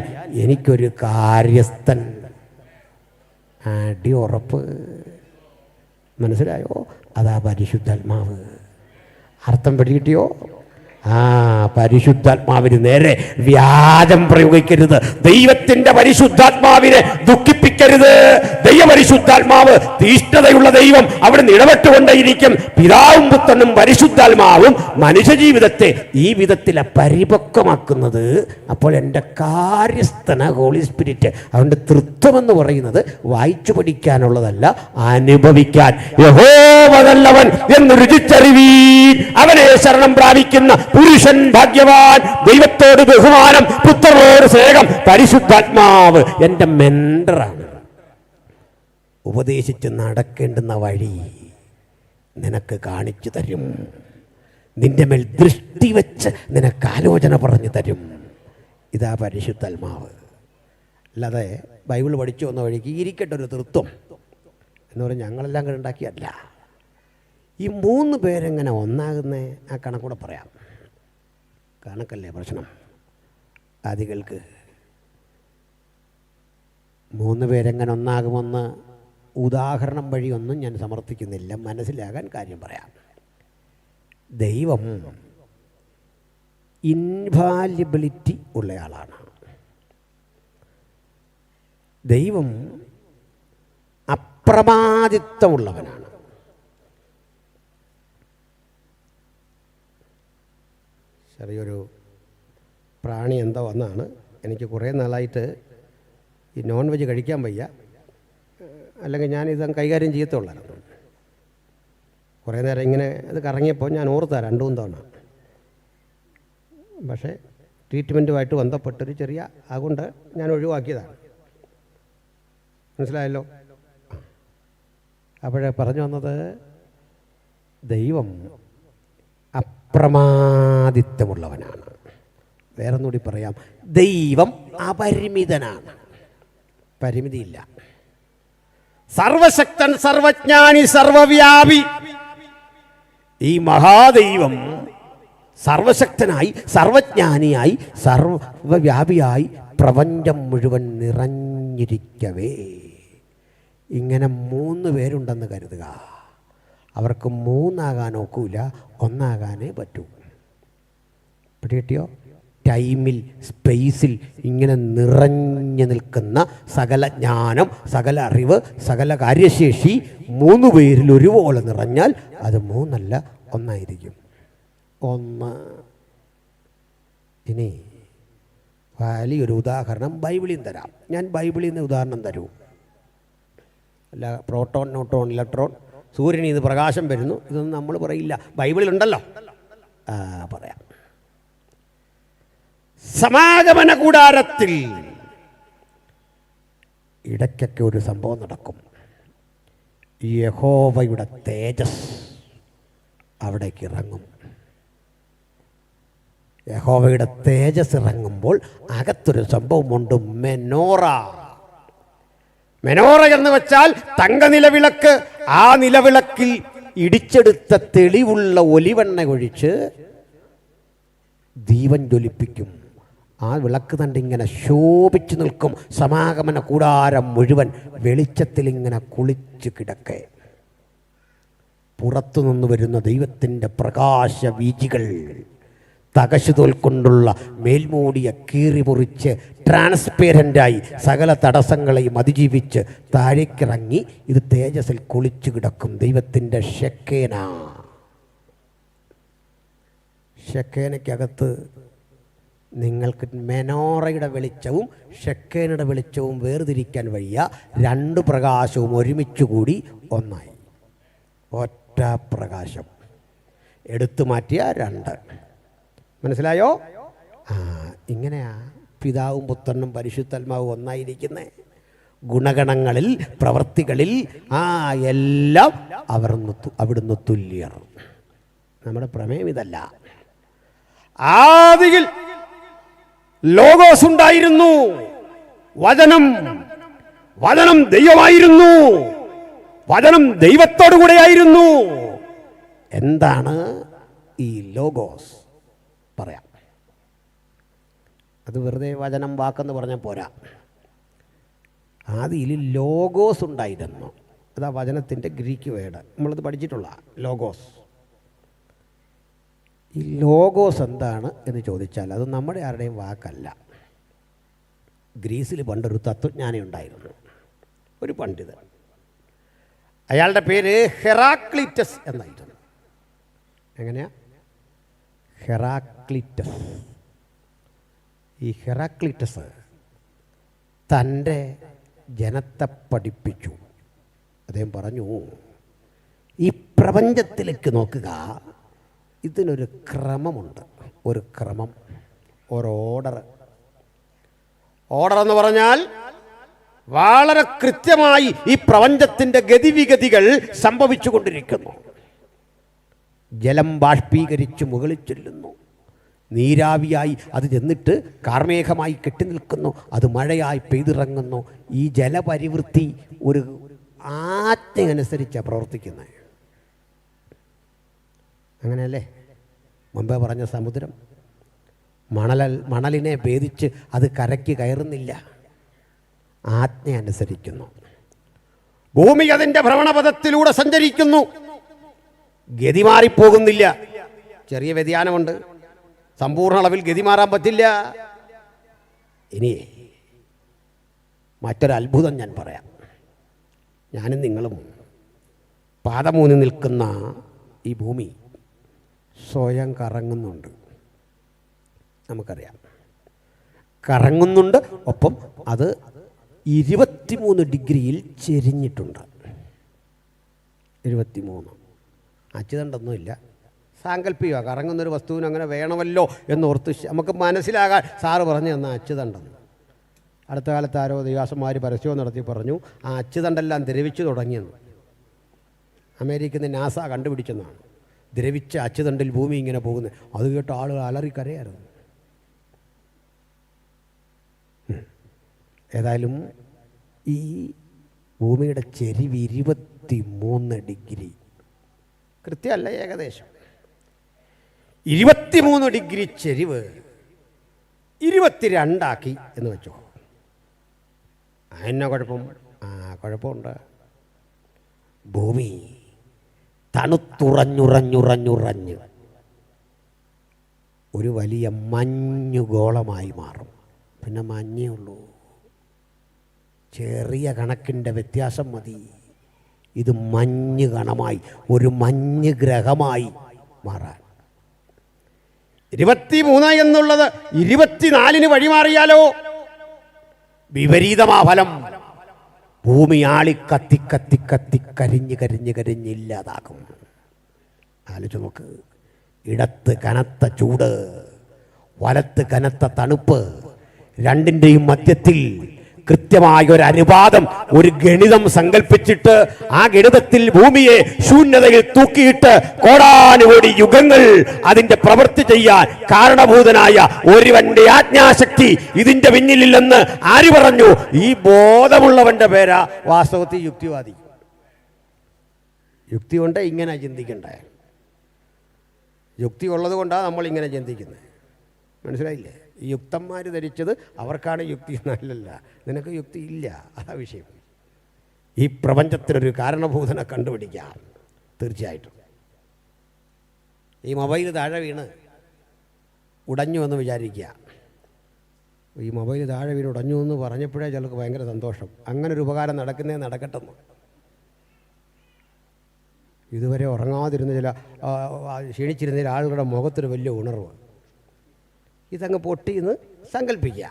എനിക്കൊരു കാര്യസ്ഥൻ. അടി ഉറപ്പ്. മനസ്സിലായോ? അതാ പരിശുദ്ധാത്മാവ്. അർത്ഥം പിടികിട്ടിയോ? പരിശുദ്ധാത്മാവിന് നേരെ വ്യാജം പ്രയോഗിക്കരുത്. ദൈവത്തിന്റെ പരിശുദ്ധാത്മാവിനെ ദുഃഖിപ്പിക്കരുത്. ദൈവപരിശുദ്ധാത്മാവ് തീഷ്ണതയുള്ള ദൈവം, അവിടെ ഇടപെട്ടുകൊണ്ടേയിരിക്കും. പിതാവും പുത്രനും പരിശുദ്ധാത്മാവും മനുഷ്യജീവിതത്തെ ഈ വിധത്തിലെ പരിപക്വമാക്കുന്നത്. അപ്പോൾ എൻ്റെ കാര്യസ്ഥന ഹോളി സ്പിരിറ്റ്. അവൻ്റെ തൃത്വമെന്ന് പറയുന്നത് വായിച്ചു പഠിക്കാനുള്ളതല്ല, അനുഭവിക്കാൻ. യഹോവ നല്ലവൻ എന്ന് രുചിച്ചറിവീൻ. അവനെ ശരണം പ്രാപിക്കുന്ന പുരുഷൻ ഭാഗ്യവാൻ. ദൈവത്തോട് ബഹുമാനം, പുത്രനോട് സ്നേഹം. പരിശുദ്ധാത്മാവ് എൻ്റെ മെന്ററാണ്. ഉപദേശിച്ച് നടക്കേണ്ടുന്ന വഴി നിനക്ക് കാണിച്ചു തരും. നിന്റെ മേൽ ദൃഷ്ടി വെച്ച് നിനക്ക് ആലോചന പറഞ്ഞു തരും. ഇതാ പരിശുദ്ധാത്മാവ്. അല്ലാതെ ബൈബിൾ പഠിച്ചു വന്ന വഴിക്ക് ഇരിക്കട്ടെ ഒരു തൃത്വം എന്ന് പറഞ്ഞ് ഞങ്ങളെല്ലാം കൂടെ ഉണ്ടാക്കിയല്ല. ഈ 3 പേരെങ്ങനെ ഒന്നാകുന്നേ? ആ കണക്കൂടെ പറയാം. കണക്കല്ലേ പ്രശ്നം. ആദികൾക്ക് 3 പേരെങ്ങനെ ഒന്നാകുമെന്ന് ഉദാഹരണം വഴിയൊന്നും ഞാൻ സമർത്ഥിക്കുന്നില്ല. മനസ്സിലാകാൻ കാര്യം പറയാം. ദൈവം ഇൻവാലിബിലിറ്റി ഉള്ളയാളാണ്. ദൈവം അപ്രമാദിത്വമുള്ളവനാണ്. ചെറിയൊരു പ്രാണി എന്തോ വന്നാണ്. എനിക്ക് കുറേ നാളായിട്ട് ഈ നോൺ വെജ് കഴിക്കാൻ വയ്യ, അല്ലെങ്കിൽ ഞാനിത് കൈകാര്യം ചെയ്യത്തുള്ളായിരുന്നു. കുറേ നേരം ഇങ്ങനെ ഇത് കറങ്ങിയപ്പോൾ ഞാൻ ഓർത്താ 2-3 തവണ. പക്ഷേ ട്രീറ്റ്മെൻറ്റുമായിട്ട് ബന്ധപ്പെട്ടൊരു ചെറിയ അതുകൊണ്ട് ഞാൻ ഒഴിവാക്കിയതാണ്. മനസ്സിലായല്ലോ? അപ്പോഴേ പറഞ്ഞു വന്നത്, ദൈവം അപ്രമാദിത്വമുള്ളവനാണ്. വേറൊന്നുകൂടി പറയാം, ദൈവം അപരിമിതനാണ്, പരിമിതിയില്ല. സർവശക്തൻ, സർവജ്ഞാനി, സർവവ്യാപി. ഈ മഹാദൈവം സർവശക്തനായി, സർവജ്ഞാനിയായി, സർവവ്യാപിയായി പ്രപഞ്ചം മുഴുവൻ നിറഞ്ഞിരിക്കവേ ഇങ്ങനെ 3 പേരുണ്ടെന്ന് കരുതുക. അവർക്ക് 3 ആകാൻ ഒക്കില്ല, 1 ആകാനേ പറ്റൂ. പിടികിട്ടിയോ? ടൈമിൽ, സ്പേസിൽ ഇങ്ങനെ നിറഞ്ഞു നിൽക്കുന്ന സകല ജ്ഞാനം, സകല അറിവ്, സകല കാര്യശേഷി 3 പേരിൽ ഒരുപോലെ നിറഞ്ഞാൽ അത് 3 അല്ല 1 ആയിരിക്കും. 1. ഇനി വലിയൊരു ഉദാഹരണം ബൈബിളിൽ നിന്ന് തരാം. ഞാൻ ബൈബിളിൽ നിന്ന് ഉദാഹരണം തരൂ. അല്ല പ്രോട്ടോൺ, ന്യൂട്രോൺ, ഇലക്ട്രോൺ, സൂര്യനിൽ നിന്ന് പ്രകാശം വരുന്നു, ഇതൊന്നും നമ്മൾ പറയില്ല, ബൈബിളിലുണ്ടല്ലോ. പറയാം. സമാഗമന കൂടാരത്തിൽ ഇടയ്ക്കൊക്കെ ഒരു സംഭവം നടക്കും. യഹോവയുടെ തേജസ് അവിടേക്ക് ഇറങ്ങും. യഹോവയുടെ തേജസ് ഇറങ്ങുമ്പോൾ അകത്തൊരു സംഭവമുണ്ട്, മെനോറ. മെനോറ എന്ന് വെച്ചാൽ തങ്കനിലവിളക്ക്. ആ നിലവിളക്കിൽ ഇടിച്ചെടുത്ത തെളിവുള്ള ഒലിവെണ്ണ ഒഴിച്ച് ദീപം ജ്വലിപ്പിക്കും. ആ വിളക്ക് തന്നെ ഇങ്ങനെ ശോഭിച്ചു നിൽക്കും. സമാഗമന കൂടാരം മുഴുവൻ വെളിച്ചത്തിൽ ഇങ്ങനെ കുളിച്ച് കിടക്കെ. പുറത്തുനിന്ന് വരുന്ന ദൈവത്തിൻ്റെ പ്രകാശ വീജികൾ തകശുതോൽ കൊണ്ടുള്ള മേൽമൂടിയെ കീറി മുറിച്ച് ട്രാൻസ്പെറൻ്റായി സകല തടസ്സങ്ങളെയും അതിജീവിച്ച് താഴേക്കിറങ്ങി ഇത് തേജസ്സിൽ കുളിച്ചു കിടക്കും. ദൈവത്തിൻ്റെ ഷെക്കേന. ഷെക്കേനയ്ക്കകത്ത് നിങ്ങൾക്ക് മെനോറയുടെ വെളിച്ചവും ഷെക്കേനയുടെ വെളിച്ചവും വേർതിരിക്കാൻ വയ്യ. 2 പ്രകാശവും ഒരുമിച്ച് കൂടി ഒന്നായി. ഒറ്റ പ്രകാശം. എടുത്തു മാറ്റിയ 2. മനസ്സിലായോ? ഇങ്ങനെയാ പിതാവും പുത്രനും പരിശുദ്ധാത്മാവും ഒന്നായിരിക്കുന്നേ. ഗുണഗണങ്ങളിൽ, പ്രവൃത്തികളിൽ എല്ലാം അവിടുന്ന് തുല്യർ. നമ്മുടെ പ്രമേയം ഇതല്ല. ആദിയിൽ ലോഗോസ് ഉണ്ടായിരുന്നു. വചനം ദൈവമായിരുന്നു. വചനം ദൈവത്തോടു കൂടെയായിരുന്നു. എന്താണ് ഈ ലോഗോസ്? പറയാം. അത് വെറുതെ വചനം വാക്കെന്ന് പറഞ്ഞാൽ പോരാ. ആദിയിൽ ലോഗോസ് ഉണ്ടായിരുന്നു. അതാ വചനത്തിൻ്റെ ഗ്രീക്ക് വേർഡ്. നമ്മളത് പഠിച്ചിട്ടുള്ള ലോഗോസ്. ഈ ലോഗോസ് എന്താണ് എന്ന് ചോദിച്ചാൽ അത് നമ്മുടെ ആരുടെയും വാക്കല്ല. ഗ്രീസിൽ പണ്ടൊരു തത്വജ്ഞാനി ഉണ്ടായിരുന്നു, ഒരു പണ്ഡിതൻ. അയാളുടെ പേര് ഹെറാക്ലിറ്റസ് എന്നായിരുന്നു. എങ്ങനെയാ? ഹെറാക്ലിറ്റസ്. ഈ ഹെറാക്ലിറ്റസ് തൻ്റെ ജനത്തെ പഠിപ്പിച്ചു. അദ്ദേഹം പറഞ്ഞു, ഈ പ്രപഞ്ചത്തിലേക്ക് നോക്കുക, ഇതിനൊരു ക്രമമുണ്ട്. ഒരു ക്രമം, ഒരു ഓർഡർ. ഓർഡർ എന്ന് പറഞ്ഞാൽ വളരെ കൃത്യമായി ഈ പ്രപഞ്ചത്തിൻ്റെ ഗതിവിഗതികൾ സംഭവിച്ചു കൊണ്ടിരിക്കുന്നു. ജലം ബാഷ്പീകരിച്ച് മുകളിൽ ചെല്ലുന്നു. നീരാവിയായി അത് ചെന്നിട്ട് കാർമേഘമായി കെട്ടി നിൽക്കുന്നു. അത് മഴയായി പെയ്തിറങ്ങുന്നു. ഈ ജലപരിവൃത്തി ഒരു ആജ്ഞയനുസരിച്ചാണ് പ്രവർത്തിക്കുന്നത്. അങ്ങനെയല്ലേ? മുമ്പേ പറഞ്ഞ സമുദ്രം മണലിനെ ഭേദിച്ച് അത് കരയ്ക്ക് കയറുന്നില്ല, ആജ്ഞ അനുസരിക്കുന്നു. ഭൂമി അതിൻ്റെ ഭ്രമണപഥത്തിലൂടെ സഞ്ചരിക്കുന്നു, ഗതി മാറിപ്പോകുന്നില്ല. ചെറിയ വ്യതിയാനമുണ്ട്. സമ്പൂർണ്ണ അളവിൽ ഗതി മാറാൻ പറ്റില്ല. ഇനി മറ്റൊരത്ഭുതം ഞാൻ പറയാം. ഞാനും നിങ്ങളും പാദമൂന്നി നിൽക്കുന്ന ഈ ഭൂമി സ്വയം കറങ്ങുന്നുണ്ട്. നമുക്കറിയാം കറങ്ങുന്നുണ്ട്. ഒപ്പം അത് 23 ഡിഗ്രിയിൽ ചെരിഞ്ഞിട്ടുണ്ട്. 23 അച്ചുതണ്ടൊന്നുമില്ല, സാങ്കല്പിക. കറങ്ങുന്നൊരു വസ്തുവിന് അങ്ങനെ വേണമല്ലോ എന്നോർത്ത് നമുക്ക് മനസ്സിലാകാൻ സാറ് പറഞ്ഞു തന്ന അച്ചുതണ്ടെന്ന്. അടുത്ത കാലത്ത് ആരോ ദേവാസന്മാർ പരസ്യവും നടത്തി പറഞ്ഞു ആ അച്ചുതണ്ടെല്ലാം ദ്രവിച്ചു തുടങ്ങിയെന്ന്. അമേരിക്കയിൽ നിന്ന് നാസ കണ്ടുപിടിച്ചെന്നാണ്. ദ്രവിച്ച അച്ചുതണ്ടിൽ ഭൂമി ഇങ്ങനെ പോകുന്നത്. അത് കേട്ട് ആളുകൾ അലറിക്കരയായിരുന്നു. ഏതായാലും ഈ ഭൂമിയുടെ ചെരിവ് 23 ഡിഗ്രി കൃത്യമല്ല, ഏകദേശം 23 ഡിഗ്രി ചെരിവ് 22 എന്ന് വെച്ചോ. അതിനെ കുഴപ്പം? കുഴപ്പമുണ്ട്. ഭൂമി തണുത്തുറഞ്ഞുറഞ്ഞുറഞ്ഞുറഞ്ഞ് ഒരു വലിയ മഞ്ഞുഗോളമായി മാറും. പിന്നെ മഞ്ഞേ ഉള്ളൂ. ചെറിയ കണക്കിൻ്റെ വ്യത്യാസം മതി. ഇത് മഞ്ഞ് കണമായി, ഒരു മഞ്ഞ് ഗ്രഹമായി മാറാൻ. 23 എന്നുള്ളത് 24 വഴിമാറിയാലോ വിപരീതമാ ഫലം. ഭൂമി ആളി കത്തി കത്തി കത്തി കരിഞ്ഞ് കരിഞ്ഞ് കരിഞ്ഞില്ലാതാകും. ആലോചിച്ച് നോക്ക്. ഇടത്ത് കനത്ത ചൂട്, വലത്ത് കനത്ത തണുപ്പ്, രണ്ടിൻ്റെയും മധ്യത്തിൽ കൃത്യമായ ഒരു അനുപാതം, ഒരു ഗണിതം സങ്കല്പിച്ചിട്ട് ആ ഗണിതത്തിൽ ഭൂമിയെ ശൂന്യതയിൽ തൂക്കിയിട്ട് കോടാനുകോടി യുഗങ്ങൾ അതിന്റെ പ്രവൃത്തി ചെയ്യാൻ കാരണഭൂതനായ ഒരുവന്റെ ആജ്ഞാശക്തി ഇതിന്റെ പിന്നിലില്ലെന്ന് ആര് പറഞ്ഞു? ഈ ബോധമുള്ളവന്റെ പേരാ വാസ്തവത്തിൽ യുക്തിവാദി. യുക്തി കൊണ്ട് ഇങ്ങനെ ചിന്തിക്കണ്ടേ? യുക്തി ഉള്ളത് കൊണ്ടാണ് നമ്മൾ ഇങ്ങനെ ചിന്തിക്കുന്നത്. മനസ്സിലായില്ലേ? ഈ യുക്തന്മാർ ധരിച്ചത് അവർക്കാണ് യുക്തി എന്നല്ല. നിനക്ക് യുക്തി ഇല്ല, അതാ വിഷയം. ഈ പ്രപഞ്ചത്തിനൊരു കാരണഭൂതനെ കണ്ടുപിടിക്കാം തീർച്ചയായിട്ടും. ഈ മൊബൈൽ താഴെ വീണ് ഉടഞ്ഞു എന്ന് വിചാരിക്കുക. ഈ മൊബൈൽ താഴെ വീണ് ഉടഞ്ഞു എന്ന് പറഞ്ഞപ്പോഴേ ചിലർക്ക് ഭയങ്കര സന്തോഷം. അങ്ങനെ ഒരു ഉപകാരം നടക്കുന്നേ നടക്കട്ടെന്ന്. ഇതുവരെ ഉറങ്ങാതിരുന്ന ക്ഷീണിച്ചിരുന്ന ചില ആളുകളുടെ മുഖത്തൊരു വലിയ ഉണർവ്. ഇതങ്ങ് പൊട്ടിയെന്ന് സങ്കല്പിക്കുക.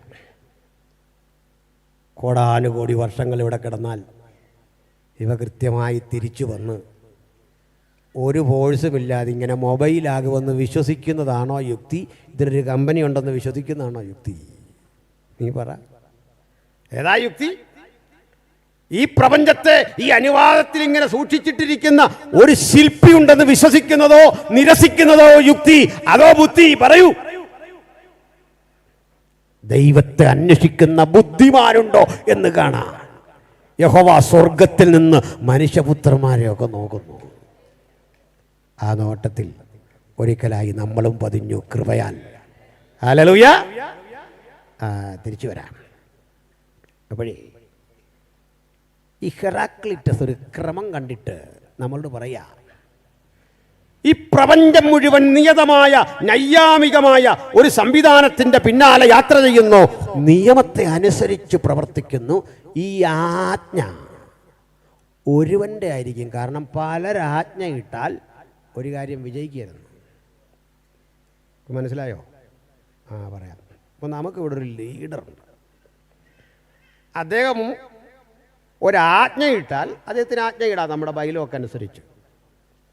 കോടാനുകോടി വർഷങ്ങൾ ഇവിടെ കിടന്നാൽ ഇവ കൃത്യമായി തിരിച്ചു വന്ന് ഒരു ഫോഴ്സുമില്ലാതെ ഇങ്ങനെ മൊബൈലാകുമെന്ന് വിശ്വസിക്കുന്നതാണോ യുക്തി? ഇതിനൊരു കമ്പനി ഉണ്ടെന്ന് വിശ്വസിക്കുന്നതാണോ യുക്തി? നീ പറ, ഏതാ യുക്തി? ഈ പ്രപഞ്ചത്തെ ഈ അനുവാദത്തിൽ ഇങ്ങനെ സൂക്ഷിച്ചിട്ടിരിക്കുന്ന ഒരു ശില്പി ഉണ്ടെന്ന് വിശ്വസിക്കുന്നതോ നിരസിക്കുന്നതോ യുക്തി അതോ ബുദ്ധി? പറയൂ. ദൈവത്തെ അന്വേഷിക്കുന്ന ബുദ്ധിമാരുണ്ടോ എന്ന് കാണാൻ യഹോവ സ്വർഗത്തിൽ നിന്ന് മനുഷ്യപുത്രന്മാരെയൊക്കെ നോക്കുന്നു. ആ നോട്ടത്തിൽ ഒരിക്കലായി നമ്മളും പതിഞ്ഞു കൃപയാൽ. ഹല്ലേലൂയ. തിരിച്ചു വരാം. അപ്പോഴേ ഈ ഹെറാക്ലിറ്റസ് ഒരു ക്രമം കണ്ടിട്ട് നമ്മളോട് പറയാ, ഈ പ്രപഞ്ചം മുഴുവൻ നിയതമായ നൈയാമികമായ ഒരു സംവിധാനത്തിൻ്റെ പിന്നാലെ യാത്ര ചെയ്യുന്നു, നിയമത്തെ അനുസരിച്ച് പ്രവർത്തിക്കുന്നു. ഈ ആജ്ഞ ഒരുവൻ്റെ ആയിരിക്കും. കാരണം പലരാജ്ഞ ഇട്ടാൽ ഒരു കാര്യം വിജയിക്കരുത്. മനസ്സിലായോ? പറയാം. അപ്പോൾ നമുക്കിവിടെ ഒരു ലീഡറുണ്ട്. അദ്ദേഹം ഒരാജ്ഞ ഇട്ടാൽ അദ്ദേഹത്തിന് ആജ്ഞ ഇടാം നമ്മുടെ ബൈലോക്ക് അനുസരിച്ച്.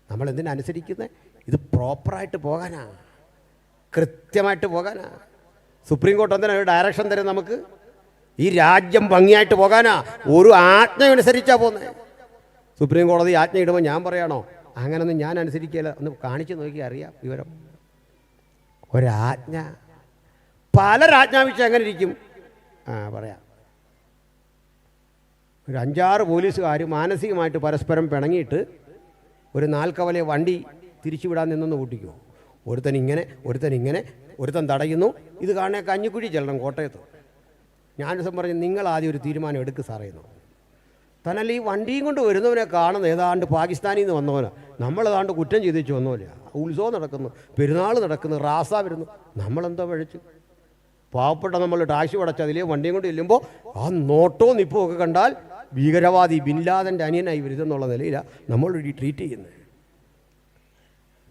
നമ്മൾ എന്തിനനുസരിക്കുന്നത്? ഇത് പ്രോപ്പറായിട്ട് പോകാനാ, കൃത്യമായിട്ട് പോകാനാ. സുപ്രീം കോർട്ട് എന്തിനാ ഒരു ഡയറക്ഷൻ തരും നമുക്ക്? ഈ രാജ്യം ഭംഗിയായിട്ട് പോകാനാ. ഒരു ആജ്ഞ അനുസരിച്ചാണ് പോകുന്നത്. സുപ്രീം കോടതി ആജ്ഞ ഇടുമ്പോൾ ഞാൻ പറയണോ അങ്ങനൊന്നും ഞാൻ അനുസരിക്കില്ല? ഒന്ന് കാണിച്ച് നോക്കി അറിയാം വിവരം. ഒരാജ്ഞ പലരാജ്ഞാപിച്ച് എങ്ങനെ ഇരിക്കും? പറയാം. ഒരു 5-6 പോലീസുകാർ മാനസികമായിട്ട് പരസ്പരം പിണങ്ങിയിട്ട് ഒരു 4 കവലെ വണ്ടി തിരിച്ചുവിടാൻ നിന്നൊന്ന് കൂട്ടിക്കുമോ? ഒരുത്തൻ ഇങ്ങനെ, ഒരുത്തൻ തടയുന്നു. ഇത് കാണേ കഞ്ഞിക്കുഴി ചെല്ലണം കോട്ടയത്ത്. ഞാനൊരു പറഞ്ഞു, നിങ്ങൾ ആദ്യം ഒരു തീരുമാനം എടുക്ക് സാറേന്നു. തന്നല്ല ഈ വണ്ടിയും കൊണ്ട് വരുന്നവനെ കാണുന്നത് ഏതാണ്ട് പാകിസ്ഥാനിൽ നിന്ന് വന്നവനാണ്. നമ്മളതാണ്ട് കുറ്റം ചെയ്തേച്ച് വന്നോല്ലേ. ഉത്സവം നടക്കുന്നു, പെരുന്നാൾ നടക്കുന്നു, റാസ വരുന്നു, നമ്മളെന്താ പഴിച്ച്? പാവപ്പെട്ട നമ്മൾ ടാക്സി അടച്ച് അതിലേ വണ്ടിയും കൊണ്ട് ചെല്ലുമ്പോൾ ആ നോട്ടവും നിപ്പവും ഒക്കെ കണ്ടാൽ ഭീകരവാദി ബിൻ ലാദൻ്റെ അനിയനായി വരുതെന്നുള്ള നിലയിലാണ് നമ്മൾ ട്രീറ്റ് ചെയ്യുന്നത്.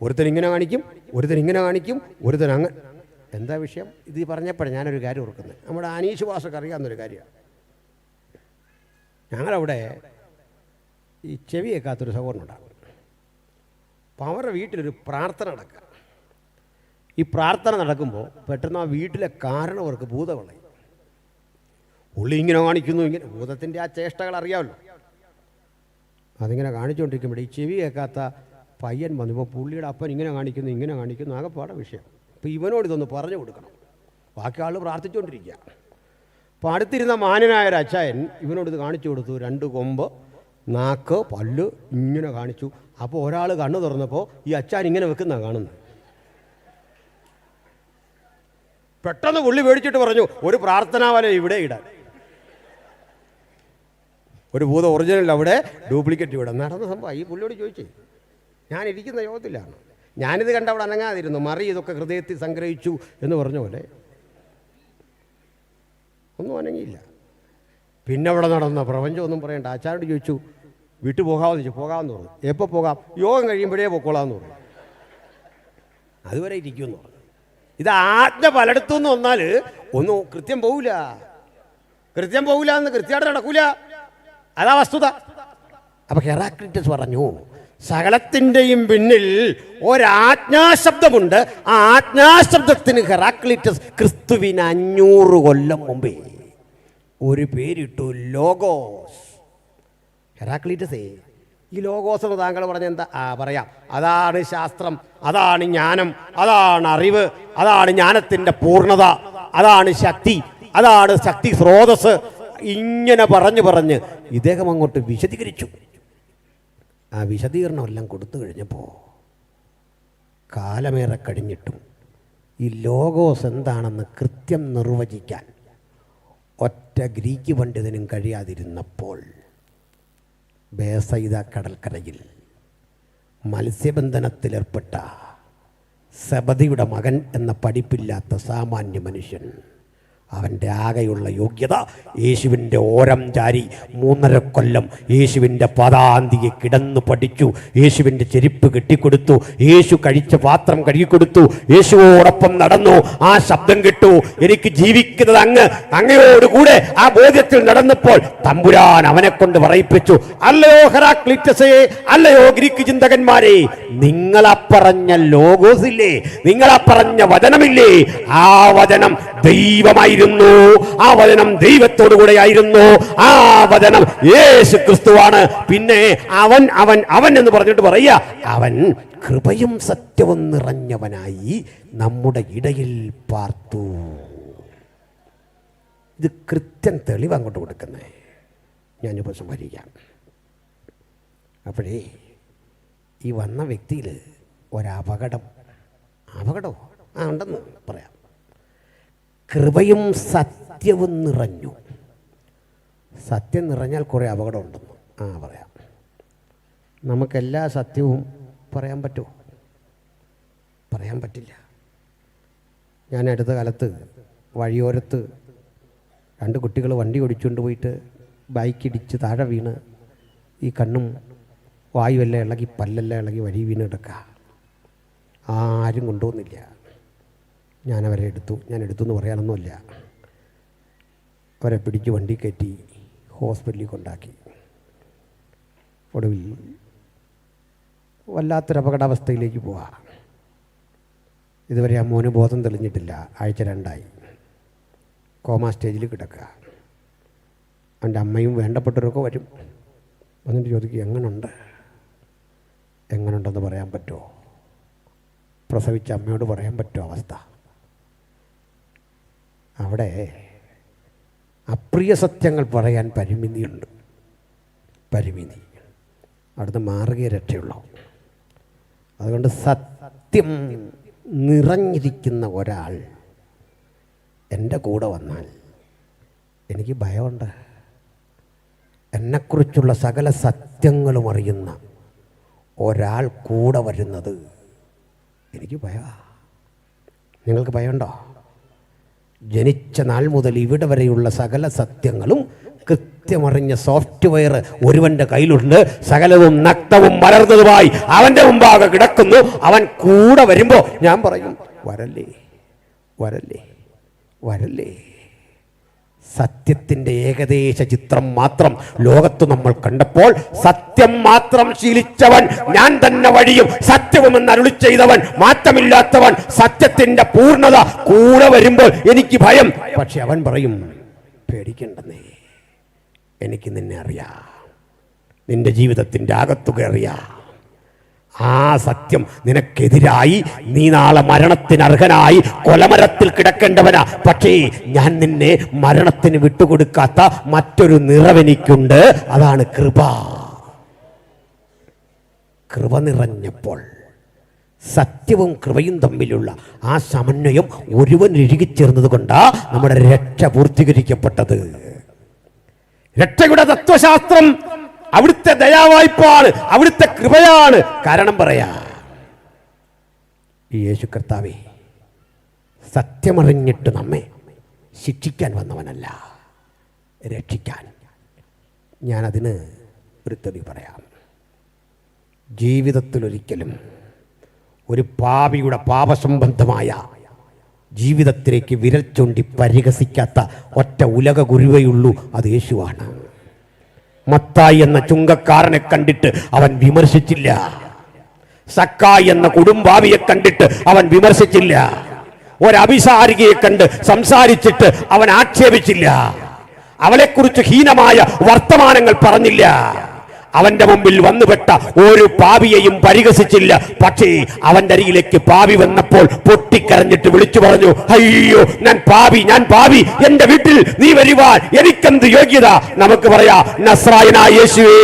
ഒരുത്തൻ ഇങ്ങനെ കാണിക്കും, ഒരുത്തൻ ഇങ്ങനെ കാണിക്കും, ഒരുത്തൻ അങ്ങ്. എന്താ വിഷയം? ഇത് പറഞ്ഞപ്പോഴാണ് ഞാനൊരു കാര്യം ഓർക്കുന്നത്. നമ്മുടെ അനീഷ് വാസൊക്കെ അറിയാവുന്നൊരു കാര്യമാണ്. ഞങ്ങളവിടെ ഈ ചെവി കേൾക്കാത്തൊരു സഹോദരനുണ്ടാകും. അപ്പോൾ അവരുടെ വീട്ടിലൊരു പ്രാർത്ഥന നടക്കുക. ഈ പ്രാർത്ഥന നടക്കുമ്പോൾ പെട്ടെന്ന് ആ വീട്ടിലെ കാരണവർക്ക് ഭൂതവളയും. പുള്ളി ഇങ്ങനെ കാണിക്കുന്നു, ഇങ്ങനെ ഭൂതത്തിൻ്റെ ആ ചേഷ്ടകൾ അറിയാമല്ലോ. അതിങ്ങനെ കാണിച്ചുകൊണ്ടിരിക്കുമ്പോൾ ഈ ചെവി കേൾക്കാത്ത പയ്യൻ വന്നപ്പോൾ പുള്ളിയുടെ അപ്പൻ ഇങ്ങനെ കാണിക്കുന്നു, ഇങ്ങനെ കാണിക്കുന്നു, ആകെപ്പാടെ വിഷയം. അപ്പോൾ ഇവനോട് ഇതൊന്ന് പറഞ്ഞു കൊടുക്കണം. ബാക്കി ആൾ പ്രാർത്ഥിച്ചുകൊണ്ടിരിക്കുക. അപ്പോൾ അടുത്തിരുന്ന മാന്യനായ ഒരു അച്ചായൻ ഇവനോട് ഇത് കാണിച്ചു കൊടുത്തു. 2 കൊമ്പ്, നാക്ക്, പല്ല് ഇങ്ങനെ കാണിച്ചു. അപ്പോൾ ഒരാൾ കണ്ണു തുറന്നപ്പോൾ ഈ അച്ചാൻ ഇങ്ങനെ വെക്കുന്ന കാണുന്നത്. പെട്ടെന്ന് പുള്ളി പേടിച്ചിട്ട് പറഞ്ഞു, ഒരു പ്രാർത്ഥനാവല ഇവിടെ ഇടാൻ. ഒരു ഭൂത ഒറിജിനൽ അവിടെ, ഡ്യൂപ്ലിക്കേറ്റ് ഇവിടെ. നടന്ന സംഭവം. ഈ പുള്ളിയോട് ചോദിച്ചേ, ഞാൻ ഇരിക്കുന്ന യോഗത്തിലാണ്, ഞാനിത് കണ്ട അവിടെ അനങ്ങാതിരുന്നു, മറി ഇതൊക്കെ ഹൃദയത്തിൽ സംഗ്രഹിച്ചു എന്ന് പറഞ്ഞ പോലെ ഒന്നും അനങ്ങിയില്ല. പിന്നെ അവിടെ നടന്ന പ്രപഞ്ചമൊന്നും പറയണ്ട. ആചാരോട് ചോദിച്ചു, വീട്ടിൽ പോകാമെന്ന് ചോദിച്ചു. പോകാമെന്ന് പറഞ്ഞു. എപ്പോൾ പോകാം? യോഗം കഴിയുമ്പോഴേ പൊക്കോളാമെന്ന് പറഞ്ഞു. അതുവരെ ഇരിക്കുമെന്ന് പറഞ്ഞു. ഇത് ആജ്ഞ പലയിടത്തുനിന്ന് വന്നാൽ ഒന്നും കൃത്യം പോവില്ല. കൃത്യം പോവില്ല എന്ന് കൃത്യമായിട്ട് നടക്കൂല. അതാ വസ്തുത. അപ്പോൾ ഹെറാക്ലിറ്റസ് പറഞ്ഞു, സകലത്തിൻ്റെയും പിന്നിൽ ഒരാജ്ഞാശബ്ദമുണ്ട്. ആ ആജ്ഞാശബ്ദത്തിന് ഹെറാക്ലിറ്റസ് ക്രിസ്തുവിന് 500 കൊല്ലം മുമ്പേ ഒരു പേരിട്ടു, ലോഗോസ്. ഹെറാക്ലിറ്റസേ, ഈ ലോഗോസ് എന്ന് താങ്കൾ പറഞ്ഞ എന്താ? പറയാം, അതാണ് ശാസ്ത്രം, അതാണ് ജ്ഞാനം, അതാണ് അറിവ്, അതാണ് ജ്ഞാനത്തിൻ്റെ പൂർണ്ണത, അതാണ് ശക്തി, അതാണ് ശക്തി സ്രോതസ്. ഇങ്ങനെ പറഞ്ഞ് ഇദ്ദേഹം അങ്ങോട്ട് വിശദീകരിച്ചു. ആ വിശദീകരണമെല്ലാം കൊടുത്തു കഴിഞ്ഞപ്പോൾ കാലമേറെ കഴിഞ്ഞിട്ടും ഈ ലോഗോസ് എന്താണെന്ന് കൃത്യം നിർവചിക്കാൻ ഒറ്റ ഗ്രീക്ക് പണ്ഡിതനും കഴിയാതിരുന്നപ്പോൾ ബേസൈദ കടൽക്കരയിൽ മത്സ്യബന്ധനത്തിലേർപ്പെട്ട സെബദിയുടെ മകൻ എന്ന പഠിപ്പില്ലാത്ത സാമാന്യ മനുഷ്യൻ, അവൻ്റെ ആകെയുള്ള യോഗ്യത യേശുവിൻ്റെ ഓരം ചാരി 3.5 കൊല്ലം യേശുവിൻ്റെ പദാന്തിയെ കിടന്നു പഠിച്ചു. യേശുവിൻ്റെ ചെരുപ്പ് കെട്ടിക്കൊടുത്തു, യേശു കഴിച്ച പാത്രം കഴുകിക്കൊടുത്തു, യേശുവോടൊപ്പം നടന്നു. ആ ശബ്ദം കേട്ടു, എനിക്ക് ജീവിക്കുന്നത് അങ്ങയോടുകൂടെ. ആ ബോധ്യത്തിൽ നടന്നപ്പോൾ തമ്പുരാൻ അവനെ കൊണ്ട് പറയിപ്പിച്ചു, അല്ലയോ ഹെറാക്ലിറ്റസേ, അല്ലയോ ഗ്രീക്ക് ചിന്തകന്മാരെ, നിങ്ങളാ പറഞ്ഞ ലോഗോസില്ലേ, നിങ്ങളാ പറഞ്ഞ വചനമില്ലേ, ആ വചനം ദൈവമായിരുന്നു. ആ വചനം ദൈവത്തോടു കൂടെ ആയിരുന്നു. ആ വചനം യേശു ക്രിസ്തുവാണ്. പിന്നെ അവൻ അവൻ അവൻ എന്ന് പറഞ്ഞിട്ട് പറയുക, അവൻ കൃപയും സത്യവും നിറഞ്ഞവനായി നമ്മുടെ ഇടയിൽ പാർത്തു. ഇത് കൃത്യം തെളിവ് അങ്ങോട്ട് കൊടുക്കുന്നേ. ഞാനിപ്പോൾ സംഭരിക്കാം. അപ്പോഴേ ഈ വന്ന വ്യക്തിയിൽ അപകടമോ ഉണ്ടെന്ന് പറയാം. കൃപയും സത്യവും നിറഞ്ഞു. സത്യം നിറഞ്ഞാൽ കുറേ അപകടമുണ്ടെന്ന് പറയാം. നമുക്കെല്ലാ സത്യവും പറയാൻ പറ്റുമോ? പറയാൻ പറ്റില്ല. ഞാൻ അടുത്ത കാലത്ത് വഴിയോരത്ത് 2 കുട്ടികൾ വണ്ടി ഓടിച്ചുകൊണ്ട് പോയിട്ട് ബൈക്കിടിച്ച് താഴെ വീണ് ഈ കണ്ണും വായുവെല്ലാം ഇളകി, പല്ലെല്ലാം ഇളകി വഴി വീണ് കിടക്കുക. ആരും കൊണ്ടുപോകുന്നില്ല. ഞാനവരെ എടുത്തു എന്ന് പറയാനൊന്നുമില്ല. അവരെ പിടിച്ച് വണ്ടി കയറ്റി ഹോസ്പിറ്റലിൽ കൊണ്ടാക്കി. ഒടുവിൽ വല്ലാത്തൊരു അപകടാവസ്ഥയിലേക്ക് പോവാ. ഇതുവരെ ആ മോന് ബോധം തെളിഞ്ഞിട്ടില്ല. ആഴ്ച 2ആയി. കോമാ സ്റ്റേജിൽ കിടക്കുക. അവൻ്റെ അമ്മയും വേണ്ടപ്പെട്ടവരൊക്കെ വരും. വന്നിട്ട് ചോദിക്കും, എങ്ങനുണ്ടെന്ന് പറയാൻ പറ്റുമോ? പ്രസവിച്ച അമ്മയോട് പറയാൻ പറ്റുമോ അവസ്ഥ? അവിടെ അപ്രിയ സത്യങ്ങൾ പറയാൻ പരിമിതിയുണ്ട്. അവിടുന്ന് മാറുകയെ രക്ഷയുള്ളൂ. അതുകൊണ്ട് സത്യം നിറഞ്ഞിരിക്കുന്ന ഒരാൾ എൻ്റെ കൂടെ വന്നാൽ എനിക്ക് ഭയമുണ്ട്. എന്നെക്കുറിച്ചുള്ള സകല സത്യങ്ങളും അറിയുന്ന ഒരാൾ കൂടെ വരുന്നത് എനിക്ക് ഭയമാണ്. നിങ്ങൾക്ക് ഭയമുണ്ടോ? ജനിച്ച നാൾ മുതൽ ഇവിടെ വരെയുള്ള സകല സത്യങ്ങളും കൃത്യമറിഞ്ഞ സോഫ്റ്റ്വെയർ ഒരുവൻ്റെ കയ്യിലുണ്ട്. സകലവും നഗ്നവും മലർന്നതുമായി അവൻ്റെ മുമ്പാകെ കിടക്കുന്നു. അവൻ കൂടെ വരുമ്പോൾ ഞാൻ പറയും, വരല്ലേ വരല്ലേ വരല്ലേ. സത്യത്തിൻ്റെ ഏകദേശ ചിത്രം മാത്രം ലോകത്ത് നമ്മൾ കണ്ടപ്പോൾ സത്യം മാത്രം ശീലിച്ചവൻ, ഞാൻ തന്നെ വഴിയും സത്യവും എന്ന് അരുളി ചെയ്തവൻ, മാറ്റമില്ലാത്തവൻ, സത്യത്തിൻ്റെ പൂർണ്ണത കൂടെ വരുമ്പോൾ എനിക്ക് ഭയം. പക്ഷെ അവൻ പറയും, പേടിക്കണ്ടെന്നേ, എനിക്ക് നിന്നെ അറിയാം, നിന്റെ ജീവിതത്തിൻ്റെ ആകത്തുക അറിയാം. ആ സത്യം നിനക്കെതിരായി നീ നാളെ മരണത്തിന് അർഹനായി കൊലമരത്തിൽ കിടക്കേണ്ടവനാ. പക്ഷേ ഞാൻ നിന്നെ മരണത്തിന് വിട്ടുകൊടുക്കാത്ത മറ്റൊരു നിറവെനിക്കുണ്ട്, അതാണ് കൃപ. കൃപ നിറഞ്ഞപ്പോൾ സത്യവും കൃപയും തമ്മിലുള്ള ആ സമന്വയം ഒരുവൻ ഇഴുകിച്ചേർന്നത് കൊണ്ടാ നമ്മുടെ രക്ഷ പൂർത്തീകരിക്കപ്പെട്ടത്. രക്ഷയുടെ തത്വശാസ്ത്രം അവിടുത്തെ ദയാവായ്പാണ്, അവിടുത്തെ കൃപയാണ്. കാരണം പറയാ, ഈ യേശു കർത്താവേ സത്യമറിഞ്ഞിട്ട് നമ്മെ ശിക്ഷിക്കാൻ വന്നവനല്ല, രക്ഷിക്കാൻ. ഞാനതിന് ഒരു തെളിവ് പറയാം. ജീവിതത്തിലൊരിക്കലും ഒരു പാപിയുടെ പാപസംബന്ധമായ ജീവിതത്തിലേക്ക് വിരൽ ചൂണ്ടി പരിഹസിക്കാത്ത ഒറ്റ ഉലക ഗുരുവയുള്ളൂ, അത് യേശുവാണ്. മത്തായി എന്ന ചുങ്കക്കാരനെ കണ്ടിട്ട് അവൻ വിമർശിച്ചില്ല. സക്കായി എന്ന കുടുംബാവിയെ കണ്ടിട്ട് അവൻ വിമർശിച്ചില്ല. ഒരഭിസാരികയെ കണ്ട് സംസാരിച്ചിട്ട് അവൻ ആക്ഷേപിച്ചില്ല. അവളെക്കുറിച്ച് ഹീനമായ വർത്തമാനങ്ങൾ പറഞ്ഞില്ല. അവന്റെ മുമ്പിൽ വന്നുപെട്ട ഒരു പാപിയെയും പരിഹസിച്ചില്ല. പക്ഷേ അവന്റെ അരികിലേക്ക് പാപി വന്നപ്പോൾ പൊട്ടിക്കരഞ്ഞിട്ട് വിളിച്ചു പറഞ്ഞു, അയ്യോ ഞാൻ പാപി, ഞാൻ പാപി, എന്റെ വീട്ടിൽ നീ വരുവാൻ എനിക്കെന്ത് യോഗ്യത? നമുക്ക് പറയാ, നസ്രായനായ യേശുവേ,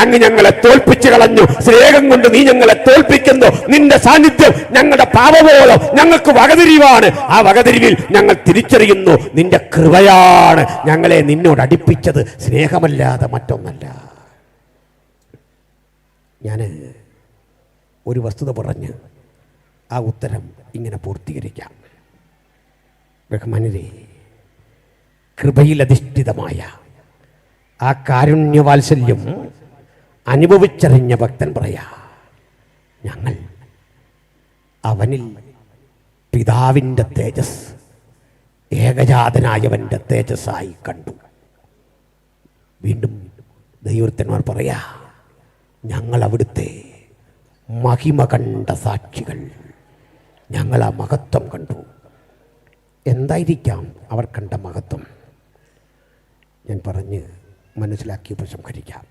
അങ്ങ് ഞങ്ങളെ തോൽപ്പിച്ചു കളഞ്ഞു, സ്നേഹം കൊണ്ട് നീ ഞങ്ങളെ തോൽപ്പിക്കുന്നു. നിന്റെ സാന്നിധ്യം ഞങ്ങളുടെ പാപബോധം ഞങ്ങൾക്ക് വകതിരിവാണ്. ആ വകതിരിവിൽ ഞങ്ങൾ തിരിച്ചറിയുന്നു നിന്റെ കൃപയാണ് ഞങ്ങളെ നിന്നോട് അടുപ്പിച്ചത്, സ്നേഹമല്ലാതെ മറ്റൊന്നല്ല. ഞാൻ ഒരു വസ്തുത പറഞ്ഞ് ആ ഉത്തരം ഇങ്ങനെ പൂർത്തീകരിക്കാം. ബഹുമാന്യരേ, കൃപയിലധിഷ്ഠിതമായ ആ കാരുണ്യവാത്സല്യം അനുഭവിച്ചറിഞ്ഞ ഭക്തൻ പറയാ, ഞങ്ങൾ അവനിൽ പിതാവിൻ്റെ തേജസ്, ഏകജാതനായവൻ്റെ തേജസ്സായി കണ്ടു. വീണ്ടും ദൈവത്തിന്മാർ പറയാ, ഞങ്ങൾ അവിടുത്തെ മഹിമ കണ്ട സാക്ഷികൾ, ഞങ്ങൾ ആ മഹത്വം കണ്ടു. എന്തായിരിക്കാം അവർ കണ്ട മഹത്വം? ഞാൻ പറഞ്ഞ് മനസ്സിലാക്കി ഉപസംഹരിക്കാം.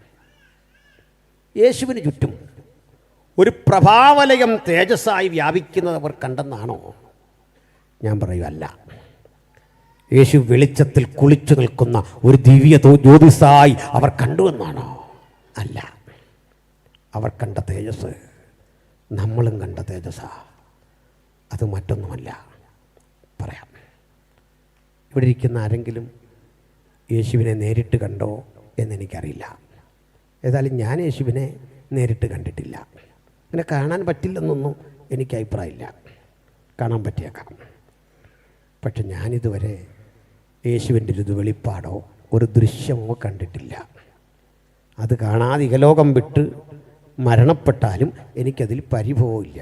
യേശുവിന് ചുറ്റും ഒരു പ്രഭാവലയം തേജസ്സായി വ്യാപിക്കുന്നത് അവർ കണ്ടെന്നാണോ? ഞാൻ പറയുമല്ല. യേശു വെളിച്ചത്തിൽ കുളിച്ചു നിൽക്കുന്ന ഒരു ദിവ്യ ജ്യോതിസായി അവർ കണ്ടുവെന്നാണോ? അല്ല. അവർ കണ്ട തേജസ് നമ്മളും കണ്ട തേജസ്സാ, അത് മറ്റൊന്നുമല്ല. പറയാം, ഇവിടെ ഇരിക്കുന്ന ആരെങ്കിലും യേശുവിനെ നേരിട്ട് കണ്ടോ എന്നെനിക്കറിയില്ല. ഏതായാലും ഞാൻ യേശുവിനെ നേരിട്ട് കണ്ടിട്ടില്ല. അങ്ങനെ കാണാൻ പറ്റില്ലെന്നൊന്നും എനിക്ക് അഭിപ്രായമില്ല. കാണാൻ പറ്റിയേക്കാം. പക്ഷെ ഞാനിതുവരെ യേശുവിൻ്റെ ഒരു വെളിപ്പാടോ ഒരു ദൃശ്യമോ കണ്ടിട്ടില്ല. അത് കാണാതെ ഇഹലോകം വിട്ട് മരണപ്പെട്ടാലും എനിക്കതിൽ പരിഭവമില്ല.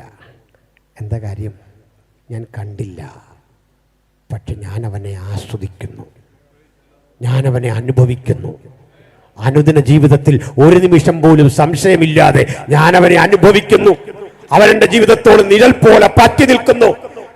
എന്താ കാര്യം? ഞാൻ കണ്ടില്ല, പക്ഷെ ഞാനവനെ ആസ്വദിക്കുന്നു, ഞാനവനെ അനുഭവിക്കുന്നു. അനുദിന ജീവിതത്തിൽ ഒരു നിമിഷം പോലും സംശയമില്ലാതെ ഞാനവനെ അനുഭവിക്കുന്നു. അവനെൻ്റെ ജീവിതത്തോട് നിഴൽ പോലെ പറ്റി നിൽക്കുന്നു.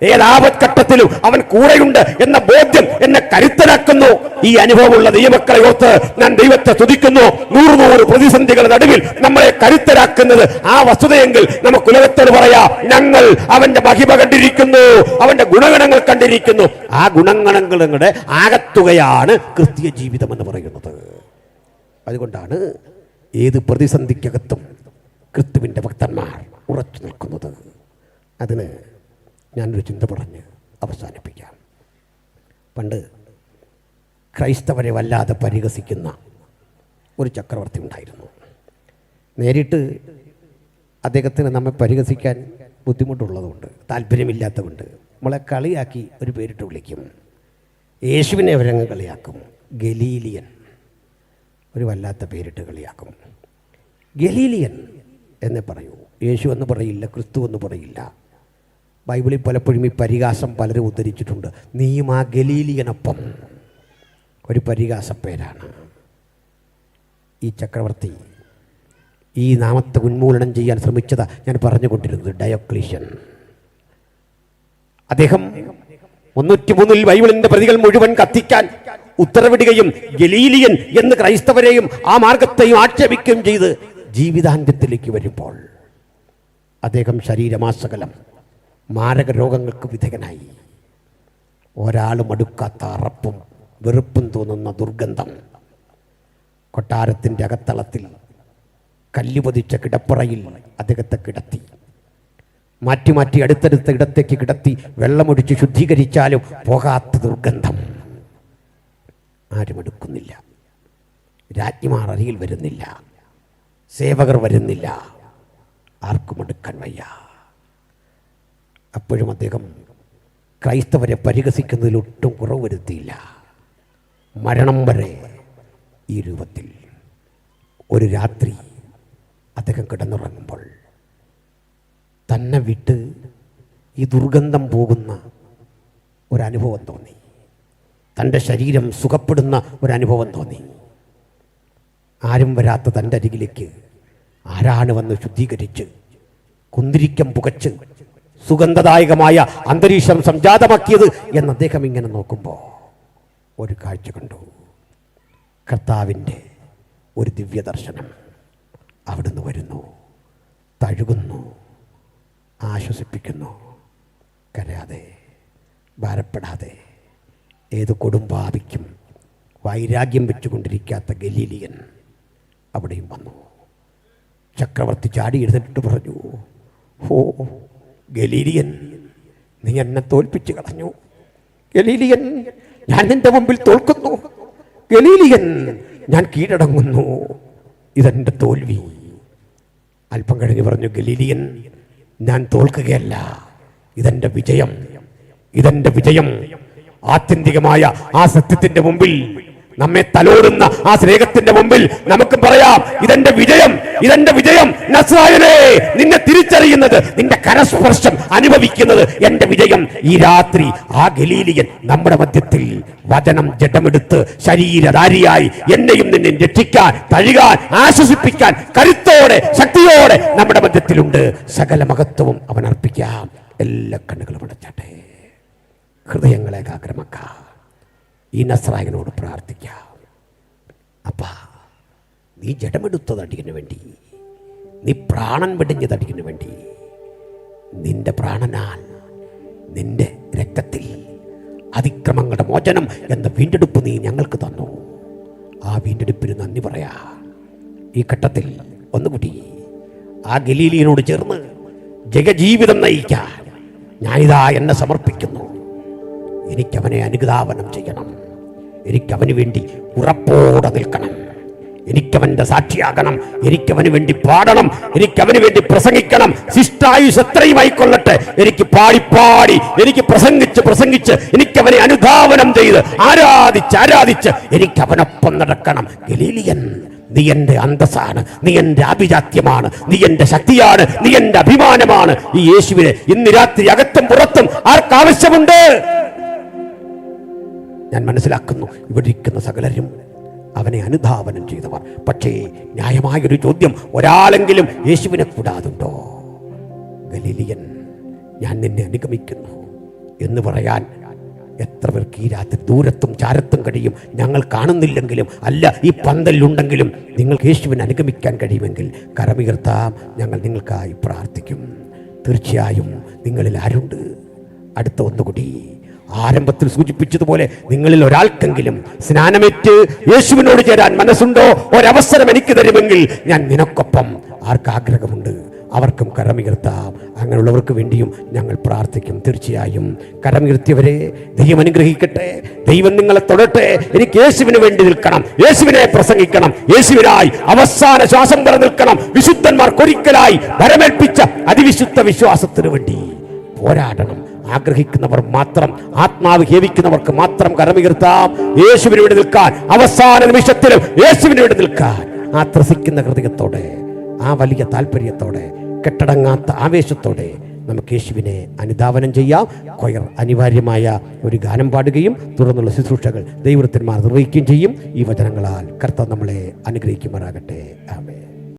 ഏതാപത്ഘട്ടത്തിലും അവൻ കൂടെയുണ്ട് എന്ന ബോധ്യം എന്നെ കരുത്തനാക്കുന്നു. ഈ അനുഭവമുള്ള ദൈവമക്കളെ ഓർത്ത് ഞാൻ ദൈവത്തെ സ്തുതിക്കുന്നു. 100 പ്രതിസന്ധികളുടെ നടുവിൽ നമ്മളെ കരുത്തരാക്കുന്നത് ആ വസ്തുതയെങ്കിൽ നമുക്ക് ഉലകത്തോട് പറയാ, ഞങ്ങൾ അവന്റെ മഹിമ കണ്ടിരിക്കുന്നു, അവന്റെ ഗുണഗണങ്ങൾ കണ്ടിരിക്കുന്നു. ആ ഗുണഗണങ്ങളുടെ ആകത്തുകയാണ് ക്രിസ്തീയ ജീവിതം എന്ന് പറയുന്നത്. അതുകൊണ്ടാണ് ഏത് പ്രതിസന്ധിക്കകത്തും ക്രിസ്തുവിൻ്റെ ഭക്തന്മാർ ഉറച്ചു നിൽക്കുന്നത്. അതിന് ഞാനൊരു ചിന്ത പറഞ്ഞ് അവസാനിപ്പിക്കാം. പണ്ട് ക്രൈസ്തവരെ വല്ലാതെ പരിഹസിക്കുന്ന ഒരു ചക്രവർത്തി ഉണ്ടായിരുന്നു. നേരിട്ട് അദ്ദേഹത്തിന് നമ്മെ പരിഹസിക്കാൻ ബുദ്ധിമുട്ടുള്ളതുകൊണ്ട്, താല്പര്യമില്ലാത്തതുകൊണ്ട് നമ്മളെ കളിയാക്കി ഒരു പേരിട്ട് വിളിക്കും. യേശുവിനെ അവരങ്ങ് കളിയാക്കും. ഗലീലിയൻ, ഒരു വല്ലാത്ത പേരിട്ട് കളിയാക്കും. ഗലീലിയൻ എന്നേ പറയൂ. യേശു എന്ന് പറയില്ല, ക്രിസ്തു എന്ന് പറയില്ല. ബൈബിളിൽ പലപ്പോഴും ഈ പരിഹാസം പലരും ഉദ്ധരിച്ചിട്ടുണ്ട്. നീയും ആ ഗലീലിയനൊപ്പം, ഒരു പരിഹാസ പേരാണ്. ഈ ചക്രവർത്തി ഈ നാമത്തെ ഉന്മൂലനം ചെയ്യാൻ ശ്രമിച്ചതാ ഞാൻ പറഞ്ഞുകൊണ്ടിരുന്നത്. ഡയോക്ലീഷ്യൻ. അദ്ദേഹം 303 ബൈബിളിന്റെ പ്രതികൾ മുഴുവൻ കത്തിക്കാൻ ഉത്തരവിടുകയും ഗലീലിയൻ എന്ന് ക്രൈസ്തവരെയും ആ മാർഗത്തെയും ആക്ഷേപിക്കുകയും ചെയ്ത് ജീവിതാന്ത്യത്തിലേക്ക് വരുമ്പോൾ അദ്ദേഹം ശരീരമാസകലം മാരക രോഗങ്ങൾക്ക് വിധേയനായി. ഒരാളും അടുക്കാത്ത അറപ്പും വെറുപ്പും തോന്നുന്ന ദുർഗന്ധം. കൊട്ടാരത്തിൻ്റെ അകത്തളത്തിൽ കല്ലുപതിച്ച കിടപ്പറയിൽ അദ്ദേഹത്തെ കിടത്തി. മാറ്റി മാറ്റി അടുത്തടുത്ത ഇടത്തേക്ക് കിടത്തി വെള്ളമൊഴിച്ച് ശുദ്ധീകരിച്ചാലും പോകാത്ത ദുർഗന്ധം. ആരും എടുക്കുന്നില്ല. രാജ്ഞിമാർ അരികിൽ വരുന്നില്ല, സേവകർ വരുന്നില്ല, ആർക്കും എടുക്കാൻ വയ്യ. അപ്പോഴും അദ്ദേഹം ക്രൈസ്തവരെ പരിഹസിക്കുന്നതിൽ ഒട്ടും കുറവ് വരുത്തിയില്ല. മരണം വരെ ഈ രൂപത്തിൽ. ഒരു രാത്രി അദ്ദേഹം കിടന്നുറങ്ങുമ്പോൾ തന്നെ വിട്ട് ഈ ദുർഗന്ധം പോകുന്ന ഒരനുഭവം തോന്നി. തൻ്റെ ശരീരം സുഖപ്പെടുന്ന ഒരനുഭവം തോന്നി. ആരും വരാത്ത തൻ്റെ അരികിലേക്ക് ആരാണ് വന്ന് ശുദ്ധീകരിച്ച് കുന്തിരിക്കം പുകച്ച് സുഗന്ധദായകമായ അന്തരീക്ഷം സംജാതമാക്കിയത് എന്ന് അദ്ദേഹം ഇങ്ങനെ നോക്കുമ്പോൾ ഒരു കാഴ്ച കണ്ടു. കർത്താവിൻ്റെ ഒരു ദിവ്യദർശനം അവിടുന്ന് വരുന്നു, തഴുകുന്നു, ആശ്വസിപ്പിക്കുന്നു. കരയാതെ, ഭാരപ്പെടാതെ, ഏത് കൊടുമ്പാവിക്കും വൈരാഗ്യം വെച്ചുകൊണ്ടിരിക്കാത്ത ഗലീലിയൻ അവിടെയും വന്നു. ചക്രവർത്തി ചാടി എഴുന്നേറ്റിട്ട് പറഞ്ഞു, ഓ ഗലീലിയൻ, നീ എന്നെ തോൽപ്പിച്ചു കളഞ്ഞു. ഗലീലിയൻ, ഞാൻ നിന്റെ മുമ്പിൽ തോൽക്കുന്നു. ഗലീലിയൻ, ഞാൻ കീഴടങ്ങുന്നു. ഇതെൻ്റെ തോൽവി. അല്പം കഴിഞ്ഞ് പറഞ്ഞു, ഗലീലിയൻ, ഞാൻ തോൽക്കുകയല്ല, ഇതെൻ്റെ വിജയം. ഇതെൻ്റെ വിജയം. ആത്യന്തികമായ ആ സത്യത്തിന്റെ മുമ്പിൽ, നമ്മെ തലോടുന്ന ആ സ്നേഹത്തിന്റെ മുമ്പിൽ നമുക്ക് പറയാം, ഇതെന്റെ വിജയം, ഇതെന്റെ വിജയം. നസ്രായനേ, നിന്നെ തിരിച്ചറിയുന്നത്, നിന്റെ കരസ്പർശം അനുഭവിക്കുന്നത് എന്റെ വിജയം. ഈ രാത്രി ആ ഗലീലിയൻ നമ്മുടെ മധ്യത്തിൽ വചനം ജഡമെടുത്ത് ശരീരധാരിയായി എന്നെയും നിന്നെ രക്ഷിക്കാൻ, തഴുകാൻ, ആശ്വസിപ്പിക്കാൻ കരുത്തോടെ, ശക്തിയോടെ നമ്മുടെ മധ്യത്തിലുണ്ട്. സകല മഹത്വവും അവൻ അർപ്പിക്കാം. എല്ലാ കണ്ണുകളും അടച്ചാട്ടെ, ഹൃദയങ്ങളെ ഏകാഗ്രമാക്കാം. ഈ നസ്രായനോട് പ്രാർത്ഥിക്കാം. അപ്പാ, നീ ജഡമെടുത്തത് അടിക്കിന് വേണ്ടി, നീ പ്രാണൻ വെടിഞ്ഞത് അടിക്കിന് വേണ്ടി, നിന്റെ പ്രാണനാൽ, നിന്റെ രക്തത്തിൽ അതിക്രമങ്ങളുടെ മോചനം എന്ന വീണ്ടെടുപ്പ് നീ ഞങ്ങൾക്ക് തന്നു. ആ വീണ്ടെടുപ്പിന് നന്ദി പറയാ. ഈ ഘട്ടത്തിൽ ഒന്നുകൂടി ആ ഗലീലിയനോട് ചേർന്ന് ജഗജീവിതം നയിക്കാൻ ഞാനിതാ എന്നെ സമർപ്പിക്കുന്നു. എനിക്കവനെ അനുഗതാപനം ചെയ്യണം. എനിക്കവന് വേണ്ടി ഉറപ്പോടെ നിൽക്കണം. എനിക്കവന്റെ സാക്ഷിയാകണം. എനിക്കവന് വേണ്ടി പാടണം. എനിക്കവന് വേണ്ടി പ്രസംഗിക്കണം. ശിഷ്ടായുസ് എത്രയുമായിക്കൊള്ളട്ടെ, എനിക്ക് പാടി എനിക്ക് പ്രസംഗിച്ച് എനിക്കവനെ അനുധാവനം ചെയ്ത് ആരാധിച്ച് എനിക്കവനൊപ്പം നടക്കണം. ഗലീലിയൻ, നീ എന്റെ അന്തസ്സാണ്, നീ എന്റെ അഭിജാത്യമാണ്, നീ എന്റെ ശക്തിയാണ്, നീ എന്റെ അഭിമാനമാണ്. ഈ യേശുവിനെ ഇന്ന് രാത്രി അകത്തും പുറത്തും ആർക്കാവശ്യമുണ്ട്? ഞാൻ മനസ്സിലാക്കുന്നു, ഇവിടെ ഇരിക്കുന്ന സകലരും അവനെ അനുധാവനം ചെയ്തവർ. പക്ഷേ ന്യായമായൊരു ചോദ്യം, ഒരാളെങ്കിലും യേശുവിനെ കൂടാതുണ്ടോ? ഗലീലിയൻ, ഞാൻ നിന്നെ അനുഗമിക്കുന്നു എന്ന് പറയാൻ എത്ര പേർക്ക് ഈ രാത്രി ദൂരത്തും ചാരത്തും കഴിയും? ഞങ്ങൾ കാണുന്നില്ലെങ്കിലും, അല്ല ഈ പന്തലിലുണ്ടെങ്കിലും നിങ്ങൾക്ക് യേശുവിനെ അനുഗമിക്കാൻ കഴിയുമെങ്കിൽ കരമുയർത്താം. ഞങ്ങൾ നിങ്ങൾക്കായി പ്രാർത്ഥിക്കും. തീർച്ചയായും നിങ്ങളിൽ ആരുണ്ട്? അടുത്ത ഒന്നുകൂടി ആരംഭത്തിൽ സൂചിപ്പിച്ചതുപോലെ നിങ്ങളിൽ ഒരാൾക്കെങ്കിലും സ്നാനമേറ്റ് യേശുവിനോട് ചേരാൻ മനസ്സുണ്ടോ? ഒരവസരം എനിക്ക് തരുമെങ്കിൽ ഞാൻ നിനക്കൊപ്പം. ആർക്കാഗ്രഹമുണ്ട് അവർക്കും കരമുയർത്താം. അങ്ങനെയുള്ളവർക്ക് വേണ്ടിയും ഞങ്ങൾ പ്രാർത്ഥിക്കും. തീർച്ചയായും കരമുയർത്തിയവരെ ദൈവം അനുഗ്രഹിക്കട്ടെ. ദൈവം നിങ്ങളെ തൊടട്ടെ. എനിക്ക് യേശുവിന് വേണ്ടി നിൽക്കണം, യേശുവിനെ പ്രസംഗിക്കണം, യേശുവിനായി അവസാന ശ്വാസം വരെ നിൽക്കണം. വിശുദ്ധന്മാർക്കൊരിക്കലായി വരമേൽപ്പിച്ച അതിവിശുദ്ധ വിശ്വാസത്തിന് വേണ്ടി പോരാടണം. ആഗ്രഹിക്കുന്നവർ മാത്രം, ആത്മാവ് ഹേവിക്കുന്നവർക്ക് മാത്രം കരമുയർത്താം. യേശുവിന് വേണ്ടി നിൽക്കാൻ, അവസാന നിമിഷത്തിലും യേശുവിന് വേണ്ടി നിൽക്കാൻ ആ ത്രസിക്കുന്ന ഹൃദയത്തോടെ, ആ വലിയ താല്പര്യത്തോടെ, കെട്ടടങ്ങാത്ത ആവേശത്തോടെ നമുക്ക് യേശുവിനെ അനുധാവനം ചെയ്യാം. കൊയർ അനിവാര്യമായ ഒരു ഗാനം പാടുകയും തുടർന്നുള്ള ശുശ്രൂഷകൾ ദൈവവൃത്തന്മാർ നിർവഹിക്കുകയും ചെയ്യും. ഈ വചനങ്ങളാൽ കർത്താവ് നമ്മളെ അനുഗ്രഹിക്കുമാറാകട്ടെ. ആമേൻ.